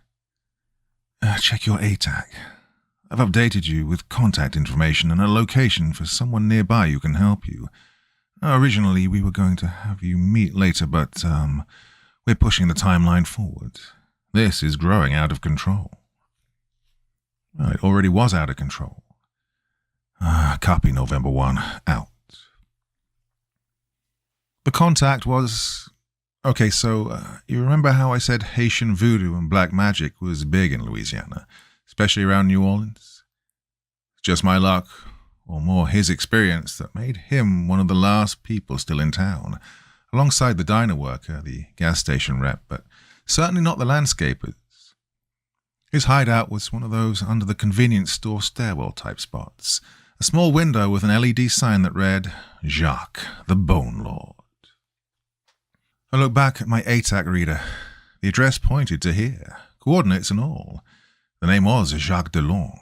"Check your ATAC. I've updated you with contact information and a location for someone nearby who can help you. Originally, we were going to have you meet later, but we're pushing the timeline forward. This is growing out of control." It already was out of control. Copy November 1, out. The contact was... Okay, so you remember how I said Haitian voodoo and black magic was big in Louisiana, especially around New Orleans? It's just my luck, or more his experience, that made him one of the last people still in town, alongside the diner worker, the gas station rep, but certainly not the landscapers. His hideout was one of those under the convenience store stairwell type spots, a small window with an LED sign that read, "Jacques, the Bone Lord." I looked back at my ATAC reader. The address pointed to here, coordinates and all. The name was Jacques Delon.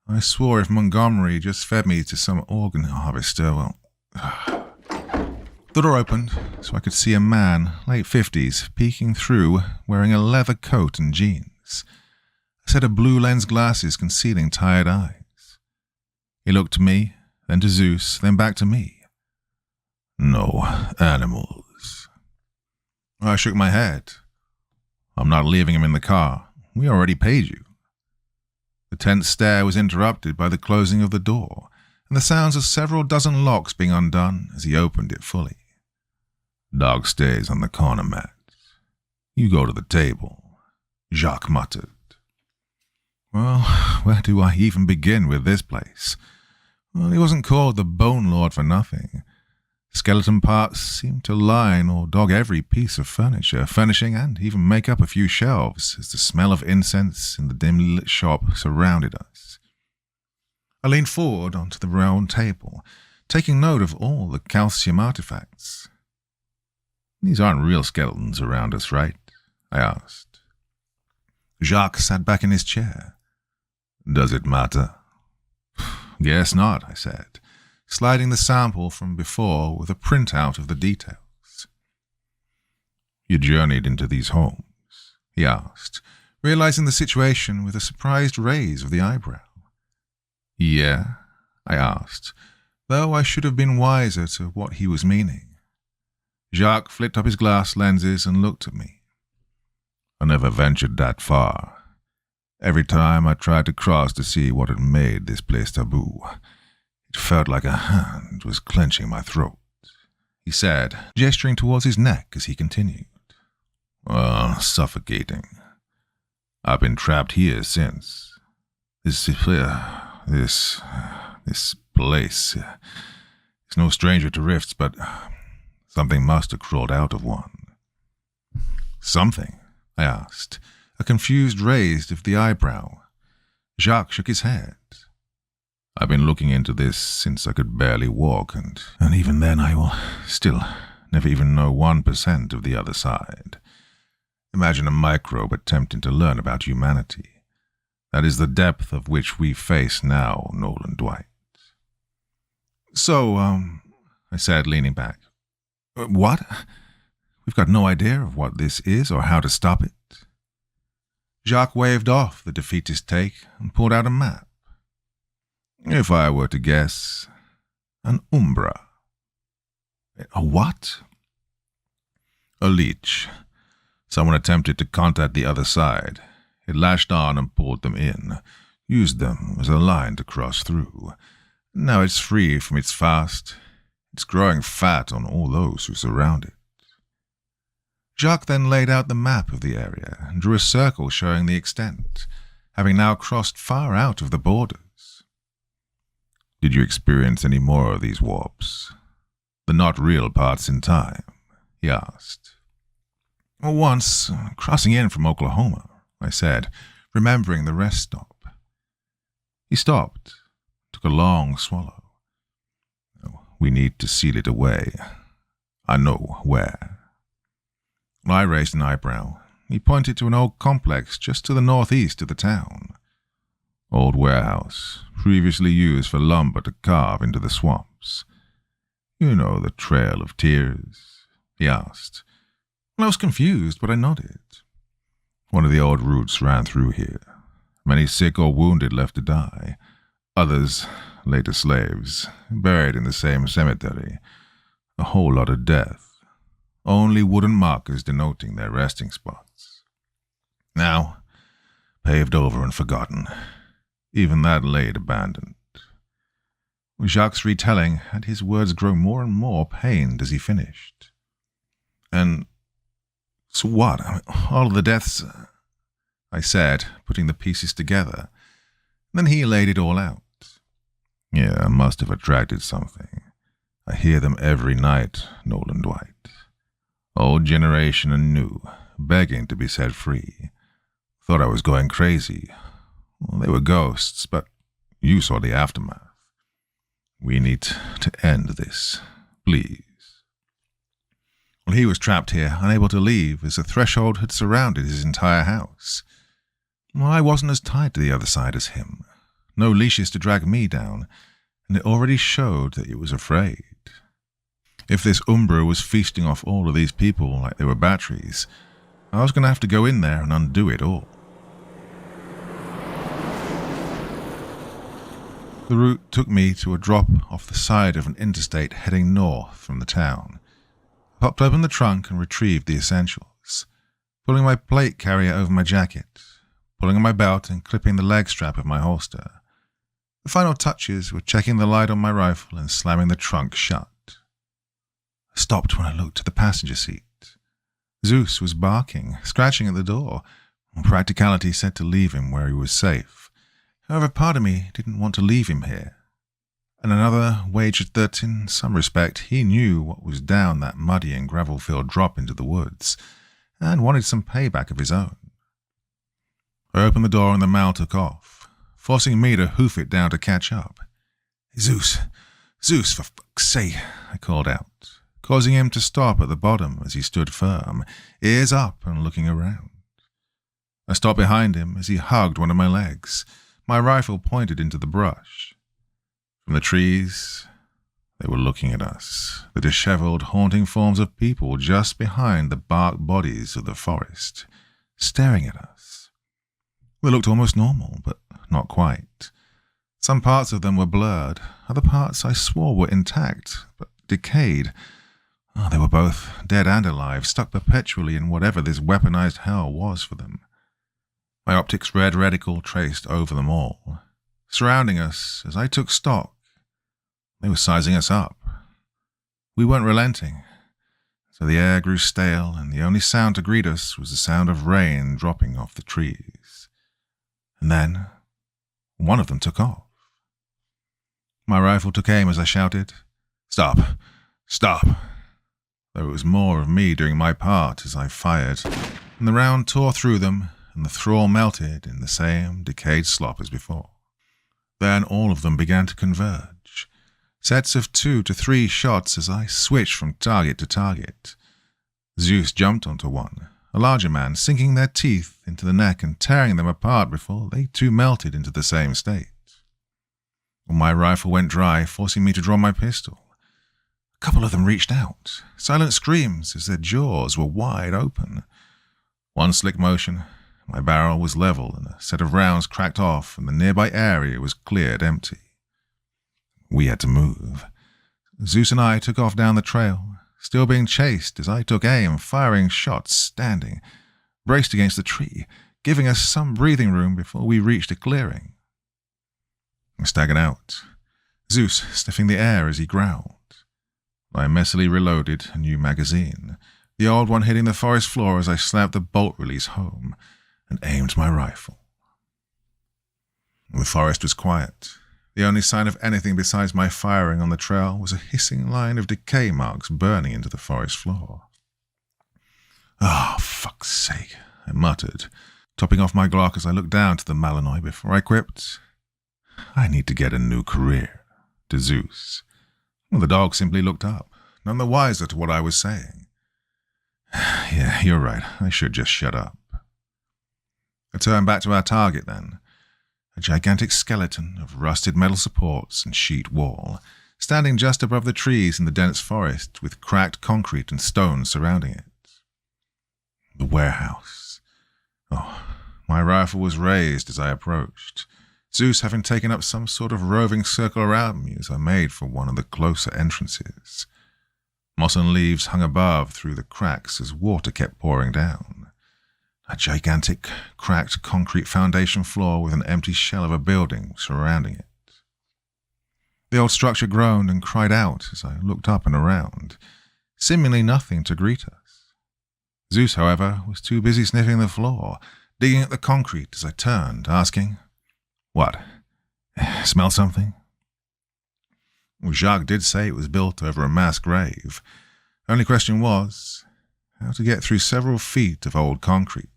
I swore if Montgomery just fed me to some organ harvester, well... The door opened, so I could see a man, late 50s, peeking through, wearing a leather coat and jeans. A set of blue lens glasses concealing tired eyes. He looked to me, then to Zeus, then back to me. "No animals." I shook my head. "I'm not leaving him in the car. We already paid you." The tense stare was interrupted by the closing of the door and the sounds of several dozen locks being undone as he opened it fully. "Dog stays on the corner mat. You go to the table," Jacques muttered. Well, where do I even begin with this place? Well, he wasn't called the Bone Lord for nothing. Skeleton parts seemed to line or dog every piece of furniture, furnishing, and even make up a few shelves as the smell of incense in the dimly lit shop surrounded us. I leaned forward onto the round table, taking note of all the calcium artifacts. "These aren't real skeletons around us, right?" I asked. Jacques sat back in his chair. "Does it matter?" "Guess not," I said, sliding the sample from before with a printout of the details. "You journeyed into these homes?" he asked, realizing the situation with a surprised raise of the eyebrow. "Yeah?" I asked, though I should have been wiser to what he was meaning. Jacques flipped up his glass lenses and looked at me. "I never ventured that far. Every time I tried to cross to see what had made this place taboo, it felt like a hand was clenching my throat," he said, gesturing towards his neck as he continued. "Suffocating. I've been trapped here since. This place is no stranger to rifts, but something must have crawled out of one." "Something?" I asked, a confused raise of the eyebrow. Jacques shook his head. "I've been looking into this since I could barely walk, and even then I will still never even know 1% of the other side. Imagine a microbe attempting to learn about humanity. That is the depth of which we face now, Nolan Dwight." "So, I said, leaning back. "What? We've got no idea of what this is or how to stop it." Jacques waved off the defeatist take and pulled out a map. If I were to guess, an umbra. A what? A leech. Someone attempted to contact the other side. It lashed on and pulled them in, used them as a line to cross through. Now it's free from its fast. It's growing fat on all those who surround it. Jacques then laid out the map of the area and drew a circle showing the extent, having now crossed far out of the borders. Did you experience any more of these warps? The not real parts in time? He asked. Once, crossing in from Oklahoma, I said, remembering the rest stop. He stopped, took a long swallow. We need to seal it away. I know where. I raised an eyebrow. He pointed to an old complex just to the northeast of the town. Old warehouse, previously used for lumber to carve into the swamps. You know the Trail of Tears? He asked. I was confused, but I nodded. One of the old routes ran through here. Many sick or wounded left to die. Others, later slaves, buried in the same cemetery. A whole lot of death. Only wooden markers denoting their resting spots. Now, paved over and forgotten. Even that laid abandoned. Jacques' retelling had his words grow more and more pained as he finished. And so what? All of the deaths, I said, putting the pieces together. Then he laid it all out. Yeah, I must have attracted something. I hear them every night, Nolan Dwight. Old generation and new, begging to be set free. Thought I was going crazy. Well, they were ghosts, but you saw the aftermath. We need to end this, please. Well, he was trapped here, unable to leave, as the threshold had surrounded his entire house. Well, I wasn't as tied to the other side as him. No leashes to drag me down, and it already showed that it was afraid. If this Umbra was feasting off all of these people like they were batteries, I was going to have to go in there and undo it all. The route took me to a drop off the side of an interstate heading north from the town. I popped open the trunk and retrieved the essentials, pulling my plate carrier over my jacket, pulling on my belt and clipping the leg strap of my holster. The final touches were checking the light on my rifle and slamming the trunk shut. I stopped when I looked at the passenger seat. Zeus was barking, scratching at the door. Practicality said to leave him where he was safe. However, part of me didn't want to leave him here. And another wagered that, in some respect, he knew what was down that muddy and gravel-filled drop into the woods, and wanted some payback of his own. I opened the door and the Mal took off, forcing me to hoof it down to catch up. Zeus, for fuck's sake, I called out, causing him to stop at the bottom as he stood firm, ears up and looking around. I stopped behind him as he hugged one of my legs, my rifle pointed into the brush. From the trees, they were looking at us, the disheveled, haunting forms of people just behind the bark bodies of the forest, staring at us. They looked almost normal, but not quite. Some parts of them were blurred, other parts I swore were intact, but decayed. They were both dead and alive, stuck perpetually in whatever this weaponized hell was for them. My optics red reticle traced over them all. Surrounding us, as I took stock, they were sizing us up. We weren't relenting, so the air grew stale, and the only sound to greet us was the sound of rain dropping off the trees. And then, one of them took off. My rifle took aim as I shouted, "Stop! Stop!" Though it was more of me doing my part as I fired, and the round tore through them, and the thrall melted in the same decayed slop as before. Then all of them began to converge, sets of 2 to 3 shots as I switched from target to target. Zeus jumped onto one, a larger man, sinking their teeth into the neck and tearing them apart before they too melted into the same state. My rifle went dry, forcing me to draw my pistol. A couple of them reached out, silent screams as their jaws were wide open. One slick motion, my barrel was level and a set of rounds cracked off and the nearby area was cleared empty. We had to move. Zeus and I took off down the trail, still being chased as I took aim, firing shots standing, braced against the tree, giving us some breathing room before we reached a clearing. I staggered out, Zeus sniffing the air as he growled. I messily reloaded a new magazine, the old one hitting the forest floor as I slapped the bolt release home and aimed my rifle. The forest was quiet. The only sign of anything besides my firing on the trail was a hissing line of decay marks burning into the forest floor. "Oh, fuck's sake," I muttered, topping off my Glock as I looked down to the Malinois before I quipped, "I need to get a new career," to Zeus. Well, the dog simply looked up, none the wiser to what I was saying. Yeah, you're right, I should just shut up. I turned back to our target then. A gigantic skeleton of rusted metal supports and sheet wall, standing just above the trees in the dense forest with cracked concrete and stone surrounding it. The warehouse. Oh, my rifle was raised as I approached, Zeus having taken up some sort of roving circle around me as I made for one of the closer entrances. Moss and leaves hung above through the cracks as water kept pouring down. A gigantic, cracked concrete foundation floor with an empty shell of a building surrounding it. The old structure groaned and cried out as I looked up and around, seemingly nothing to greet us. Zeus, however, was too busy sniffing the floor, digging at the concrete as I turned, asking, "What? Smell something?" Well, Jacques did say it was built over a mass grave. Only question was, how to get through several feet of old concrete.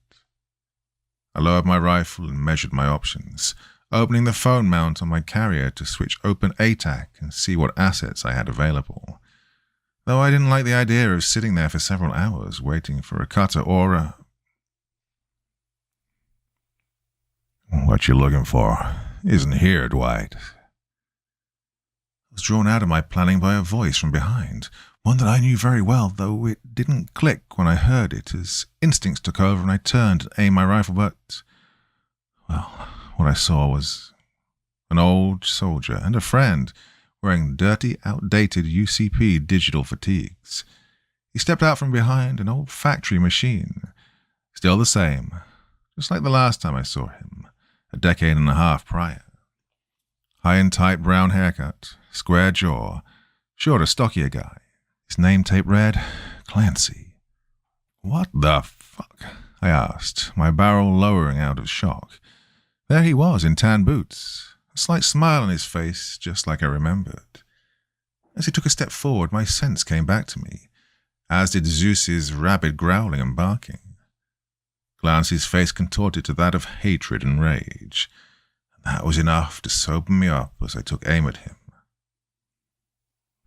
I lowered my rifle and measured my options, opening the phone mount on my carrier to switch open ATAC and see what assets I had available. Though I didn't like the idea of sitting there for several hours waiting for a cutter or a... "What you're looking for isn't here, Dwight." I was drawn out of my planning by a voice from behind, one that I knew very well, though it didn't click when I heard it as instincts took over and I turned to aim my rifle, but, well, what I saw was an old soldier and a friend wearing dirty, outdated UCP digital fatigues. He stepped out from behind an old factory machine, still the same, just like the last time I saw him, a decade and a half prior. High and tight brown haircut, square jaw, shorter, stockier guy. His name tape read, Clancy. "What the fuck?" I asked, my barrel lowering out of shock. There he was in tan boots, a slight smile on his face, just like I remembered. As he took a step forward, my sense came back to me, as did Zeus's rabid growling and barking. Clancy's face contorted to that of hatred and rage, and that was enough to sober me up as I took aim at him.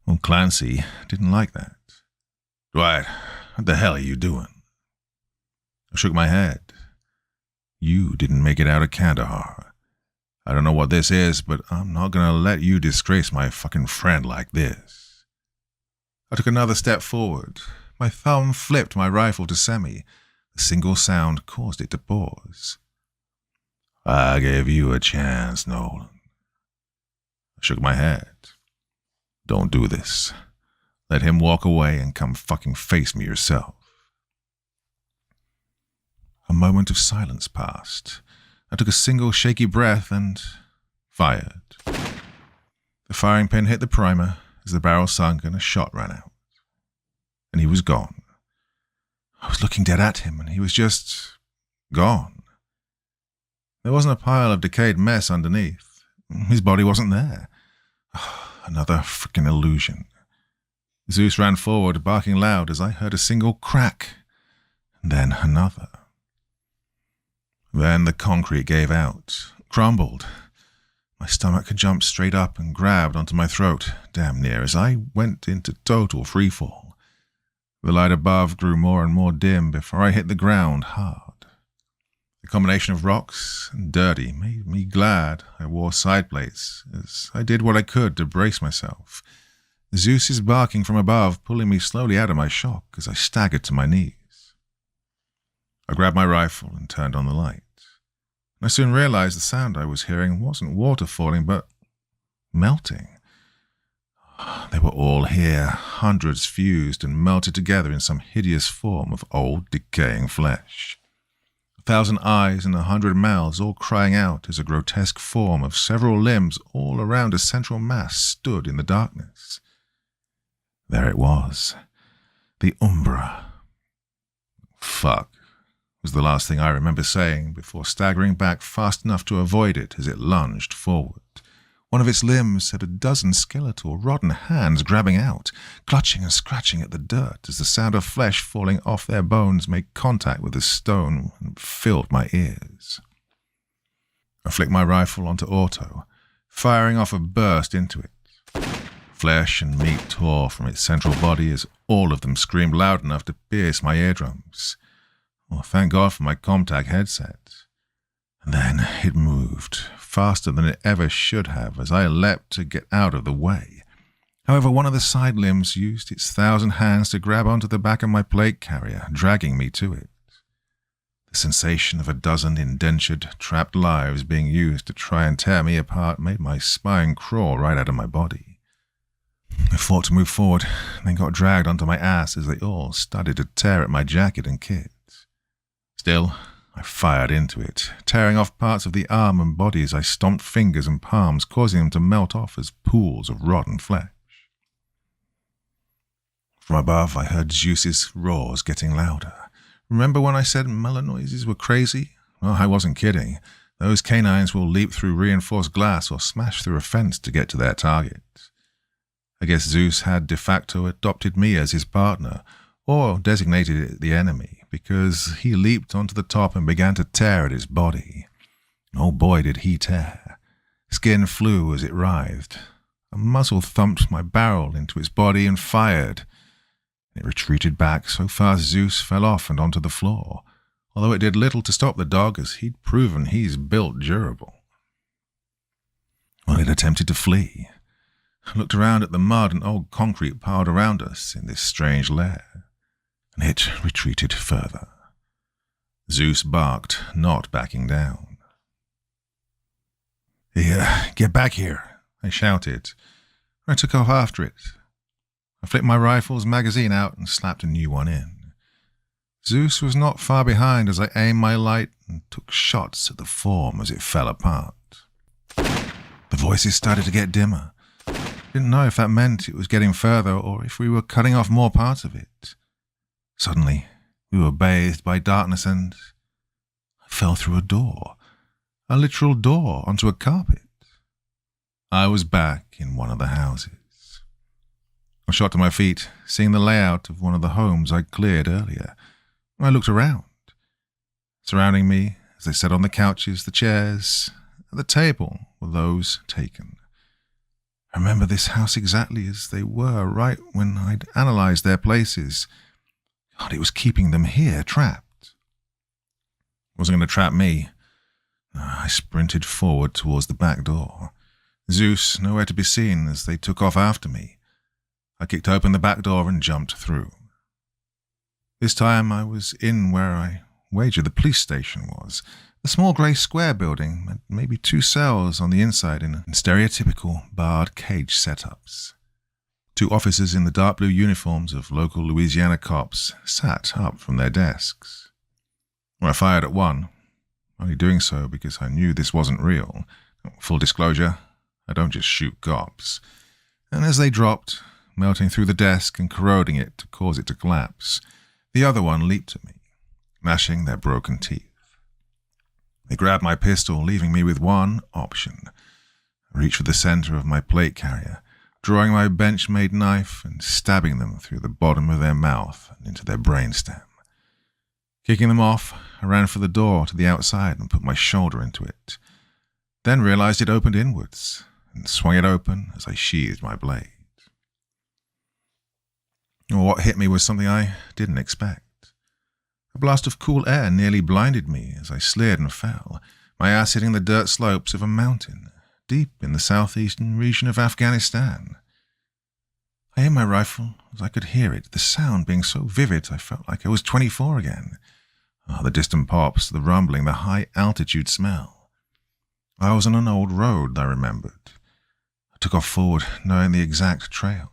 Well, Clancy didn't like that. "Dwight, what the hell are you doing?" I shook my head. "You didn't make it out of Kandahar. I don't know what this is, but I'm not going to let you disgrace my fucking friend like this." I took another step forward. My thumb flipped my rifle to semi. A single sound caused it to pause. "I gave you a chance, Nolan." I shook my head. "Don't do this. Let him walk away and come fucking face me yourself." A moment of silence passed. I took a single shaky breath and fired. The firing pin hit the primer as the barrel sunk and a shot ran out. And he was gone. I was looking dead at him and he was just gone. There wasn't a pile of decayed mess underneath. His body wasn't there. Another frickin' illusion. Zeus ran forward, barking loud as I heard a single crack, and then another. Then the concrete gave out, crumbled. My stomach had jumped straight up and grabbed onto my throat, damn near, as I went into total freefall. The light above grew more and more dim before I hit the ground hard. The combination of rocks and dirty made me glad I wore side plates, as I did what I could to brace myself. Zeus's barking from above pulling me slowly out of my shock as I staggered to my knees. I grabbed my rifle and turned on the light. I soon realized the sound I was hearing wasn't water falling, but melting. They were all here, hundreds fused and melted together in some hideous form of old, decaying flesh. 1,000 eyes and 100 mouths all crying out as a grotesque form of several limbs all around a central mass stood in the darkness. There it was. The Umbra. Fuck, was the last thing I remember saying before staggering back fast enough to avoid it as it lunged forward. One of its limbs had a dozen skeletal, rotten hands grabbing out, clutching and scratching at the dirt as the sound of flesh falling off their bones made contact with the stone and filled my ears. I flicked my rifle onto auto, firing off a burst into it. Flesh and meat tore from its central body as all of them screamed loud enough to pierce my eardrums. Well, thank God for my Comtag headset. And then it moved, faster than it ever should have, as I leapt to get out of the way. However, one of the side limbs used its 1,000 hands to grab onto the back of my plate carrier, dragging me to it. The sensation of a dozen indentured, trapped lives being used to try and tear me apart made my spine crawl right out of my body. I fought to move forward, then got dragged onto my ass as they all started to tear at my jacket and kit. Still, I fired into it, tearing off parts of the arm and body as I stomped fingers and palms, causing them to melt off as pools of rotten flesh. From above, I heard Zeus's roars getting louder. Remember when I said mellow noises were crazy? Well, I wasn't kidding. Those canines will leap through reinforced glass or smash through a fence to get to their target. I guess Zeus had de facto adopted me as his partner, or designated it the enemy, because he leaped onto the top and began to tear at his body. Oh boy, did he tear. Skin flew as it writhed. A muzzle thumped my barrel into its body and fired. It retreated back so fast Zeus fell off and onto the floor, although it did little to stop the dog as he'd proven he's built durable. Well, it attempted to flee. I looked around at the mud and old concrete piled around us in this strange lair, and it retreated further. Zeus barked, not backing down. Get back here, I shouted. I took off after it. I flipped my rifle's magazine out and slapped a new one in. Zeus was not far behind as I aimed my light and took shots at the form as it fell apart. The voices started to get dimmer. Didn't know if that meant it was getting further or if we were cutting off more parts of it. Suddenly, we were bathed by darkness and I fell through a door, a literal door onto a carpet. I was back in one of the houses. I shot to my feet, seeing the layout of one of the homes I'd cleared earlier. I looked around. Surrounding me, as they sat on the couches, the chairs, at the table, were those taken. I remember this house exactly as they were right when I'd analysed their places. God, it was keeping them here, trapped. It wasn't going to trap me. I sprinted forward towards the back door. Zeus nowhere to be seen as they took off after me. I kicked open the back door and jumped through. This time I was in where I wagered the police station was. A small grey square building, and maybe 2 cells on the inside in stereotypical barred cage setups. 2 officers in the dark blue uniforms of local Louisiana cops sat up from their desks. I fired at one, only doing so because I knew this wasn't real. Full disclosure, I don't just shoot cops. And as they dropped, melting through the desk and corroding it to cause it to collapse, the other one leaped at me, gnashing their broken teeth. They grabbed my pistol, leaving me with one option. I reached for the center of my plate carrier, drawing my bench-made knife and stabbing them through the bottom of their mouth and into their brainstem. Kicking them off, I ran for the door to the outside and put my shoulder into it. Then realized it opened inwards and swung it open as I sheathed my blade. What hit me was something I didn't expect. A blast of cool air nearly blinded me as I slid and fell, my ass hitting the dirt slopes of a mountain, deep in the southeastern region of Afghanistan. I aimed my rifle as I could hear it, the sound being so vivid I felt like I was 24 again. The distant pops, the rumbling, the high-altitude smell. I was on an old road, I remembered. took off forward, knowing the exact trail.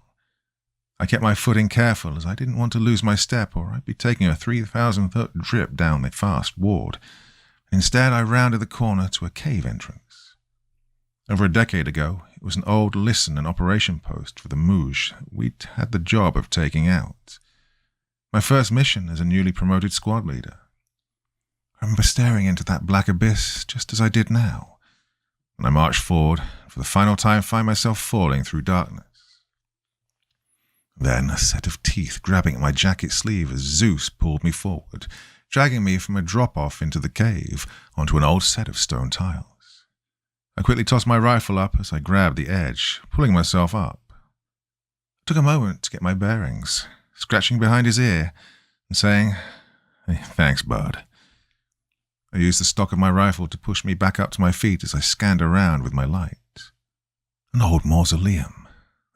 I kept my footing careful, as I didn't want to lose my step, or I'd be taking a 3,000-foot drip down the fast ward. Instead, I rounded the corner to a cave entrance. Over a decade ago, it was an old listen and operation post for the Mouge we'd had the job of taking out. My first mission as a newly promoted squad leader. I remember staring into that black abyss just as I did now, when I marched forward, and for the final time find myself falling through darkness. Then a set of teeth grabbing at my jacket sleeve as Zeus pulled me forward, dragging me from a drop-off into the cave onto an old set of stone tiles. I quickly tossed my rifle up as I grabbed the edge, pulling myself up. It took a moment to get my bearings, scratching behind his ear and saying, "Hey, thanks, bud." I used the stock of my rifle to push me back up to my feet as I scanned around with my light. An old mausoleum.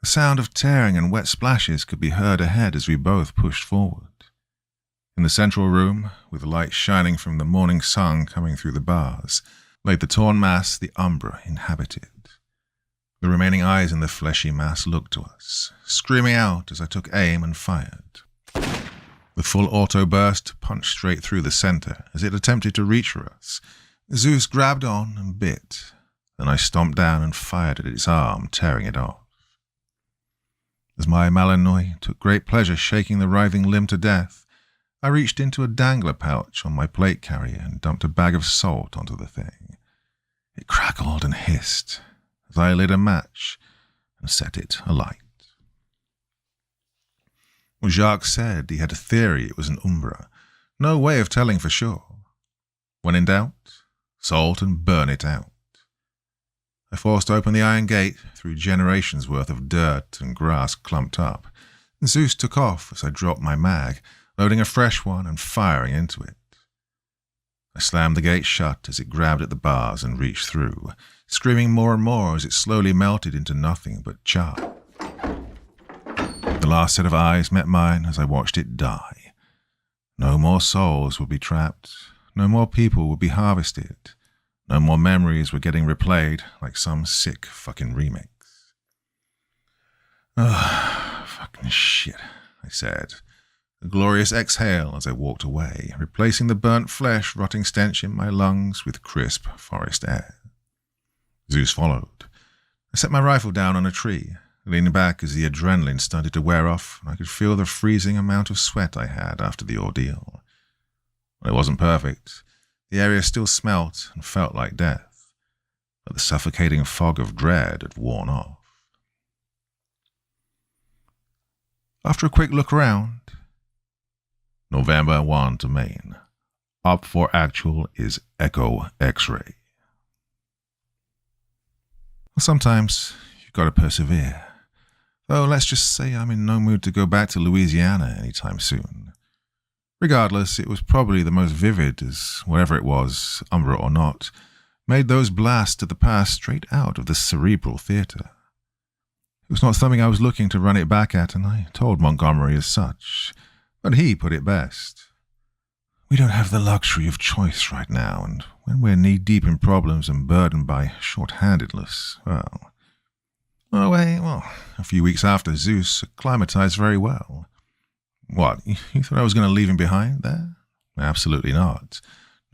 The sound of tearing and wet splashes could be heard ahead as we both pushed forward. In the central room, with the light shining from the morning sun coming through the bars, lay the torn mass the Umbra inhabited. The remaining eyes in the fleshy mass looked to us, screaming out as I took aim and fired. The full auto burst punched straight through the center as it attempted to reach for us. Zeus grabbed on and bit. Then I stomped down and fired at its arm, tearing it off. As my Malinois took great pleasure shaking the writhing limb to death, I reached into a dangler pouch on my plate carrier and dumped a bag of salt onto the thing. It crackled and hissed as I lit a match and set it alight. Well, Jacques said he had a theory it was an Umbra. No way of telling for sure. When in doubt, salt and burn it out. I forced open the iron gate through generations' worth of dirt and grass clumped up. Zeus took off as I dropped my mag, loading a fresh one and firing into it. I slammed the gate shut as it grabbed at the bars and reached through, screaming more and more as it slowly melted into nothing but char. The last set of eyes met mine as I watched it die. No more souls would be trapped. No more people would be harvested. No more memories were getting replayed like some sick fucking remix. "Ugh, fucking shit," I said. A glorious exhale as I walked away, replacing the burnt flesh rotting stench in my lungs with crisp forest air. Zeus followed. I set my rifle down on a tree, leaning back as the adrenaline started to wear off, and I could feel the freezing amount of sweat I had after the ordeal. Well, it wasn't perfect. The area still smelt and felt like death, but the suffocating fog of dread had worn off. After a quick look around, November 1 to Maine. Up for actual is Echo X-ray. Well, sometimes you've got to persevere. Though let's just say I'm in no mood to go back to Louisiana anytime soon. Regardless, it was probably the most vivid, as whatever it was, Umbra or not, made those blasts to the past straight out of the cerebral theatre. It was not something I was looking to run it back at, and I told Montgomery as such, but he put it best. We don't have the luxury of choice right now, and when we're knee-deep in problems and burdened by short-handedness, a few weeks after Zeus acclimatized very well. What, you thought I was going to leave him behind there? Absolutely not.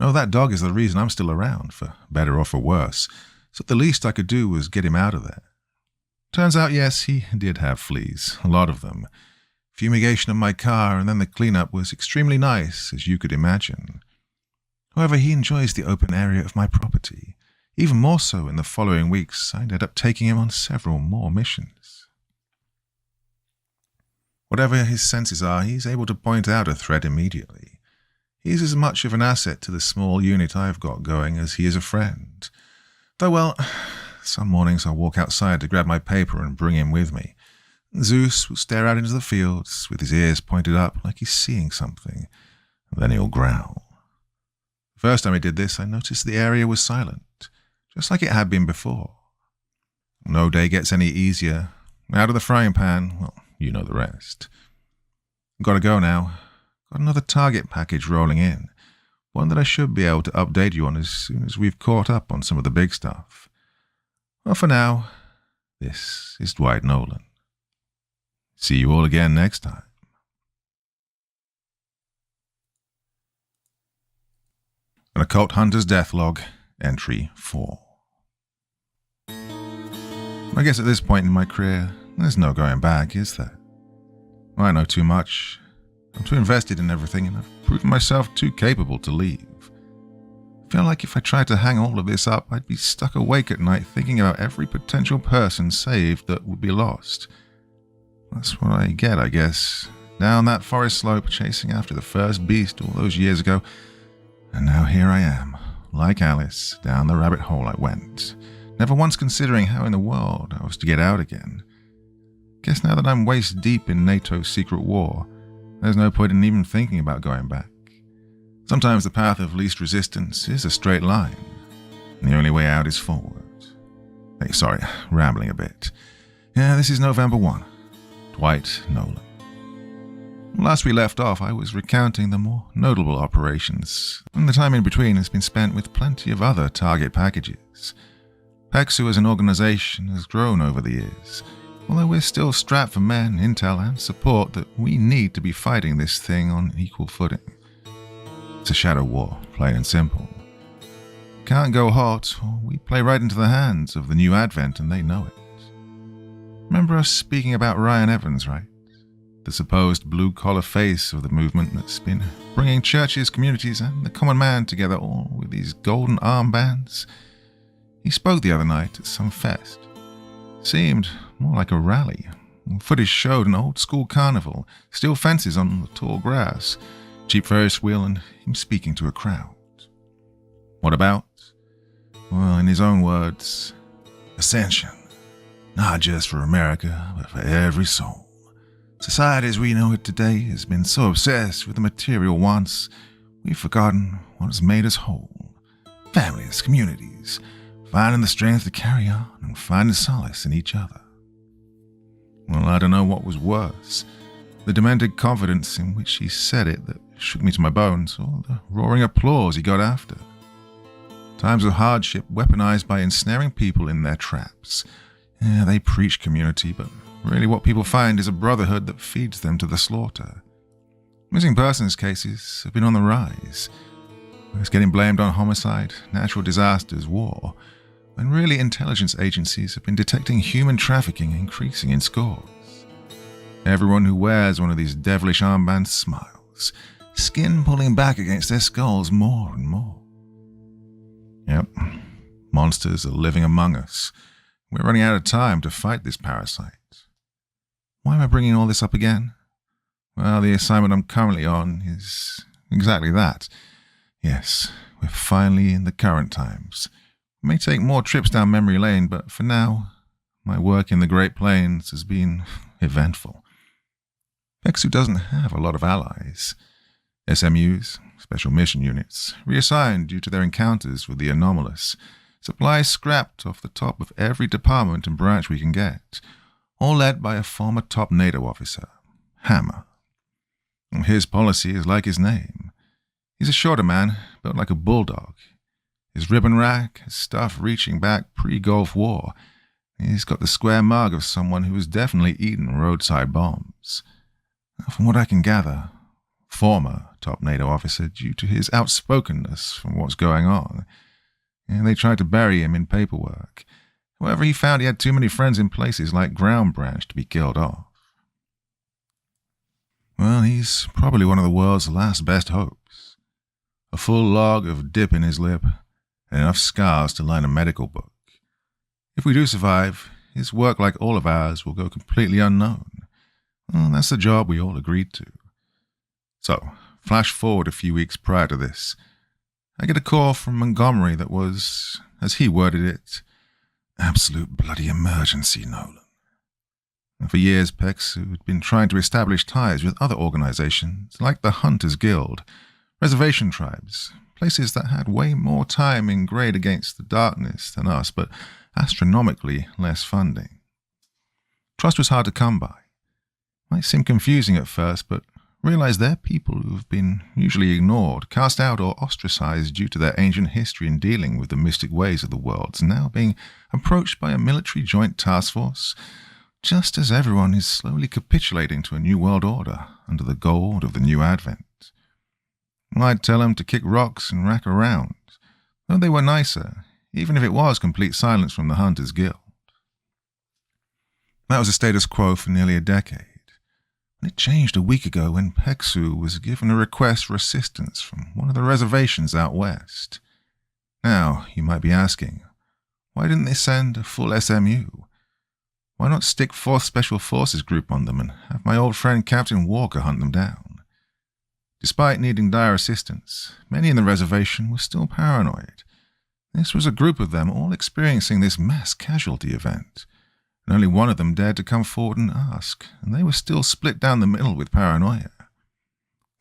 No, that dog is the reason I'm still around, for better or for worse, so the least I could do was get him out of there. Turns out, yes, he did have fleas, a lot of them. Fumigation of my car and then the cleanup was extremely nice, as you could imagine. However, he enjoys the open area of my property. Even more so in the following weeks, I ended up taking him on several more missions. Whatever his senses are, he's able to point out a threat immediately. He's as much of an asset to the small unit I've got going as he is a friend. Though, well, some mornings I'll walk outside to grab my paper and bring him with me. Zeus will stare out into the fields with his ears pointed up like he's seeing something, and then he'll growl. The first time he did this, I noticed the area was silent, just like it had been before. No day gets any easier. Out of the frying pan, well, you know the rest. Gotta go now. Got another target package rolling in, one that I should be able to update you on as soon as we've caught up on some of the big stuff. Well, for now, This is Dwight Nolan. See you all again next time. An Occult Hunter's Deathlog, Entry 4. I guess at this point in my career, there's no going back, is there? I know too much. I'm too invested in everything, and I've proven myself too capable to leave. I feel like if I tried to hang all of this up, I'd be stuck awake at night thinking about every potential person saved that would be lost. That's what I get, I guess. Down that forest slope, chasing after the first beast all those years ago, and now here I am, like Alice, down the rabbit hole I went, never once considering how in the world I was to get out again. Guess now that I'm waist deep in NATO's secret war, there's no point in even thinking about going back. Sometimes the path of least resistance is a straight line, and the only way out is forward. Hey, sorry, rambling a bit. Yeah, this is November 1. Dwight Nolan. Last we left off, I was recounting the more notable operations, and the time in between has been spent with plenty of other target packages. PEXU as an organization has grown over the years, although we're still strapped for men, intel, and support that we need to be fighting this thing on equal footing. It's a shadow war, plain and simple. Can't go hot, or we play right into the hands of the new advent and they know it. Remember us speaking about Ryan Evans, right? The supposed blue-collar face of the movement that's been bringing churches, communities, and the common man together all with these golden armbands? He spoke the other night at some fest. Seemed more like a rally. Footage showed an old-school carnival, steel fences on the tall grass, cheap Ferris wheel, and him speaking to a crowd. What about? Well, in his own words, ascension. Not just for America, but for every soul. Society as we know it today has been so obsessed with the material wants, we've forgotten what has made us whole. Families, communities, finding the strength to carry on and finding solace in each other. Well, I don't know what was worse, the demented confidence in which he said it that shook me to my bones, or the roaring applause he got after. Times of hardship weaponized by ensnaring people in their traps. Yeah, they preach community, but really what people find is a brotherhood that feeds them to the slaughter. Missing persons cases have been on the rise. It's getting blamed on homicide, natural disasters, war, when really intelligence agencies have been detecting human trafficking increasing in scores. Everyone who wears one of these devilish armbands smiles, skin pulling back against their skulls more and more. Yep, monsters are living among us. We're running out of time to fight this parasite. Why am I bringing all this up again? Well, the assignment I'm currently on is exactly that. Yes, we're finally in the current times. It may take more trips down memory lane, but for now, my work in the Great Plains has been eventful. PEXU doesn't have a lot of allies. SMUs, Special Mission Units, reassigned due to their encounters with the anomalous, supplies scrapped off the top of every department and branch we can get, all led by a former top NATO officer, Hammer. His policy is like his name. He's a shorter man, built like a bulldog. His ribbon rack, his stuff reaching back pre-Gulf War. He's got the square mug of someone who has definitely eaten roadside bombs. From what I can gather, former top NATO officer due to his outspokenness from what's going on. And they tried to bury him in paperwork. However, he found he had too many friends in places like Ground Branch to be killed off. Well, he's probably one of the world's last best hopes. A full log of dip in his lip, and enough scars to line a medical book. If we do survive, his work, like all of ours, will go completely unknown. Well, that's the job we all agreed to. So, flash forward a few weeks prior to this. I get a call from Montgomery that was, as he worded it, absolute bloody emergency, Nolan. And for years, PEXU had been trying to establish ties with other organizations like the Hunters Guild, reservation tribes, places that had way more time ingrained against the darkness than us, but astronomically less funding. Trust was hard to come by. Might seem confusing at first, but realize they're people who've been usually ignored, cast out, or ostracized due to their ancient history in dealing with the mystic ways of the world, now being approached by a military joint task force, just as everyone is slowly capitulating to a new world order under the gold of the new advent. I'd tell them to kick rocks and rack around, though they were nicer, even if it was complete silence from the Hunters Guild. That was the status quo for nearly a decade. It changed a week ago when PEXU was given a request for assistance from one of the reservations out west. Now, you might be asking, why didn't they send a full SMU? Why not stick 4th Special Forces Group on them and have my old friend Captain Walker hunt them down? Despite needing dire assistance, many in the reservation were still paranoid. This was a group of them all experiencing this mass casualty event. And only one of them dared to come forward and ask, and they were still split down the middle with paranoia.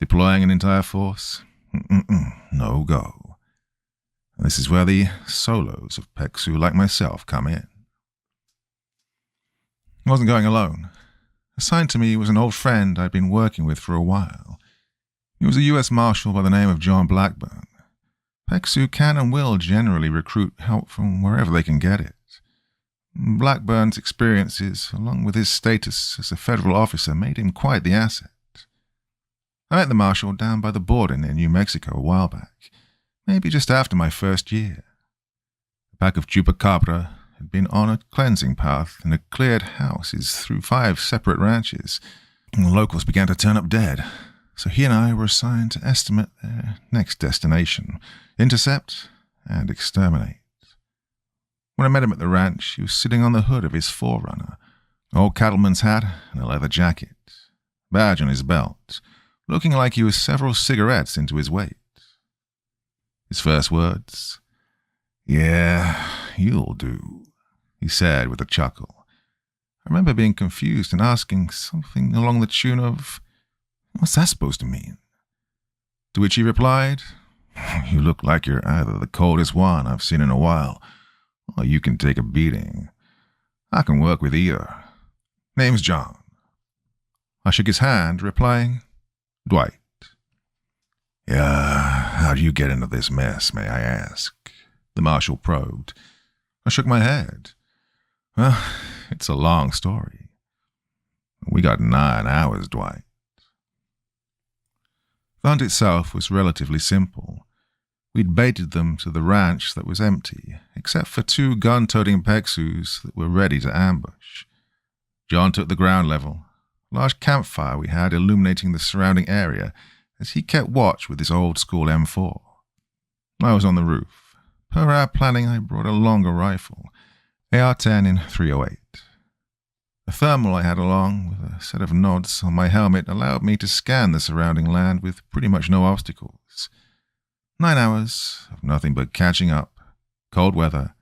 Deploying an entire force? No go. And this is where the solos of PEXU like myself come in. I wasn't going alone. Assigned to me was an old friend I'd been working with for a while. He was a U.S. Marshal by the name of John Blackburn. PEXU can and will generally recruit help from wherever they can get it. Blackburn's experiences, along with his status as a federal officer, made him quite the asset. I met the Marshal down by the border near New Mexico a while back, maybe just after my first year. A pack of Chupacabras had been on a cleansing path and had cleared houses through 5 separate ranches, and the locals began to turn up dead, so he and I were assigned to estimate their next destination, intercept, and exterminate. When I met him at the ranch, he was sitting on the hood of his 4Runner, old cattleman's hat and a leather jacket, badge on his belt, looking like he was several cigarettes into his weight. His first words, "Yeah, you'll do," he said with a chuckle. I remember being confused and asking something along the tune of, "What's that supposed to mean?" To which he replied, "You look like you're either the coldest one I've seen in a while, or you can take a beating. I can work with either. Name's John." I shook his hand, replying, "Dwight." "Yeah, how'd you get into this mess, may I ask?" the Marshal probed. I shook my head. "Well, it's a long story. We got 9 hours, Dwight." The hunt itself was relatively simple. We'd baited them to the ranch that was empty, except for 2 gun-toting PEXUs that were ready to ambush. John took the ground level, a large campfire we had illuminating the surrounding area as he kept watch with his old-school M4. I was on the roof. Per our planning, I brought a longer rifle, AR-10 in .308. The thermal I had along, with a set of nods on my helmet, allowed me to scan the surrounding land with pretty much no obstacles. 9 hours of nothing but catching up, cold weather,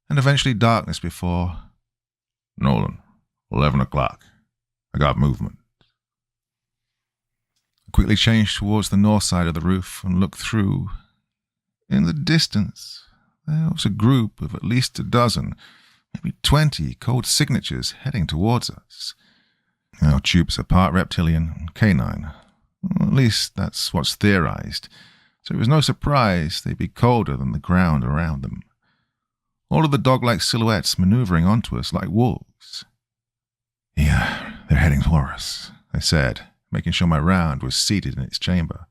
and eventually darkness before... "Nolan, 11 o'clock. I got movement." I quickly changed towards the north side of the roof and looked through. In the distance, there was a group of at least a dozen, maybe 20 cold signatures heading towards us. Our Chups are part reptilian and canine. At least that's what's theorized. So it was no surprise they'd be colder than the ground around them. All of the dog-like silhouettes maneuvering onto us like wolves. "Yeah, they're heading for us," I said, making sure my round was seated in its chamber.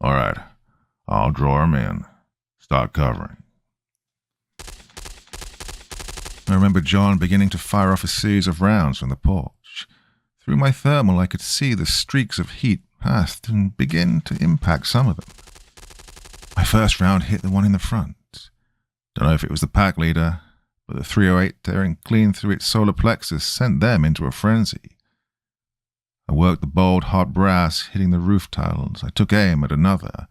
"All right, I'll draw 'em in. Start covering." I remember John beginning to fire off a series of rounds from the porch. Through my thermal, I could see the streaks of heat past and begin to impact some of them. My first round hit the one in the front. Don't know if it was the pack leader, but the .308 tearing clean through its solar plexus sent them into a frenzy. I worked the bold, hot brass hitting the roof tiles. I took aim at another.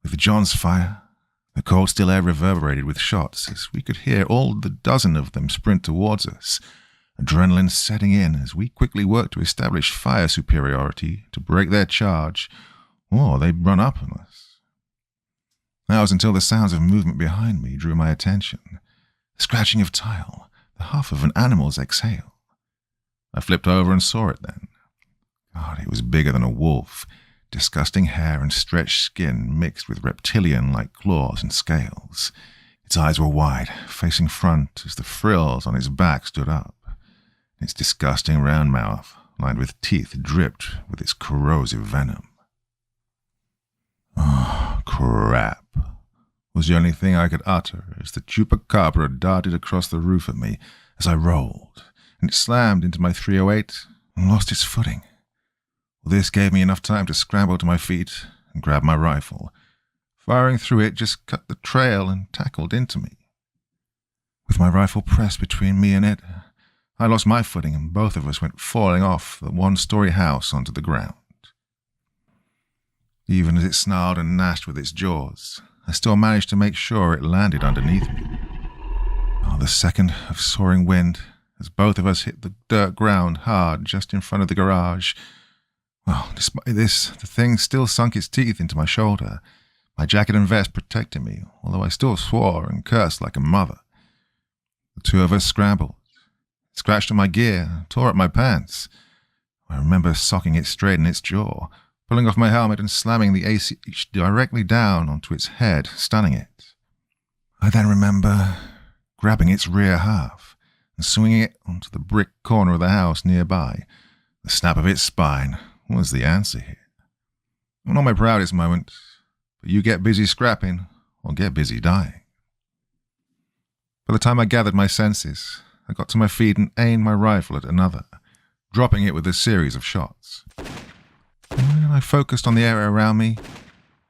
With John's fire, the cold still air reverberated with shots as we could hear all the dozen of them sprint towards us, adrenaline setting in as we quickly worked to establish fire superiority to break their charge, or they'd run up on us. That was until the sounds of movement behind me drew my attention. The scratching of tile, the huff of an animal's exhale. I flipped over and saw it then. God, it was bigger than a wolf. Disgusting hair and stretched skin mixed with reptilian-like claws and scales. Its eyes were wide, facing front as the frills on its back stood up. Its disgusting round mouth, lined with teeth, dripped with its corrosive venom. Oh, crap, was the only thing I could utter as the Chupacabra darted across the roof at me as I rolled, and it slammed into my 308 and lost its footing. This gave me enough time to scramble to my feet and grab my rifle. Firing through it just cut the trail and tackled into me. With my rifle pressed between me and it, I lost my footing and both of us went falling off the one-story house onto the ground. Even as it snarled and gnashed with its jaws, I still managed to make sure it landed underneath me. Oh, the second of soaring wind, as both of us hit the dirt ground hard just in front of the garage. Well, despite this, the thing still sunk its teeth into my shoulder, my jacket and vest protecting me, although I still swore and cursed like a mother. The two of us scrambled. It scratched at my gear, tore up my pants. I remember socking it straight in its jaw, pulling off my helmet and slamming the ACH directly down onto its head, stunning it. I then remember grabbing its rear half and swinging it onto the brick corner of the house nearby. The snap of its spine was the answer here. Not my proudest moment, but you get busy scrapping or get busy dying. By the time I gathered my senses, I got to my feet and aimed my rifle at another, dropping it with a series of shots. When I focused on the area around me,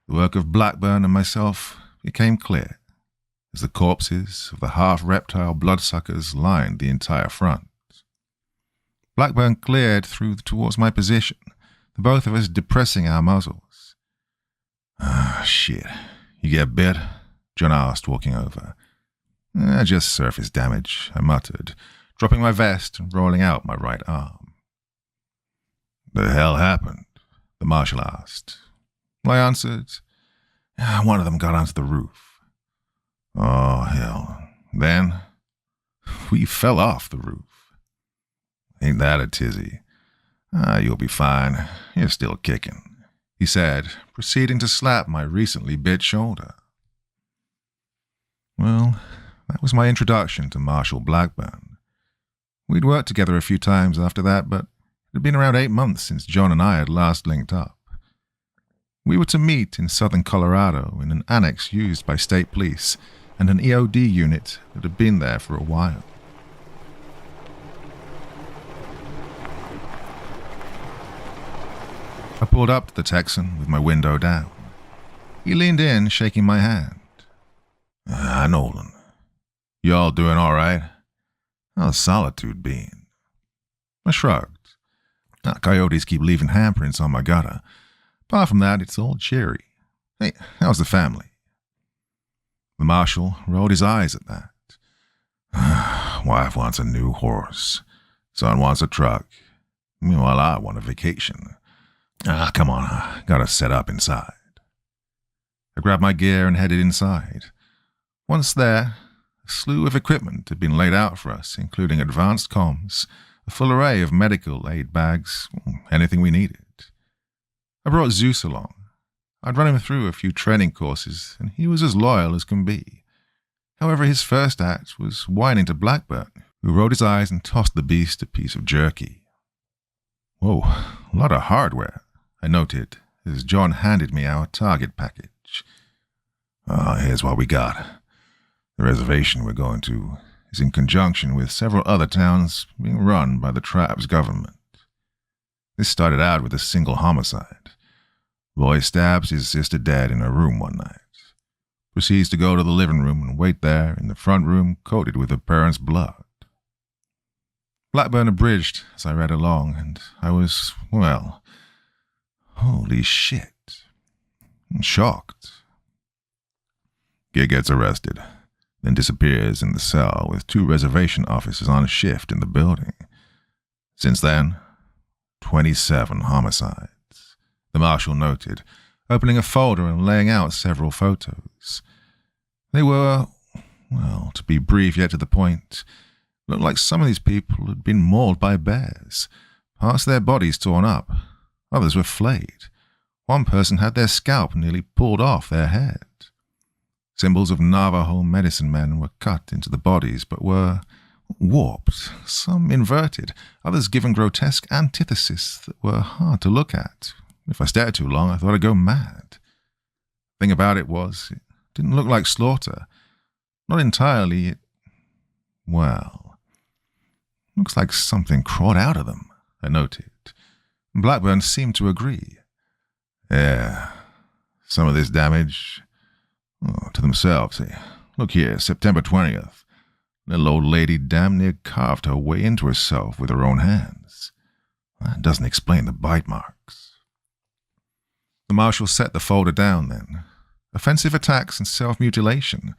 the work of Blackburn and myself became clear, as the corpses of the half-reptile bloodsuckers lined the entire front. Blackburn cleared through towards my position, the both of us depressing our muzzles. Ah, shit. You get bit? John asked, walking over. Just surface damage, I muttered, dropping my vest and rolling out my right arm. The hell happened? The marshal asked. I answered, one of them got onto the roof. Oh, hell. Then we fell off the roof. Ain't that a tizzy? You'll be fine. You're still kicking, he said, proceeding to slap my recently bit shoulder. Well, that was my introduction to Marshal Blackburn. We'd worked together a few times after that, but it had been around 8 months since John and I had last linked up. We were to meet in southern Colorado in an annex used by state police and an EOD unit that had been there for a while. I pulled up to the Texan with my window down. He leaned in, shaking my hand. Nolan. You all doing all right? How's Solitude been? I shrugged. Coyotes keep leaving handprints on my gutter. Apart from that, it's all cheery. Hey, how's the family? The marshal rolled his eyes at that. Wife wants a new horse. Son wants a truck. Meanwhile, I want a vacation. Come on, I gotta set up inside. I grabbed my gear and headed inside. Once there, a slew of equipment had been laid out for us, including advanced comms, a full array of medical aid bags, anything we needed. I brought Zeus along. I'd run him through a few training courses, and he was as loyal as can be. However, his first act was whining to Blackburn, who rolled his eyes and tossed the beast a piece of jerky. Whoa, a lot of hardware, I noted, as John handed me our target package. Here's what we got. The reservation we're going to is in conjunction with several other towns being run by the tribe's government. This started out with a single homicide. Boy stabs his sister dead in her room one night. Proceeds to go to the living room and wait there in the front room coated with her parents' blood. Blackburn abridged as I read along, and I was, well, holy shit. I'm shocked. Kid gets arrested, then disappears in the cell with 2 reservation officers on shift in the building. Since then, 27 homicides, the marshal noted, opening a folder and laying out several photos. They were, well, to be brief yet to the point, looked like some of these people had been mauled by bears, parts of their bodies torn up, Others were flayed. One person had their scalp nearly pulled off their head. Symbols of Navajo medicine men were cut into the bodies, but were warped, some inverted, others given grotesque antitheses that were hard to look at. If I stared too long, I thought I'd go mad. The thing about it was, it didn't look like slaughter. Not entirely, looks like something crawled out of them, I noted. Blackburn seemed to agree. Yeah, some of this damage to themselves. Look here, September 20th. Little old lady damn near carved her way into herself with her own hands. That doesn't explain the bite marks. The marshal set the folder down then. Offensive attacks and self-mutilation.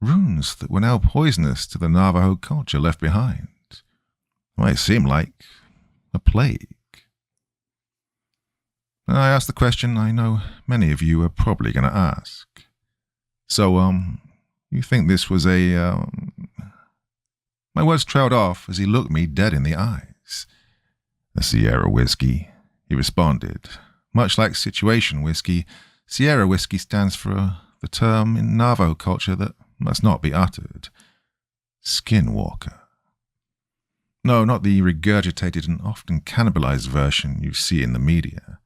Runes that were now poisonous to the Navajo culture left behind. Might seem like a plague. I asked the question I know many of you are probably going to ask. So, you think this was a, My words trailed off as he looked me dead in the eyes. A Sierra whiskey, he responded. Much like situation whiskey, Sierra whiskey stands for the term in Navajo culture that must not be uttered. Skinwalker. No, not the regurgitated and often cannibalized version you see in the media.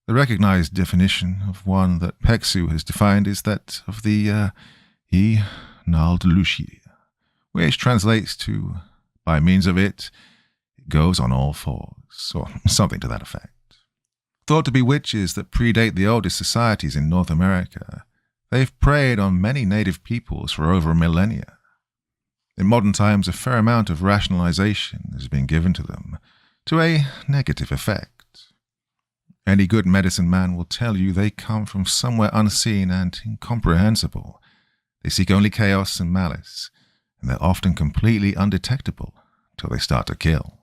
The recognized definition of one that PEXU has defined is that of the Naldelushi, which translates to, by means of it, it goes on all fours, or something to that effect. Thought to be witches that predate the oldest societies in North America, they've preyed on many native peoples for over a millennia. In modern times, a fair amount of rationalization has been given to them, to a negative effect. Any good medicine man will tell you they come from somewhere unseen and incomprehensible. They seek only chaos and malice, and they're often completely undetectable until they start to kill.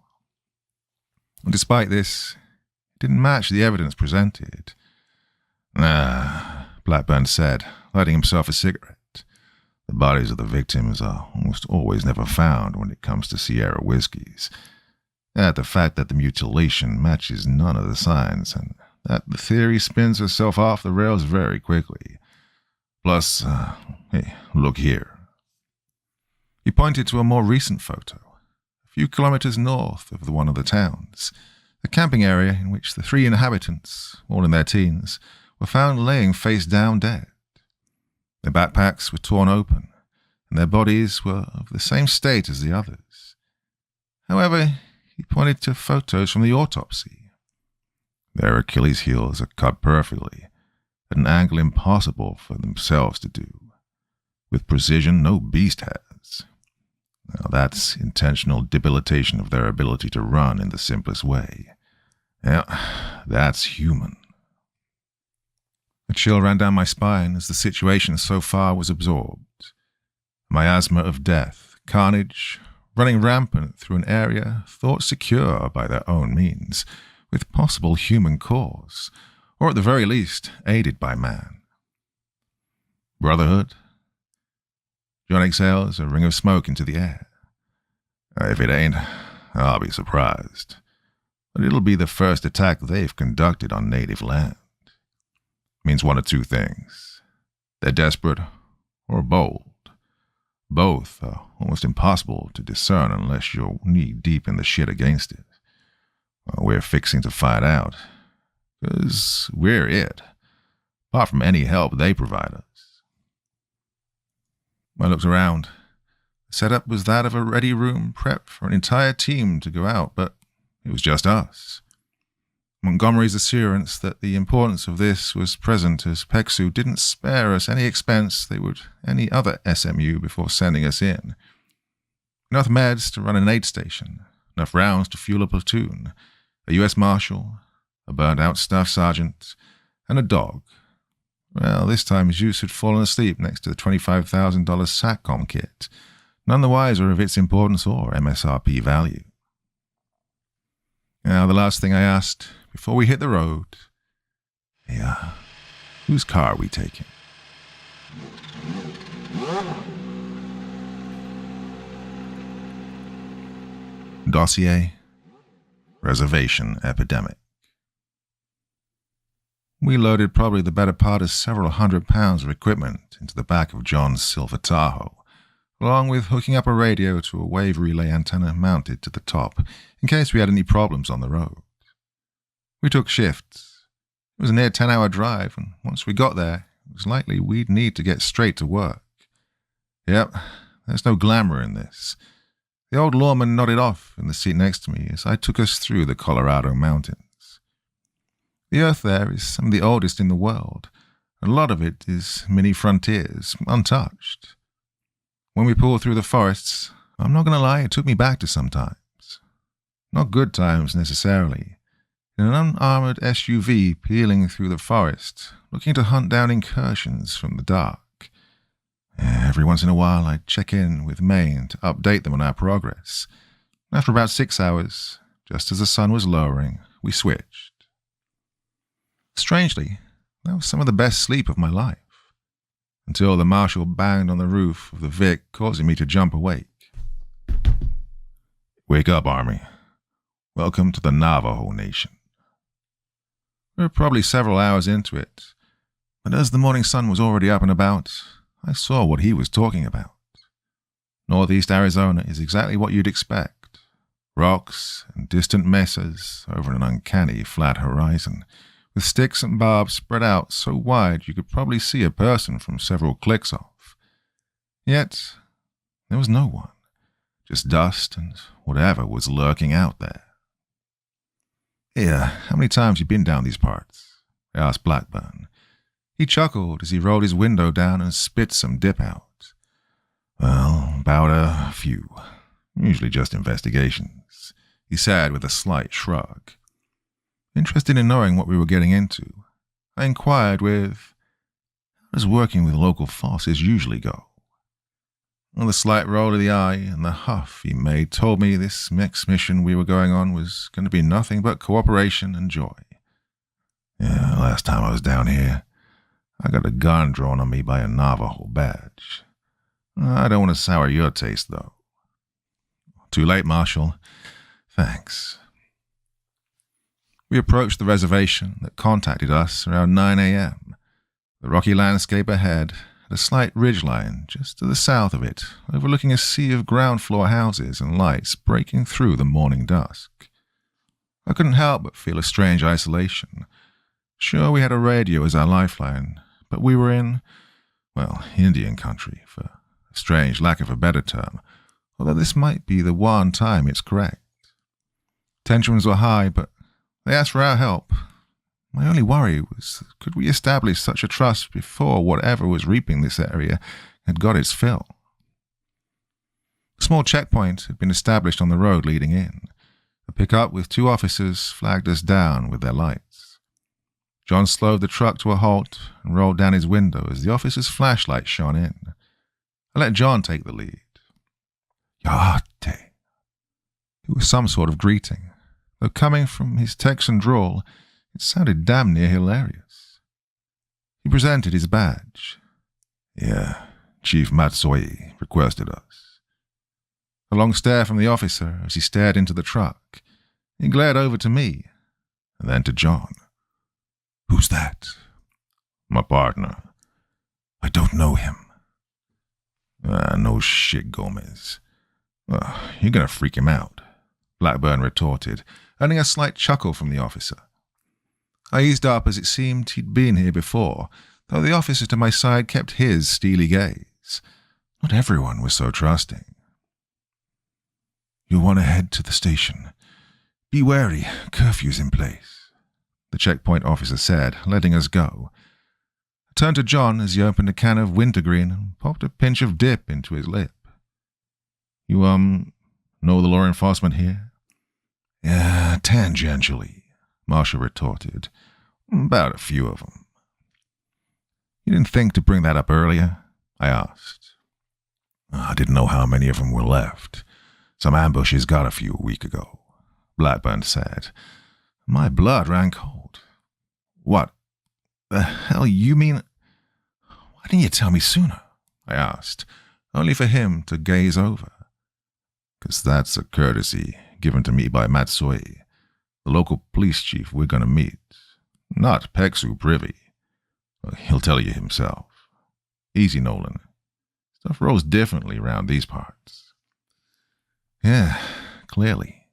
And despite this, it didn't match the evidence presented. Blackburn said, lighting himself a cigarette. The bodies of the victims are almost always never found when it comes to Sierra whiskies. At the fact that the mutilation matches none of the signs, and that the theory spins herself off the rails very quickly. Plus, hey, look here. He pointed to a more recent photo, a few kilometers north of one of the towns, a camping area in which the 3 inhabitants, all in their teens, were found laying face down dead. Their backpacks were torn open, and their bodies were of the same state as the others. However, he pointed to photos from the autopsy. Their Achilles heels are cut perfectly, at an angle impossible for themselves to do, with precision no beast has. Now that's intentional debilitation of their ability to run in the simplest way. Now, that's human. A chill ran down my spine as the situation so far was absorbed. Miasma of death, carnage, running rampant through an area thought secure by their own means, with possible human cause, or at the very least aided by man. Brotherhood? John exhales a ring of smoke into the air. If it ain't, I'll be surprised. But it'll be the first attack they've conducted on native land. Means one of two things. They're desperate or bold. Both are almost impossible to discern unless you're knee-deep in the shit against it. Well, we're fixing to find out, because we're it, apart from any help they provide us. I looked around. The setup was that of a ready room prepped for an entire team to go out, but it was just us. Montgomery's assurance that the importance of this was present as PEXU didn't spare us any expense they would any other SMU before sending us in. Enough meds to run an aid station, enough rounds to fuel a platoon, a U.S. Marshal, a burnt-out staff sergeant, and a dog. Well, this time Zeus had fallen asleep next to the $25,000 SATCOM kit, none the wiser of its importance or MSRP value. Now, the last thing I asked, before we hit the road, whose car are we taking? Dossier, Reservation Epidemic. We loaded probably the better part of several £100 of equipment into the back of John's silver Tahoe, along with hooking up a radio to a wave relay antenna mounted to the top in case we had any problems on the road. We took shifts. It was a near 10-hour drive, and once we got there, it was likely we'd need to get straight to work. Yep, there's no glamour in this. The old lawman nodded off in the seat next to me as I took us through the Colorado mountains. The earth there is some of the oldest in the world, and a lot of it is mini frontiers, untouched. When we pulled through the forests, I'm not going to lie, it took me back to some times. Not good times necessarily. In an unarmored SUV peeling through the forest, looking to hunt down incursions from the dark. Every once in a while, I'd check in with Maine to update them on our progress. After about 6 hours, just as the sun was lowering, we switched. Strangely, that was some of the best sleep of my life, until the marshal banged on the roof of the Vic, causing me to jump awake. Wake up, Army. Welcome to the Navajo Nation. We were probably several hours into it, but as the morning sun was already up and about, I saw what he was talking about. Northeast Arizona is exactly what you'd expect. Rocks and distant mesas over an uncanny flat horizon, with sticks and barbs spread out so wide you could probably see a person from several clicks off. Yet, there was no one, just dust and whatever was lurking out there. "Here, how many times you been down these parts?" I asked Blackburn. He chuckled as he rolled his window down and spit some dip out. "Well, about a few. Usually just investigations," he said with a slight shrug. Interested in knowing what we were getting into, I inquired with, "How does working with local forces usually go?" Well, the slight roll of the eye and the huff he made told me this next mission we were going on was going to be nothing but cooperation and joy. "Yeah, last time I was down here, I got a gun drawn on me by a Navajo badge. I don't want to sour your taste, though." "Too late, Marshal. Thanks." We approached the reservation that contacted us around 9 a.m. The rocky landscape ahead had a slight ridgeline just to the south of it, overlooking a sea of ground-floor houses and lights breaking through the morning dusk. I couldn't help but feel a strange isolation. Sure, we had a radio as our lifeline, but we were in, well, Indian country, for a strange lack of a better term, although this might be the one time it's correct. Tensions were high, but they asked for our help. My only worry was, could we establish such a trust before whatever was reaping this area had got its fill? A small checkpoint had been established on the road leading in. A pickup with 2 officers flagged us down with their lights. John slowed the truck to a halt and rolled down his window as the officer's flashlight shone in. I let John take the lead. "Yahate." It was some sort of greeting, though coming from his Texan drawl, it sounded damn near hilarious. He presented his badge. "Yeah, Chief Matsui requested us." A long stare from the officer as he stared into the truck. He glared over to me, and then to John. "Who's that?" "My partner." "I don't know him." No shit, Gomez." "You're gonna freak him out," Blackburn retorted, earning a slight chuckle from the officer. I eased up as it seemed he'd been here before, though the officer to my side kept his steely gaze. Not everyone was so trusting. "You'll want to head to the station. Be wary, curfew's in place," the checkpoint officer said, letting us go. I turned to John as he opened a can of wintergreen and popped a pinch of dip into his lip. "You, know the law enforcement here?" "Yeah, tangentially," Marshall retorted. "About a few of them." "You didn't think to bring that up earlier?" I asked. "I didn't know how many of them were left. Some ambushes got a few a week ago," Blackburn said. My blood ran cold. "What the hell you mean? Why didn't you tell me sooner?" I asked, only for him to gaze over. "'Cause that's a courtesy given to me by Matsui, the local police chief we're going to meet. Not PEXU privy. He'll tell you himself. Easy, Nolan. Stuff rolls differently around these parts. Yeah, clearly.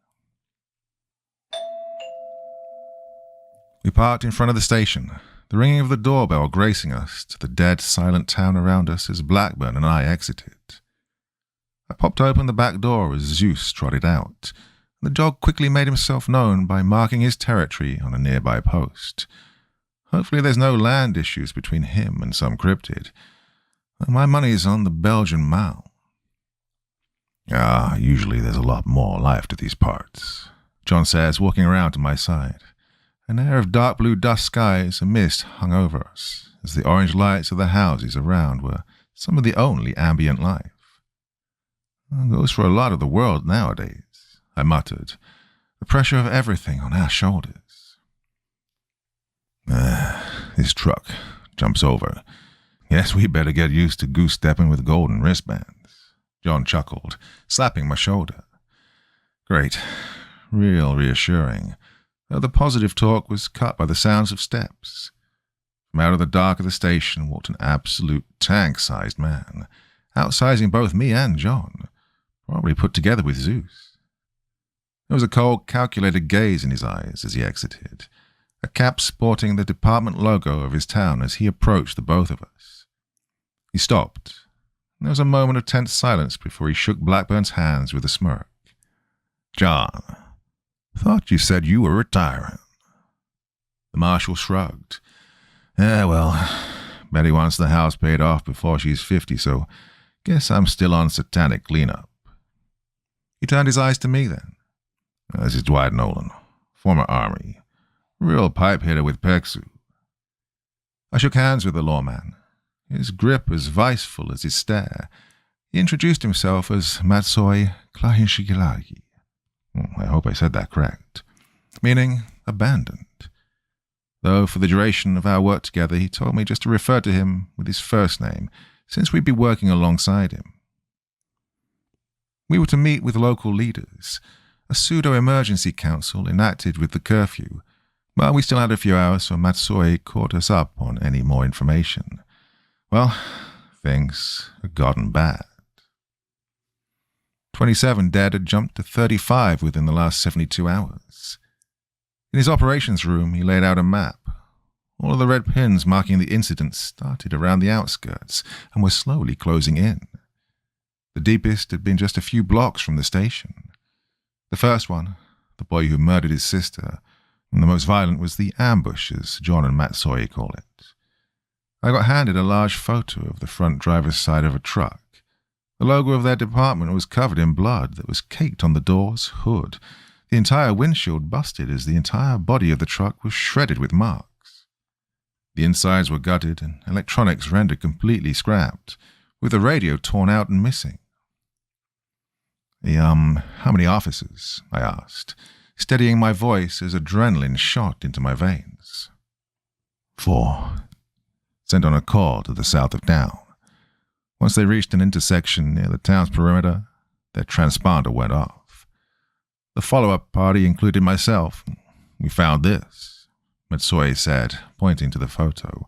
We parked in front of the station, the ringing of the doorbell gracing us to the dead, silent town around us as Blackburn and I exited. I popped open the back door as Zeus trotted out. The dog quickly made himself known by marking his territory on a nearby post. Hopefully there's no land issues between him and some cryptid. My money's on the Belgian Mall. Usually there's a lot more life to these parts, John says, walking around to my side. An air of dark blue dust skies and mist hung over us, as the orange lights of the houses around were some of the only ambient life. Goes for a lot of the world nowadays, I muttered, the pressure of everything on our shoulders. This truck jumps over. Yes, we better get used to goose-stepping with golden wristbands, John chuckled, slapping my shoulder. Great. Real reassuring, though the positive talk was cut by the sounds of steps. From out of the dark of the station walked an absolute tank-sized man, outsizing both me and John, probably put together with Zeus. There was a cold, calculated gaze in his eyes as he exited, a cap sporting the department logo of his town as he approached the both of us. He stopped. There was a moment of tense silence before he shook Blackburn's hands with a smirk. John, thought you said you were retiring. The marshal shrugged. Well, Betty wants the house paid off before she's 50, so guess I'm still on satanic cleanup. He turned his eyes to me then. This is Dwight Nolan, former Army, real pipe hitter with PEXU. I shook hands with the lawman, his grip as viceful as his stare. He introduced himself as Matsoi Klahinshigilagi. I hope I said that correct, meaning abandoned. Though for the duration of our work together, he told me just to refer to him with his first name, since we'd be working alongside him. We were to meet with local leaders, a pseudo-emergency council enacted with the curfew, but we still had a few hours, so Matsoi caught us up on any more information. Well, things had gotten bad. 27 dead had jumped to 35 within the last 72 hours. In his operations room, he laid out a map. All of the red pins marking the incident started around the outskirts and were slowly closing in. The deepest had been just a few blocks from the station. The first one, the boy who murdered his sister, and the most violent was the ambush, as John and Matsoi call it. I got handed a large photo of the front driver's side of a truck. The logo of their department was covered in blood that was caked on the doors, hood. The entire windshield busted as the entire body of the truck was shredded with marks. The insides were gutted and electronics rendered completely scrapped, with the radio torn out and missing. How many officers? I asked, steadying my voice as adrenaline shot into my veins. 4. Sent on a call to the south of town. Once they reached an intersection near the town's perimeter, their transponder went off. The follow-up party included myself. We found this, Matsoi said, pointing to the photo.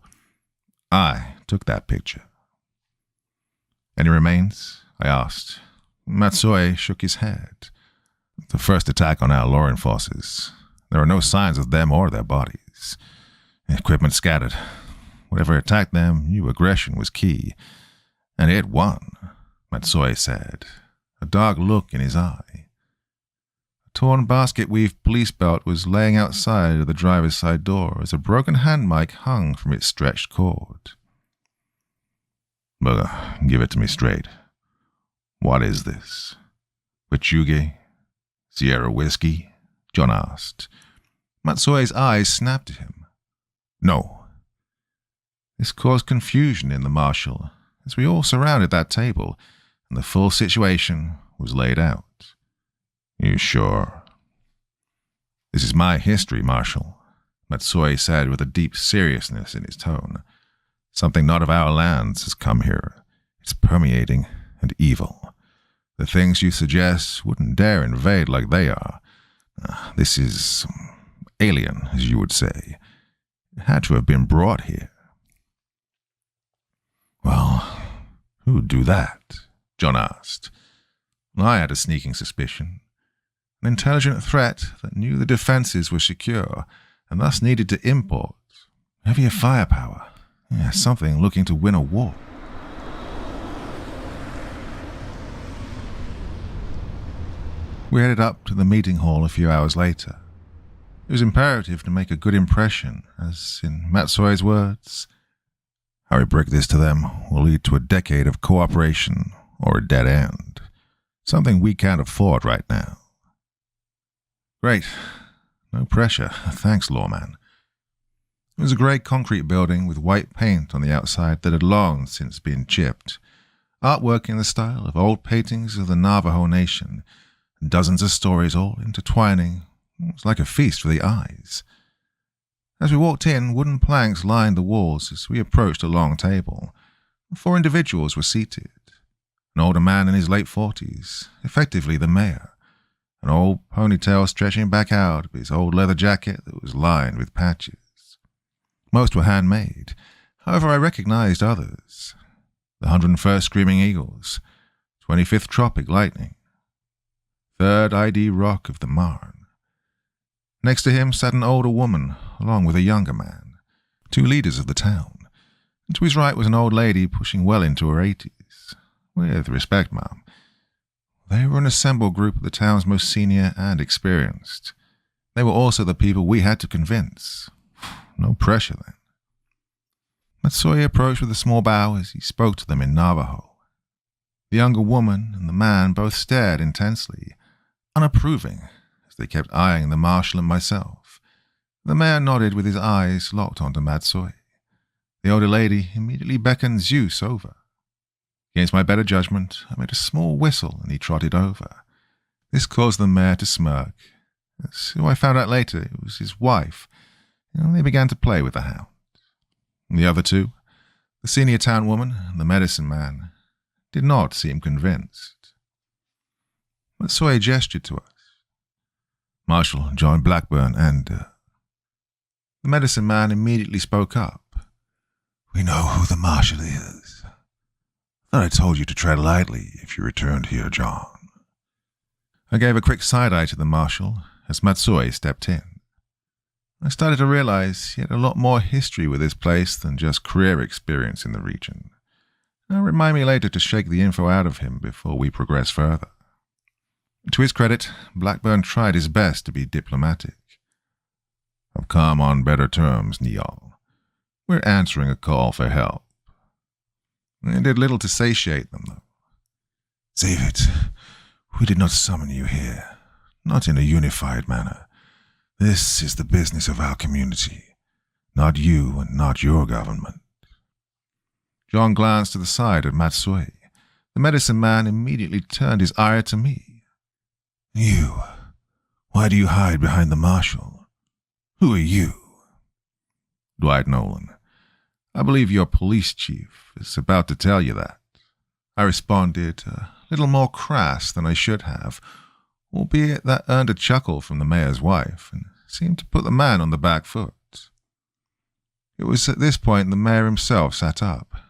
I took that picture. Any remains? I asked. Matsoi shook his head. The first attack on our law enforcers. There are no signs of them or their bodies. Equipment scattered. Whatever attacked them, new aggression was key. And it won, Matsoi said, a dark look in his eye. A torn basket-weave police belt was laying outside of the driver's side door as a broken hand mic hung from its stretched cord. But give it to me straight. What is this? Pichuge? Sierra whiskey? John asked. Matsui's eyes snapped at him. No. This caused confusion in the marshal, as we all surrounded that table, and the full situation was laid out. You sure? This is my history, Marshal, Matsoi said with a deep seriousness in his tone. Something not of our lands has come here. It's permeating and evil. The things you suggest wouldn't dare invade like they are. This is alien, as you would say. It had to have been brought here. Well, who would do that? John asked. I had a sneaking suspicion. An intelligent threat that knew the defenses were secure and thus needed to import heavier firepower. Yeah, something looking to win a war. We headed up to the meeting hall a few hours later. It was imperative to make a good impression, as in Matsue's words, "How we break this to them will lead to a decade of cooperation or a dead end. Something we can't afford right now." Great. No pressure. Thanks, lawman. It was a grey concrete building with white paint on the outside that had long since been chipped. Artwork in the style of old paintings of the Navajo Nation, and dozens of stories all intertwining. It was like a feast for the eyes. As we walked in, wooden planks lined the walls as we approached a long table. 4 individuals were seated. An older man in his late 40s, effectively the mayor. An old ponytail stretching back out of his old leather jacket that was lined with patches. Most were handmade. However, I recognized others. The 101st Screaming Eagles, 25th Tropic Lightning, 3rd ID Rock of the Marne. Next to him sat an older woman, along with a younger man, 2 leaders of the town. And to his right was an old lady pushing well into her 80s. With respect, ma'am. They were an assembled group of the town's most senior and experienced. They were also the people we had to convince. No pressure, then. Matsui approached with a small bow as he spoke to them in Navajo. The younger woman and the man both stared intensely, unapproving, as they kept eyeing the marshal and myself. The mayor nodded with his eyes locked onto Matsui. The older lady immediately beckoned Zeus over. Against my better judgment, I made a small whistle and he trotted over. This caused the mayor to smirk. As who I found out later, it was his wife. They began to play with the hound. The other 2, the senior town woman and the medicine man, did not seem convinced. Matsui gestured to us. Marshal John Blackburn and... The medicine man immediately spoke up. "We know who the marshal is. Thought I told you to tread lightly if you returned here, John." I gave a quick side-eye to the marshal as Matsui stepped in. I started to realize he had a lot more history with this place than just career experience in the region. Remind me later to shake the info out of him before we progress further. To his credit, Blackburn tried his best to be diplomatic. "I've come on better terms, Neal. We're answering a call for help." It did little to satiate them, though. "Save it. We did not summon you here, not in a unified manner. This is the business of our community, not you and not your government." John glanced to the side at Matsui. The medicine man immediately turned his ire to me. "You, why do you hide behind the marshal? Who are you?" "Dwight Nolan. I believe your police chief is about to tell you that." I responded, a little more crass than I should have, albeit that earned a chuckle from the mayor's wife and seemed to put the man on the back foot. It was at this point the mayor himself sat up,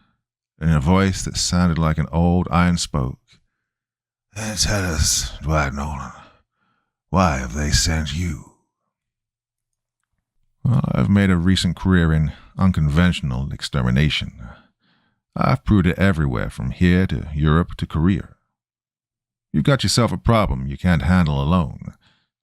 and in a voice that sounded like an old iron spoke. "Tell us, Dwight Nolan, why have they sent you?" "Well, I've made a recent career in unconventional extermination. I've proved it everywhere from here to Europe to Korea. You've got yourself a problem you can't handle alone.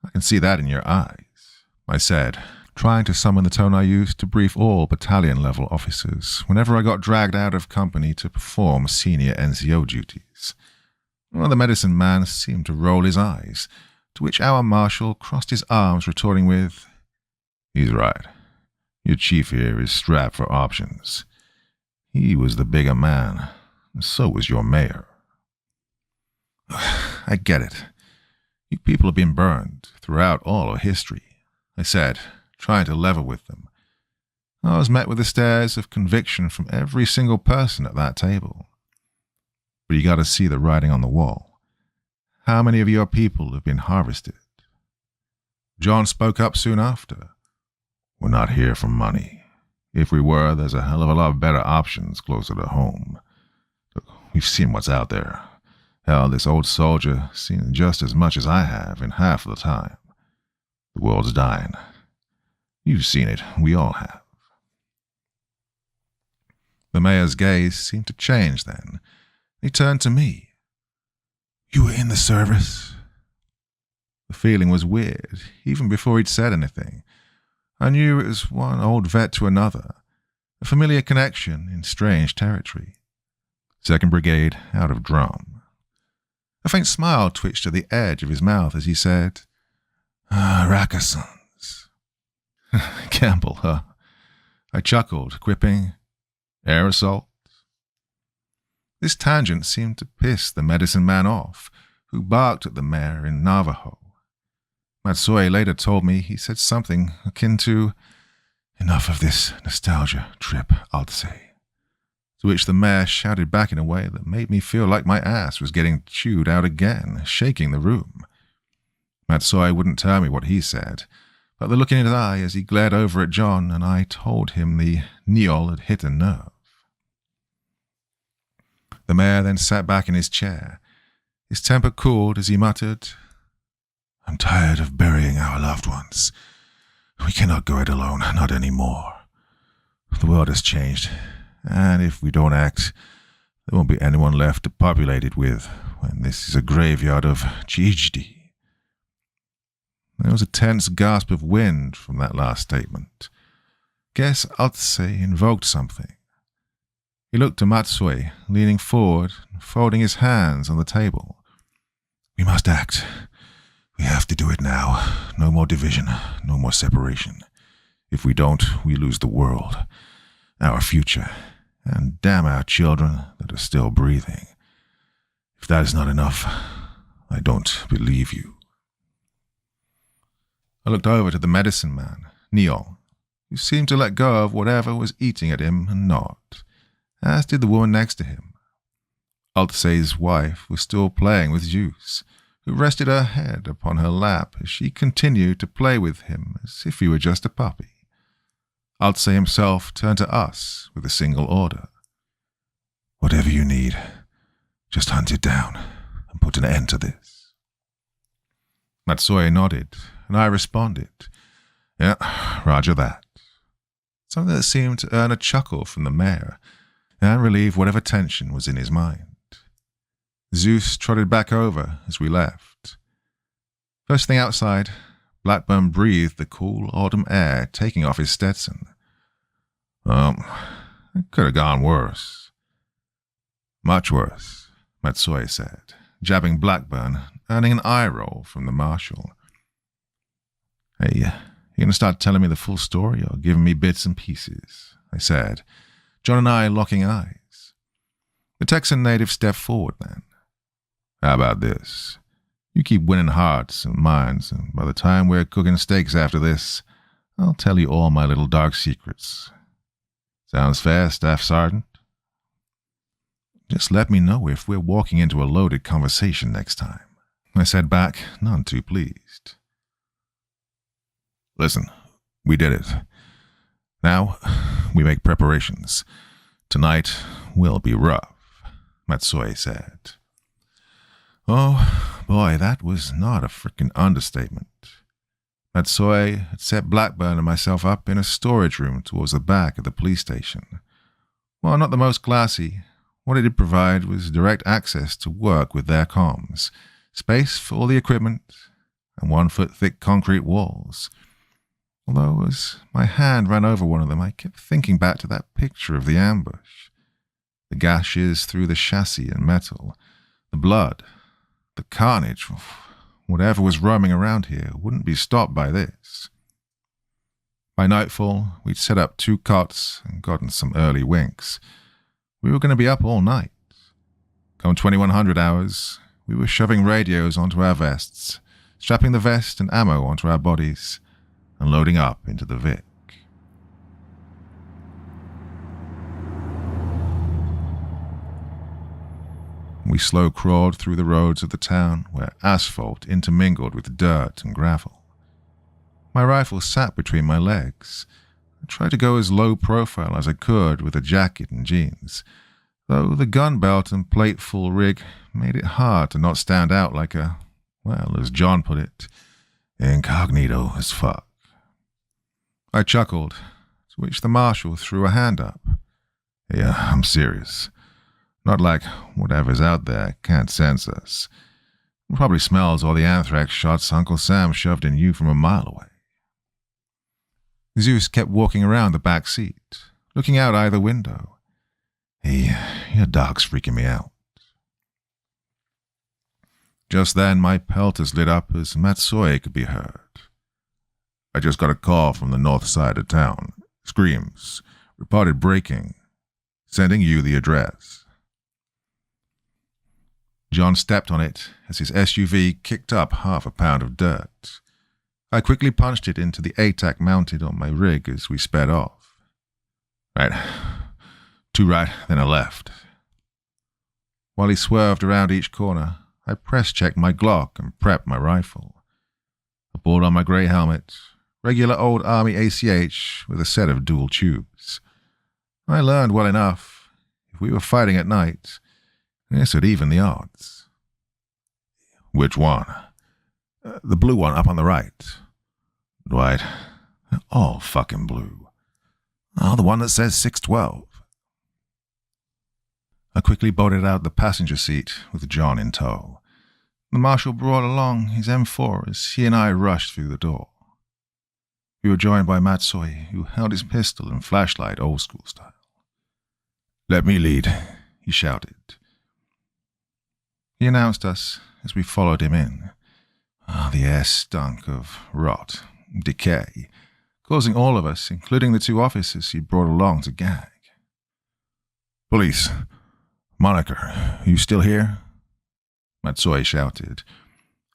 I can see that in your eyes," I said, trying to summon the tone I used to brief all battalion-level officers whenever I got dragged out of company to perform senior NCO duties. Well, the medicine man seemed to roll his eyes, to which our marshal crossed his arms, retorting with, "He's right. Your chief here is strapped for options. He was the bigger man, and so was your mayor." "I get it. You people have been burned throughout all of history," I said, trying to level with them. I was met with the stares of conviction from every single person at that table. But you got to see the writing on the wall. How many of your people have been harvested? John spoke up soon after. "We're not here for money. If we were, there's a hell of a lot better options closer to home. Look, we've seen what's out there. Hell, this old soldier's seen just as much as I have in half of the time. The world's dying. You've seen it. We all have. The mayor's gaze seemed to change then. He turned to me. You were in the service? The feeling was weird, even before he'd said anything. I knew it was one old vet to another, a familiar connection in strange territory. 2nd Brigade, out of drum. A faint smile twitched at the edge of his mouth as he said, Rackasons. Campbell, huh? I chuckled, quipping, air assault. This tangent seemed to piss the medicine man off, who barked at the mayor in Navajo. Matsui later told me he said something akin to, enough of this nostalgia trip, I'll say. To which the mayor shouted back in a way that made me feel like my ass was getting chewed out again, shaking the room. Matsui wouldn't tell me what he said, but the look in his eye as he glared over at John and I told him the Neol had hit a nerve. The mayor then sat back in his chair. His temper cooled as he muttered, I'm tired of burying our loved ones. We cannot go it alone, not anymore. The world has changed, and if we don't act, there won't be anyone left to populate it with when this is a graveyard of Chijdi. There was a tense gasp of wind from that last statement. Guess Otse invoked something. He looked to Matsui, leaning forward and folding his hands on the table. We must act. We have to do it now. No more division, no more separation. If we don't, we lose the world, our future, and damn our children that are still breathing. If that is not enough, I don't believe you. I looked over to the medicine man, Neol, who seemed to let go of whatever was eating at him and nod, as did the woman next to him. Altse's wife was still playing with Zeus, who rested her head upon her lap as she continued to play with him as if he were just a puppy. Altse himself turned to us with a single order. Whatever you need, just hunt it down and put an end to this. Matsui nodded, and I responded, Yeah, roger that. Something that seemed to earn a chuckle from the mayor and relieve whatever tension was in his mind. Zeus trotted back over as we left. First thing outside, Blackburn breathed the cool autumn air taking off his Stetson. It could have gone worse. Much worse, Matsui said, jabbing Blackburn, earning an eye roll from the marshal. Hey, you gonna start telling me the full story or giving me bits and pieces? I said, John and I locking eyes. The Texan native stepped forward then. How about this? You keep winning hearts and minds, and by the time we're cooking steaks after this, I'll tell you all my little dark secrets. Sounds fair, Staff Sergeant? Just let me know if we're walking into a loaded conversation next time. I said back, none too pleased. Listen, we did it. Now, we make preparations. Tonight will be rough, Matsui said. Oh, boy, that was not a frickin' understatement. Matsui had set Blackburn and myself up in a storage room towards the back of the police station. While not the most classy, what it did provide was direct access to work with their comms, space for all the equipment, and 1-foot-thick concrete walls. Although as my hand ran over one of them, I kept thinking back to that picture of the ambush. The gashes through the chassis and metal, the blood, the carnage, whatever was roaming around here wouldn't be stopped by this. By nightfall, we'd set up 2 cots and gotten some early winks. We were going to be up all night. Come 2100 hours, we were shoving radios onto our vests, strapping the vest and ammo onto our bodies, and loading up into the Vic. We slow crawled through the roads of the town where asphalt intermingled with dirt and gravel. My rifle sat between my legs, I tried to go as low profile as I could with a jacket and jeans, though the gun belt and plateful rig made it hard to not stand out like a, well, as John put it, incognito as fuck. I chuckled, to which the marshal threw a hand up. Yeah, I'm serious. Not like whatever's out there can't sense us. It probably smells all the anthrax shots Uncle Sam shoved in you from a mile away. Zeus kept walking around the back seat, looking out either window. Your dog's freaking me out. Just then, my pelters lit up as Matsui could be heard. I just got a call from the north side of town. Screams. Reported breaking. Sending you the address. John stepped on it as his SUV kicked up half a pound of dirt. I quickly punched it into the ATAC mounted on my rig as we sped off. Right. 2 right, then a left. While he swerved around each corner, I press-checked my Glock and prepped my rifle. I pulled on my grey helmet, regular old Army ACH with a set of dual tubes. I learned well enough. If we were fighting at night, this would even the odds. Which one? The blue one up on the right. Dwight, they're all fucking blue. Oh, the one that says 612. I quickly bolted out the passenger seat with John in tow. The marshal brought along his M4 as he and I rushed through the door. We were joined by Matsui, who held his pistol and flashlight old-school style. "Let me lead," he shouted. He announced us as we followed him in. The air stunk of rot, decay, causing all of us, including the 2 officers he brought along, to gag. "Police! Moniker, are you still here?" Matsui shouted.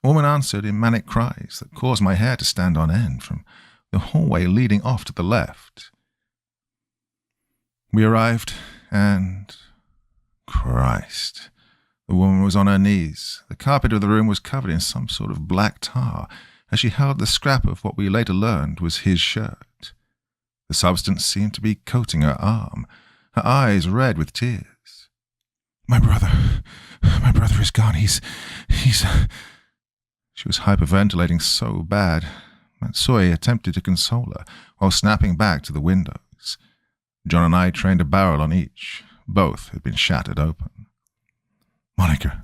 A woman answered in manic cries that caused my hair to stand on end from the hallway leading off to the left. We arrived, and Christ, the woman was on her knees. The carpet of the room was covered in some sort of black tar as she held the scrap of what we later learned was his shirt. The substance seemed to be coating her arm, her eyes red with tears. My brother is gone. He's... She was hyperventilating so bad. Matsui attempted to console her while snapping back to the windows. John and I trained a barrel on each. Both had been shattered open. "Monica,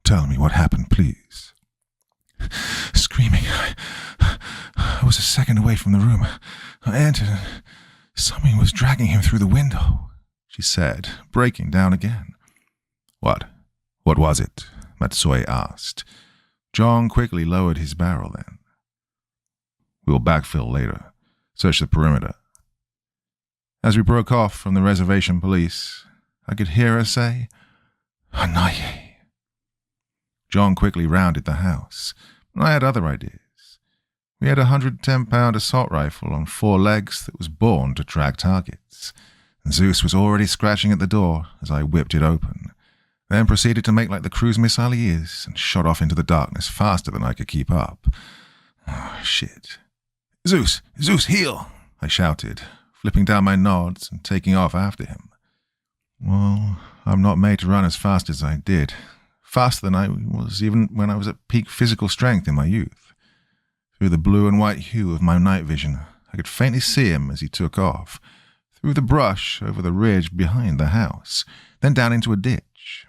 tell me what happened, please." Screaming. I was a second away from the room. I entered and something was dragging him through the window, she said, breaking down again. What was it?" Matsui asked. John quickly lowered his barrel then. "We'll backfill later. Search the perimeter." As we broke off from the reservation police, I could hear her say, "Anaye." John quickly rounded the house, and I had other ideas. We had a 110-pound assault rifle on 4 legs that was born to track targets, and Zeus was already scratching at the door as I whipped it open, then proceeded to make like the cruise missile he is and shot off into the darkness faster than I could keep up. Oh, shit. Zeus, heal!" I shouted, flipping down my nods and taking off after him. Well, I'm not made to run as fast as I did, faster than I was even when I was at peak physical strength in my youth. Through the blue and white hue of my night vision, I could faintly see him as he took off, through the brush over the ridge behind the house, then down into a ditch.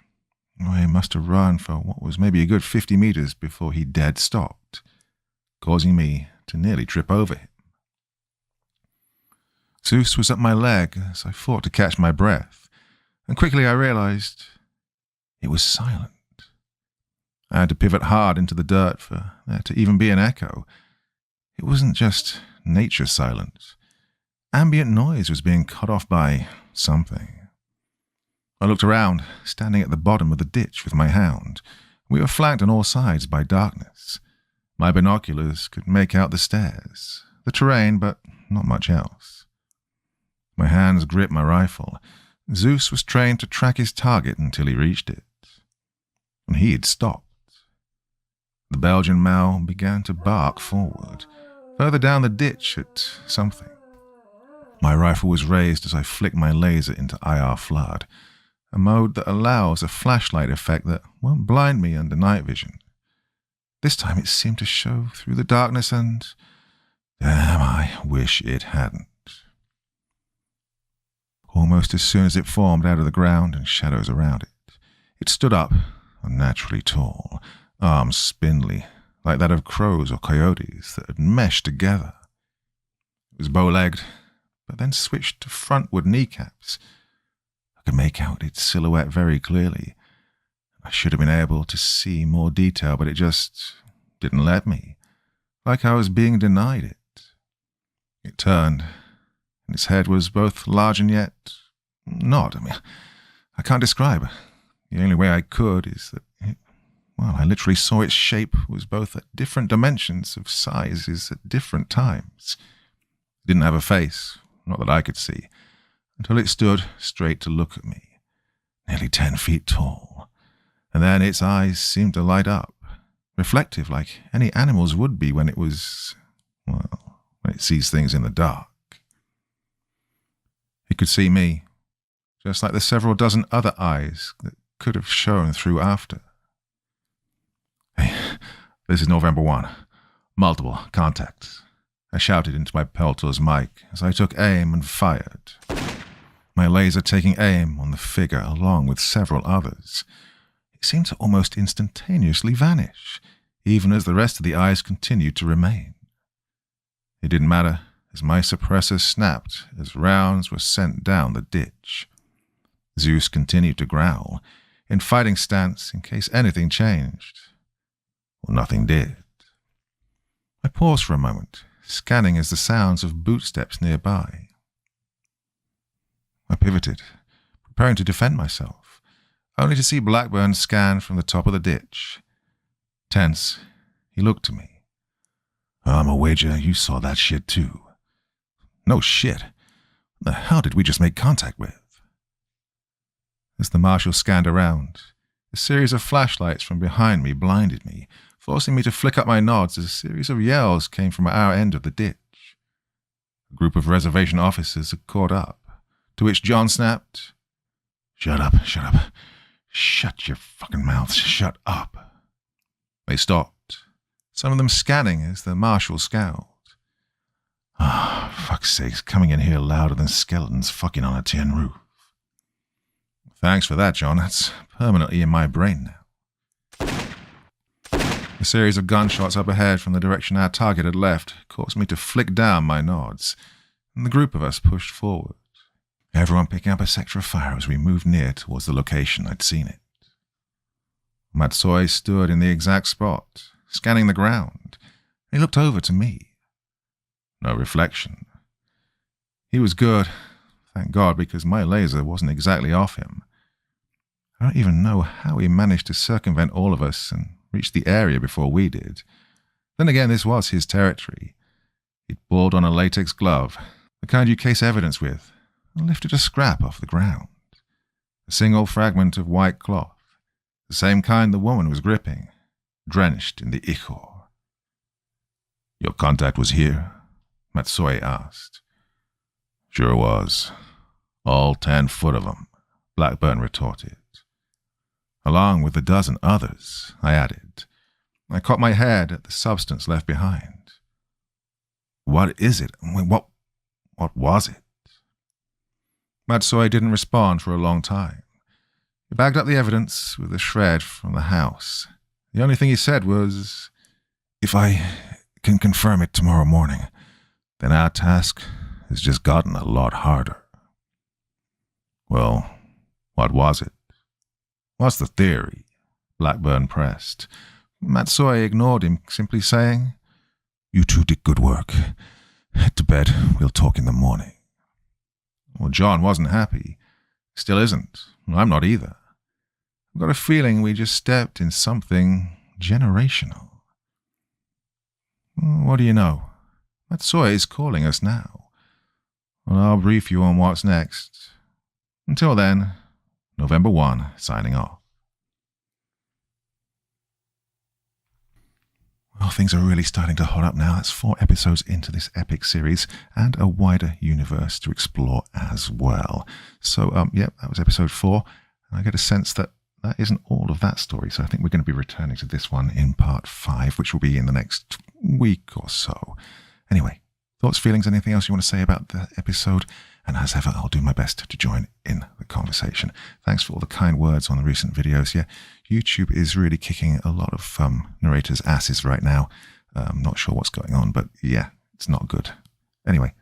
He must have run for what was maybe a good 50 meters before he dead stopped, causing me to nearly trip over him. Zeus was at my leg as I fought to catch my breath, and quickly I realized it was silent. I had to pivot hard into the dirt for there to even be an echo. It wasn't just nature silent. Ambient noise was being cut off by something. I looked around, standing at the bottom of the ditch with my hound. We were flanked on all sides by darkness. My binoculars could make out the stairs, the terrain, but not much else. My hands gripped my rifle. Zeus was trained to track his target until he reached it. And he had stopped. The Belgian Mal began to bark forward, further down the ditch at something. My rifle was raised as I flicked my laser into IR flood, a mode that allows a flashlight effect that won't blind me under night vision. This time it seemed to show through the darkness and... damn, I wish it hadn't. Almost as soon as it formed out of the ground and shadows around it, it stood up, unnaturally tall, arms spindly, like that of crows or coyotes that had meshed together. It was bow-legged, but then switched to frontward kneecaps. I could make out its silhouette very clearly. I should have been able to see more detail, but it just didn't let me, like I was being denied it. It turned, and its head was both large and yet not. I can't describe it. The only way I could is that I literally saw its shape was both at different dimensions of sizes at different times. It didn't have a face, not that I could see, until it stood straight to look at me, nearly 10 feet tall, and then its eyes seemed to light up, reflective like any animal's would be when when it sees things in the dark. It could see me, just like the several dozen other eyes that could have shone through after. Hey, this is November 1. Multiple contacts. I shouted into my Peltor's mic as I took aim and fired. My laser taking aim on the figure along with several others. It seemed to almost instantaneously vanish, even as the rest of the eyes continued to remain. It didn't matter, as my suppressor snapped as rounds were sent down the ditch. Zeus continued to growl, in fighting stance in case anything changed. Well, nothing did. I paused for a moment, scanning as the sounds of bootsteps nearby. I pivoted, preparing to defend myself, only to see Blackburn scan from the top of the ditch. Tense, he looked to me. I'm a wager you saw that shit too. No shit. What the hell did we just make contact with? As the marshal scanned around, a series of flashlights from behind me blinded me, forcing me to flick up my nods as a series of yells came from our end of the ditch. A group of reservation officers had caught up, to which John snapped, Shut up. Shut your fucking mouths. Shut up. They stopped, some of them scanning as the marshal scowled. Fuck's sakes, coming in here louder than skeletons fucking on a tin roof. Thanks for that, John. That's permanently in my brain now. A series of gunshots up ahead from the direction our target had left caused me to flick down my nods, and the group of us pushed forward, everyone picking up a sector of fire as we moved near towards the location I'd seen it. Matsui stood in the exact spot, scanning the ground. He looked over to me. No reflection. He was good, thank God, because my laser wasn't exactly off him. I don't even know how he managed to circumvent all of us and reach the area before we did. Then again, this was his territory. He'd balled on a latex glove, the kind you case evidence with, and lifted a scrap off the ground. A single fragment of white cloth, the same kind the woman was gripping, drenched in the ichor. Your contact was here? Matsui asked. Sure was. All 10 foot of them, Blackburn retorted. Along with a dozen others, I added. I caught my head at the substance left behind. What is it? What was it? Matsui didn't respond for a long time. He bagged up the evidence with a shred from the house. The only thing he said was, If I can confirm it tomorrow morning, then our task has just gotten a lot harder. Well, what was it? What's the theory? Blackburn pressed. Matsui ignored him, simply saying, You two did good work. Head to bed. We'll talk in the morning. Well, John wasn't happy. Still isn't. I'm not either. I've got a feeling we just stepped in something generational. What do you know? Matsui is calling us now. Well, I'll brief you on what's next. Until then, November 1, signing off. Oh, things are really starting to hot up now. That's 4 episodes into this epic series and a wider universe to explore as well. So, that was episode 4. And I get a sense that isn't all of that story. So I think we're going to be returning to this one in part 5, which will be in the next week or so. Anyway, thoughts, feelings, anything else you want to say about the episode? And as ever, I'll do my best to join in the conversation. Thanks for all the kind words on the recent videos. Yeah, YouTube is really kicking a lot of narrators' asses right now. I'm not sure what's going on, but yeah, it's not good. Anyway,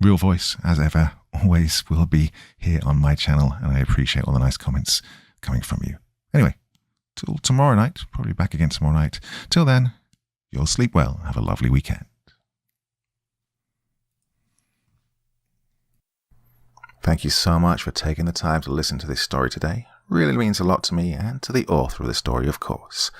real voice, as ever, always will be here on my channel, and I appreciate all the nice comments coming from you. Anyway, till tomorrow night, probably back again tomorrow night. Till then, you'll sleep well. Have a lovely weekend. Thank you so much for taking the time to listen to this story today. Really means a lot to me and to the author of the story, of course.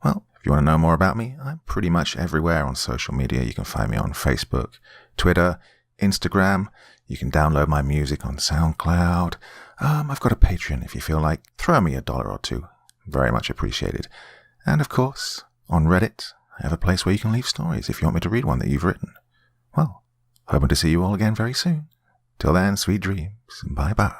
Well, if you want to know more about me, I'm pretty much everywhere on social media. You can find me on Facebook, Twitter, Instagram. You can download my music on SoundCloud. I've got a Patreon if you feel like. Throw me $1 or $2. Very much appreciated. And of course, on Reddit, I have a place where you can leave stories if you want me to read one that you've written. Well, hoping to see you all again very soon. Till then, sweet dreams. Bye-bye.